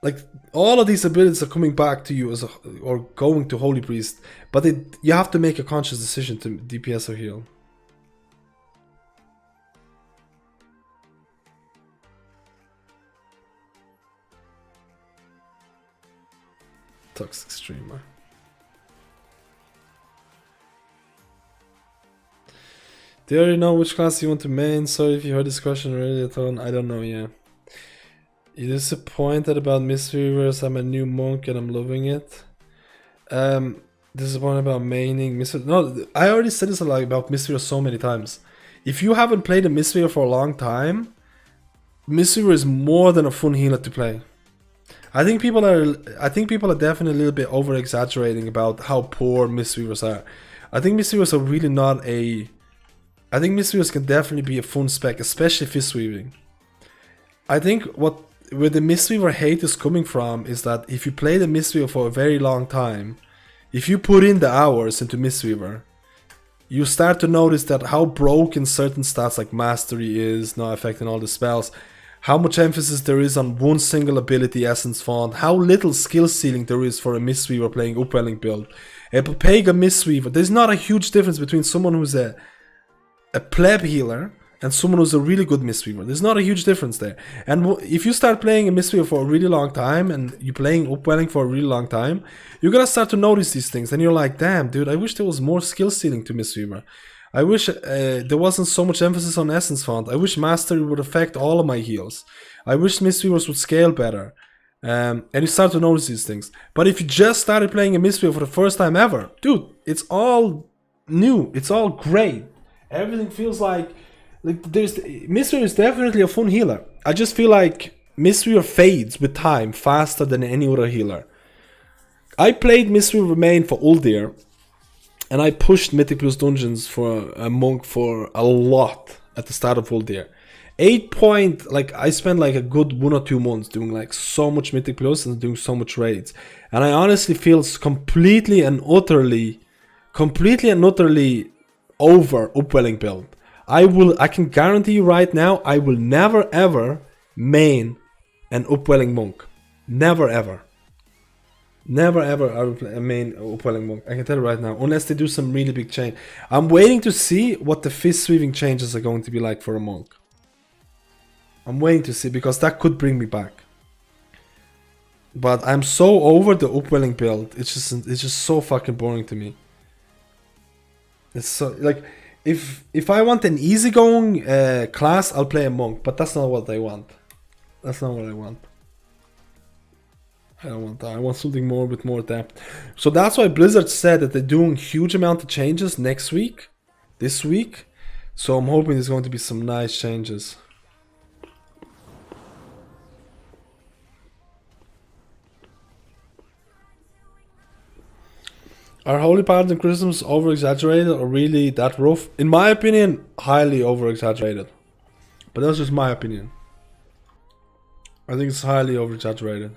Like, all of these abilities are coming back to you or going to Holy Priest. But you have to make a conscious decision to DPS or heal. Toxic Streamer. Do you already know which class you want to main? Sorry if you heard this question already at all. I don't know, yeah. You're disappointed about Mistweavers. I'm a new monk and I'm loving it. Disappointed about maining Mistweaver. No, I already said this about Mistweaver so many times. If you haven't played a Mistweaver for a long time, Mistweaver is more than a fun healer to play. I think people are definitely a little bit over exaggerating about how poor Mistweavers are. I think Mistweavers are really not a... I think Mistweavers can definitely be a fun spec, especially Fistweaving. I think where the Mistweaver hate is coming from is that if you play the Mistweaver for a very long time, if you put in the hours into Mistweaver, you start to notice that how broken certain stats like Mastery is, not affecting all the spells, how much emphasis there is on one single ability Essence Font, how little skill ceiling there is for a Mistweaver playing Upwelling build. A Papega Mistweaver, there's not a huge difference between someone who's a pleb healer and someone who's a really good Mistweaver. There's not a huge difference there. And if you start playing a Mistweaver for a really long time and you're playing Upwelling for a really long time, you're gonna start to notice these things. And you're like, damn, dude, I wish there was more skill ceiling to Mistweaver. I wish there wasn't so much emphasis on Essence Font. I wish Mastery would affect all of my heals. I wish Mistweavers would scale better. And you start to notice these things. But if you just started playing a Mistweaver for the first time ever, dude, it's all new. It's all great. Everything feels like Mistweaver is definitely a fun healer. I just feel like Mistweaver fades with time faster than any other healer. I played Mistweaver main for Uldir, and I pushed Mythic Plus dungeons for a monk for a lot at the start of Uldir. 8 point, like, I spent like a good 1 or 2 months doing like so much Mythic Plus and doing so much raids. And I honestly feel completely and utterly completely and utterly over upwelling build. I can guarantee you right now, I will never ever main an upwelling monk. Never ever. Never ever I will play a main upwelling monk. I can tell you right now, unless they do some really big change. I'm waiting to see what the fist weaving changes are going to be like for a monk. I'm waiting to see, because that could bring me back. But I'm so over the upwelling build. It's just so fucking boring to me. It's so like, if I want an easygoing class, I'll play a monk, but that's not what I want. That's not what I want. I don't want that. I want something more with more depth. So that's why Blizzard said that they're doing huge amount of changes next week, this week. So I'm hoping there's going to be some nice changes. Are Holy Paladin Christmas over-exaggerated or really that rough? In my opinion, highly over-exaggerated. But that's just my opinion. I think it's highly over-exaggerated.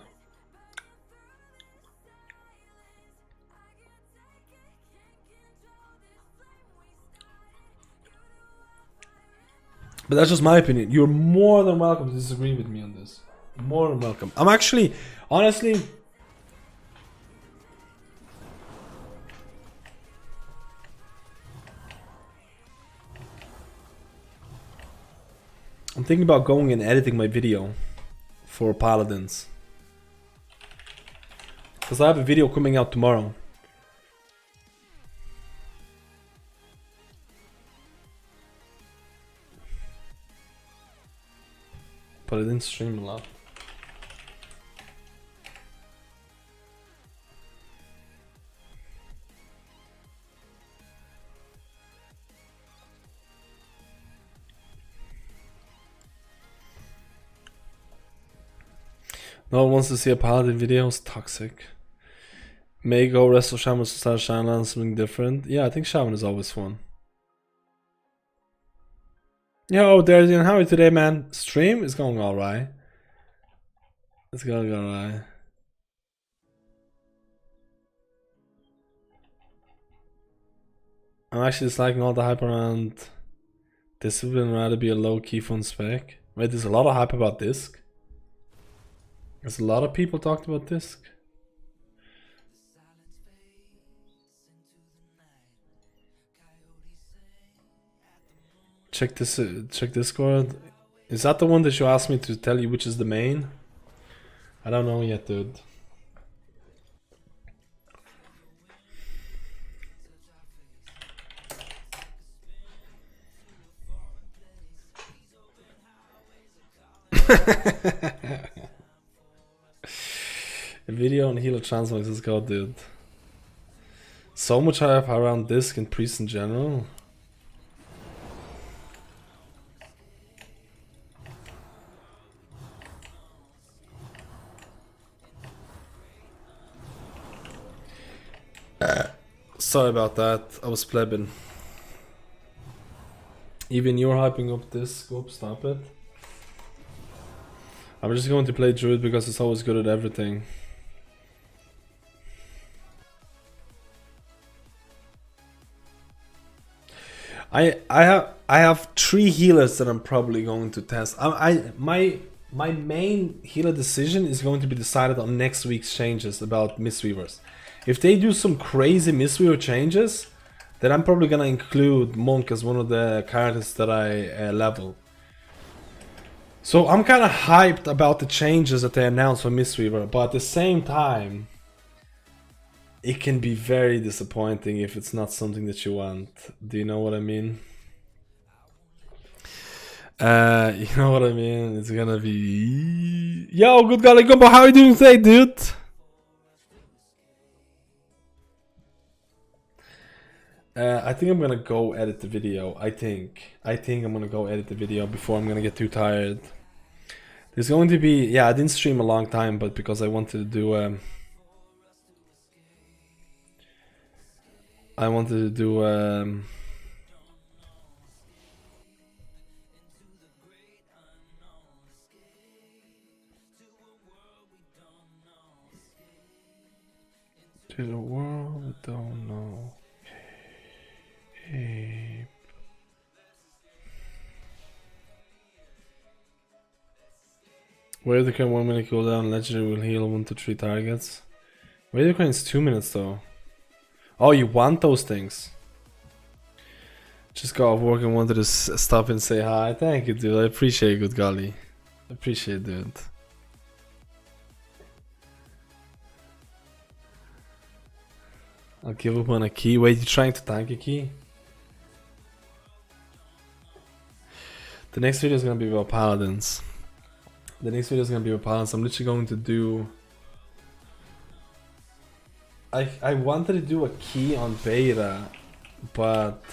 But that's just my opinion. You're more than welcome to disagree with me on this. More than welcome. I'm actually, honestly... I'm thinking about going and editing my video for Paladins. Because I have a video coming out tomorrow. But I didn't stream a lot. No one wants to see a Paladin video. It's toxic. May go wrestle Shaman to start Shaman, something different. Yeah, I think Shaman is always fun. Yo, Darzian, how are you today, man? Stream is going alright. It's going alright. I'm actually disliking all the hype around Discipline, and rather be a low-key fun spec. Wait, there's a lot of hype about Disc. There's a lot of people talked about Disc. Check this. Check Discord. Is that the one that you asked me to tell you which is the main? I don't know yet, dude. A video on healer transmogs, let's go, dude. So much hype around Disc and Priest in general. Sorry about that, I was plebbing. Even you're hyping up this scope, stop it. I'm just going to play Druid because it's always good at everything. I have 3 healers that I'm probably going to test. My main healer decision is going to be decided on next week's changes about Mistweavers. If they do some crazy Mistweaver changes, then I'm probably gonna include Monk as one of the characters that I level. So I'm kind of hyped about the changes that they announced for Mistweaver, but at the same time, it can be very disappointing if it's not something that you want. Do you know what I mean? You know what I mean? It's gonna be... Yo, good golly gumbo, how are you doing today, dude? I think I'm gonna go edit the video. I think I'm gonna go edit the video before I'm gonna get too tired. There's going to be... Yeah, I didn't stream a long time, but because I wanted to do... To the world we don't know. Okay. Wave the coin 1 minute cooldown, legendary will heal 1 to 3 targets. Wave the coin is 2 minutes though. Oh, you want those things? Just got off work and wanted to stop and say hi. Thank you, dude. I appreciate it, good golly. I appreciate it, dude. I'll give up on a key. Wait, you trying to tank a key? The next video is gonna be about paladins. I'm literally going to do. I wanted to do a key on beta, but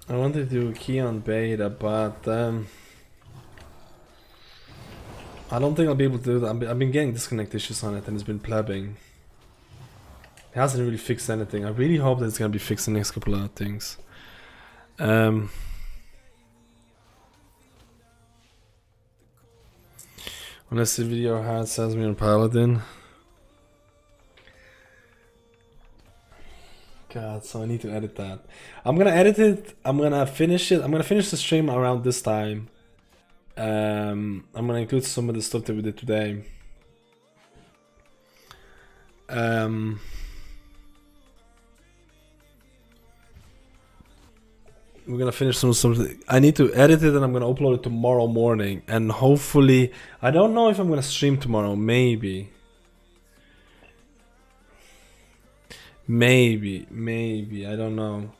I wanted to do a key on beta, but I don't think I'll be able to do that. I've been getting disconnect issues on it and it's been plebbing. It hasn't really fixed anything. I really hope that it's gonna be fixed in the next couple of things. Unless the video has me on Paladin. God, so I need to edit that. I'm gonna edit it. I'm gonna finish it. I'm gonna finish the stream around this time. I'm gonna include some of the stuff that we did today. We're gonna finish some. I need to edit it and I'm gonna upload it tomorrow morning. And hopefully, I don't know if I'm gonna stream tomorrow. Maybe. I don't know.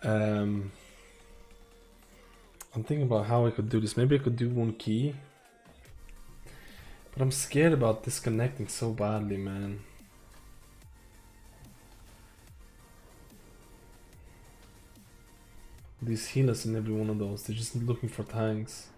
I'm thinking about how I could do this. Maybe I could do one key. But I'm scared about disconnecting so badly, man. These healers in every one of those, they're just looking for tanks.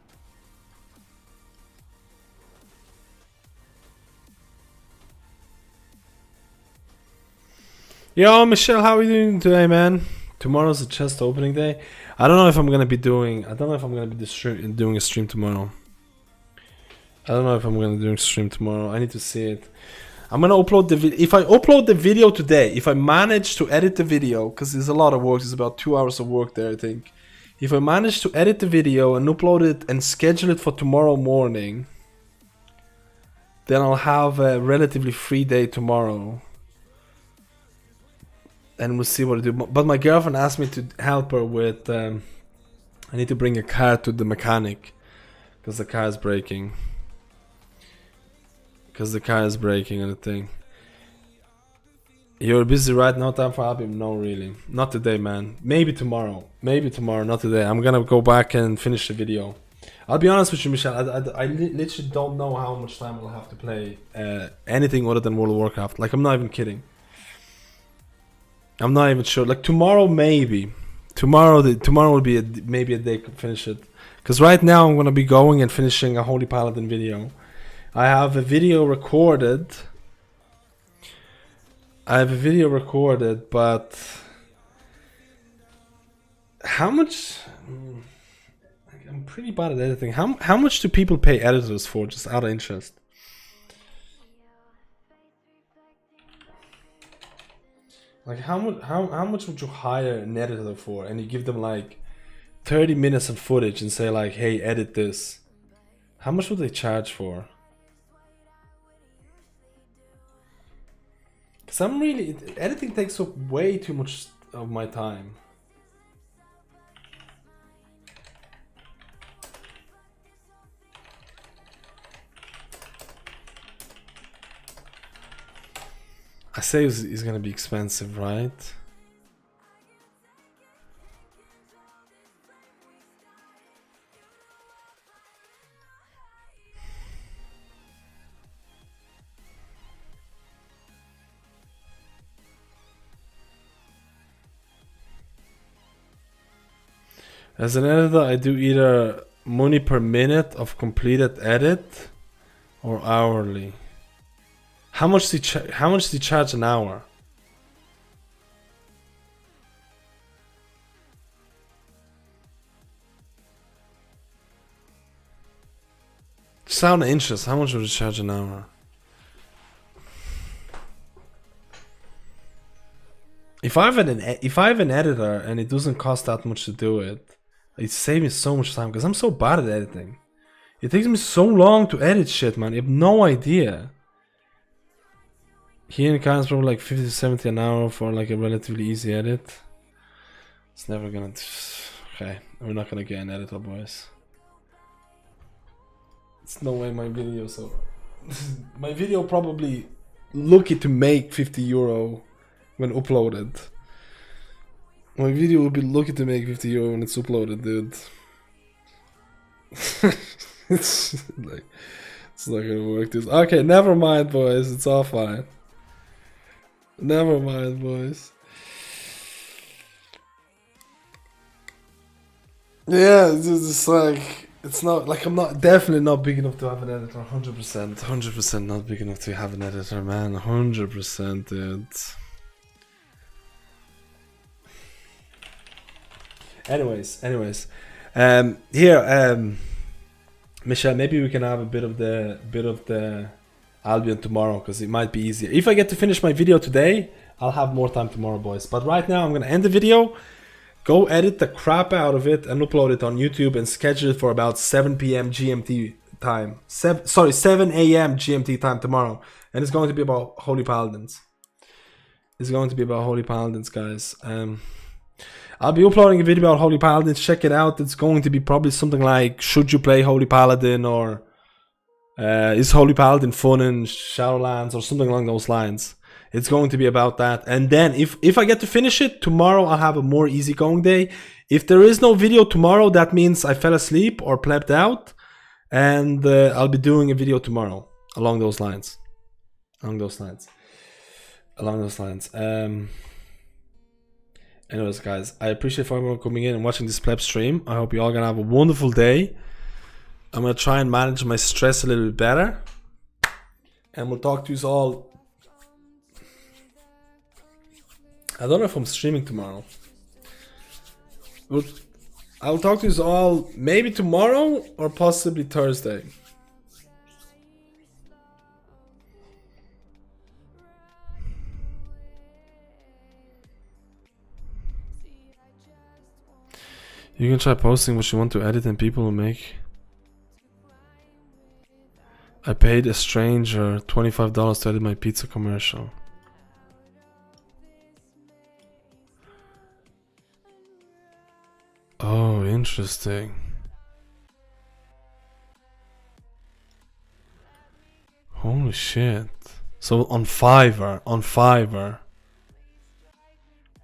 Yo, Michelle, how are you doing today, man? Tomorrow's the chest opening day. I don't know if I'm gonna be doing. I don't know if I'm gonna be doing a stream tomorrow. I need to see it. I'm gonna upload the video. If I upload the video today, if I manage to edit the video, because there's a lot of work, there's about 2 hours of work there, I think. If I manage to edit the video and upload it and schedule it for tomorrow morning, then I'll have a relatively free day tomorrow. And we'll see what I do. But my girlfriend asked me to help her with. I need to bring a car to the mechanic because the car is breaking. On the thing. You're busy right now, time for Abim? No, really. Not today, man. Maybe tomorrow, not today. I'm gonna go back and finish the video. I'll be honest with you, Michelle. I literally don't know how much time I'll have to play anything other than World of Warcraft. Like, I'm not even kidding. I'm not even sure. Like, tomorrow, maybe. Tomorrow will be maybe a day to finish it. Because right now, I'm gonna be going and finishing a Holy Paladin video. I have a video recorded, but how much? I'm pretty bad at editing. How much do people pay editors for, just out of interest? Like, how much would you hire an editor for, and you give them like 30 minutes of footage and say like, hey, edit this? How much would they charge for? Because editing takes up way too much of my time. I say it's gonna be expensive, right? As an editor, I do either money per minute of completed edit or hourly. How much do you charge an hour? Just out of interest, how much would you charge an hour? if I have an editor and it doesn't cost that much to do it, it saves me so much time because I'm so bad at editing. It takes me so long to edit shit, man. You have no idea. Here in Canada, it's probably like 50 to 70 an hour for like a relatively easy edit. It's never gonna. Okay, we're not gonna get an editor, boys. It's no way my video. So my video probably lucky to make 50 euro when uploaded. My video will be lucky to make 50 euro when it's uploaded, dude. It's like it's not gonna work. This. Okay, never mind, boys. It's all fine. Never mind, boys. Yeah, it's just like it's not like I'm definitely not big enough to have an editor. 100% not big enough to have an editor, man. 100%, dude. Anyways, here, Michelle, maybe we can have a bit of the Albion tomorrow because it might be easier. If I get to finish my video today, I'll have more time tomorrow, boys. But right now, I'm gonna end the video, go edit the crap out of it, and upload it on YouTube and schedule it for about 7 p.m. GMT time. 7 a.m. GMT time tomorrow, and it's going to be about Holy Paladins. It's going to be about Holy Paladins, guys. I'll be uploading a video about Holy Paladins. Check it out. It's going to be probably something like, should you play Holy Paladin, or is Holy Paladin fun in Shadowlands, or something along those lines. It's going to be about that. And then if I get to finish it tomorrow, I'll have a more easygoing day. If there is no video tomorrow, that means I fell asleep or plebbed out, and I'll be doing a video tomorrow along those lines. Anyways, guys, I appreciate everyone coming in and watching this pleb stream. I hope you all gonna have a wonderful day. I'm gonna try and manage my stress a little bit better, and we'll talk to you all. I don't know if I'm streaming tomorrow. I'll talk to you all maybe tomorrow or possibly Thursday. You can try posting what you want to edit and people will make. I paid a stranger $25 to edit my pizza commercial. Oh, interesting. Holy shit. So on Fiverr.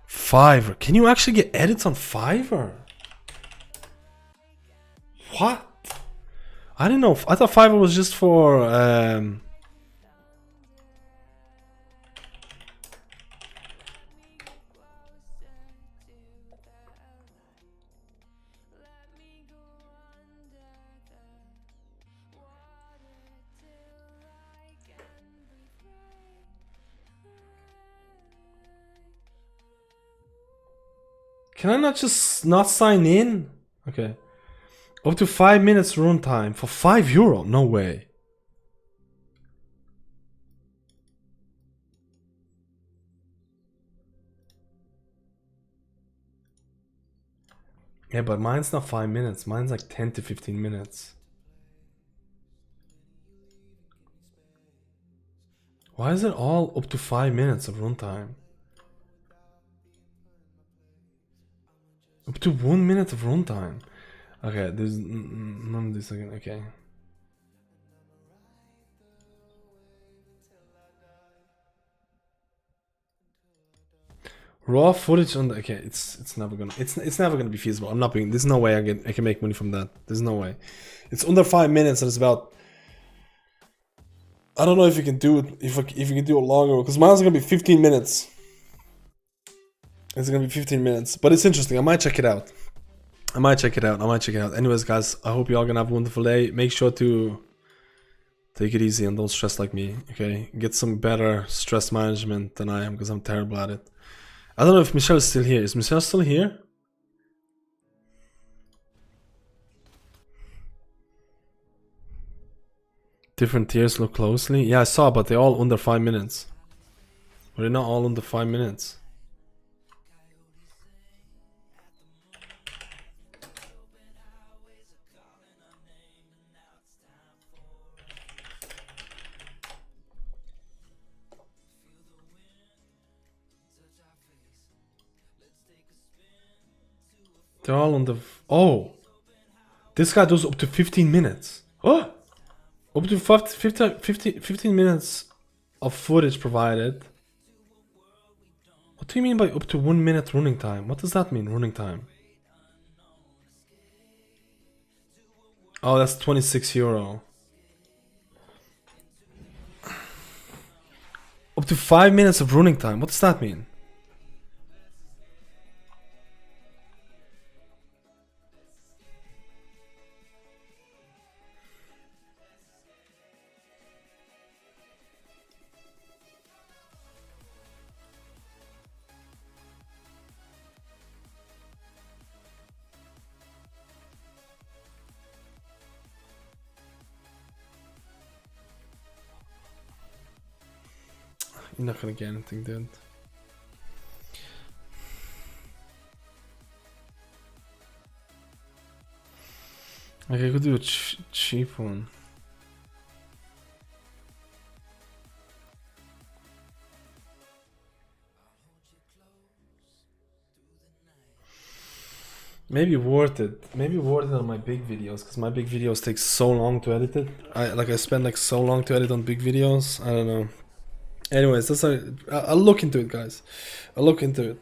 Fiverr. Can you actually get edits on Fiverr? What? I didn't know. I thought Fiverr was just for Can I not just not sign in? Okay. Up to 5 minutes runtime for €5? No way. Yeah, but mine's not 5 minutes. Mine's like 10 to 15 minutes. Why is it all up to 5 minutes of runtime? Up to 1 minute of runtime. Okay, there's none of this again. Okay. Raw footage on the it's never gonna be feasible. I'm not being. There's no way I can make money from that. There's no way. It's under 5 minutes and it's about. I don't know if you can do it. If you can do it longer, because mine's gonna be 15 minutes. It's gonna be 15 minutes, but it's interesting. I might check it out. Anyways, guys, I hope you all gonna have a wonderful day. Make sure to take it easy and don't stress like me, okay? Get some better stress management than I am, because I'm terrible at it. I don't know if Michelle is still here. Is Michelle still here? Different tiers, look closely. Yeah, I saw, but they're all under 5 minutes. But they're not all under 5 minutes. They're all on the... Oh! This guy does up to 15 minutes. Oh! Up to 15 minutes of footage provided. What do you mean by up to 1 minute running time? What does that mean, running time? Oh, that's €26. Up to 5 minutes of running time. What does that mean? You're not gonna get anything, dude. Okay, I could do a cheap one. Maybe worth it. Maybe worth it on my big videos, because my big videos take so long to edit it. I spend like so long to edit on big videos. I don't know. Anyways, that's I'll look into it, guys. I'll look into it.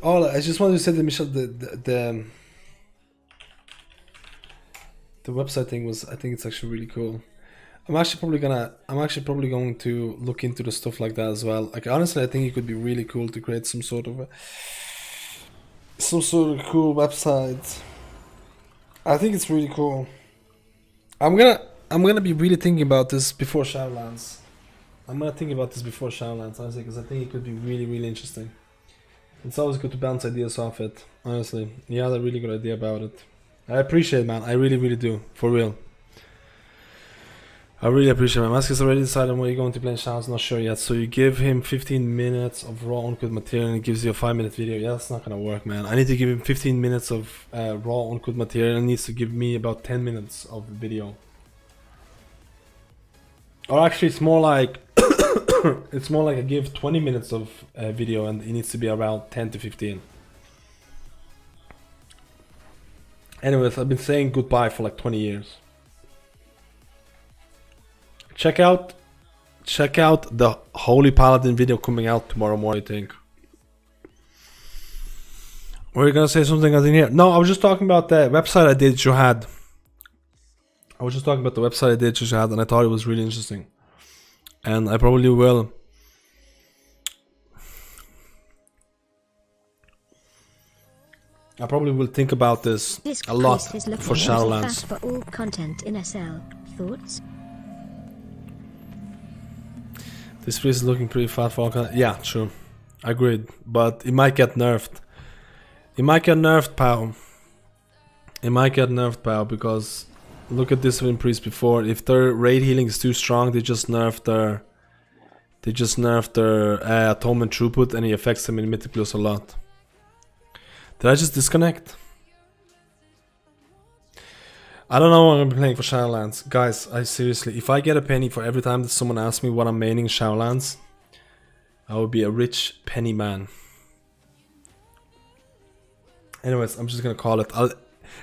Oh, I just wanted to say to Michelle, the website thing was, I think it's actually really cool. I'm actually probably going to look into the stuff like that as well. Like honestly, I think it could be really cool to create some sort of cool website. I think it's really cool. I'm gonna be really thinking about this before Shadowlands. honestly, because I think it could be really, really interesting. It's always good to bounce ideas off it, honestly. You had a really good idea about it. I appreciate it, man. I really, really do. For real. I really appreciate it. Mask has already decided on what you're going to play in Shaman's, not sure yet. So you give him 15 minutes of raw uncut material and it gives you a 5-minute video. Yeah, that's not gonna work, man. I need to give him 15 minutes of raw uncut material and he needs to give me about 10 minutes of video. Or actually it's more like it's more like I give 20 minutes of video and it needs to be around 10 to 15. Anyways, I've been saying goodbye for like 20 years. Check out the Holy Paladin video coming out tomorrow morning, I think. Were you gonna say something I didn't hear? No, I was just talking about the website I did you had. I was just talking about the website I did you had and I thought it was really interesting. And I probably will. I probably will think about this a lot for Shadowlands. For all content in SL. Thoughts? This priest is looking pretty fat for all content. Yeah, true. Agreed. But it might get nerfed. It might get nerfed, pal. It might get nerfed, pal, because look at Discipline Priest before. If their raid healing is too strong, they just nerf their atonement throughput and it affects them in Mythic a lot. Did I just disconnect? I don't know what I'm gonna be playing for Shadowlands. Guys, I seriously, if I get a penny for every time that someone asks me what I'm maining Shadowlands, I would be a rich penny man. Anyways, I'm just gonna call it. I'll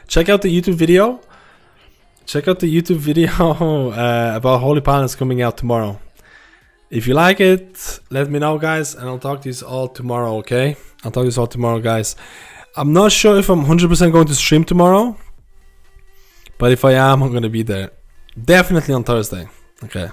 check out the YouTube video. About Holy Paladins coming out tomorrow. If you like it, let me know, guys, and I'll talk to you all tomorrow, okay? I'll talk to you all tomorrow, guys. I'm not sure if I'm 100% going to stream tomorrow, but if I am, I'm gonna be there. Definitely on Thursday. Okay.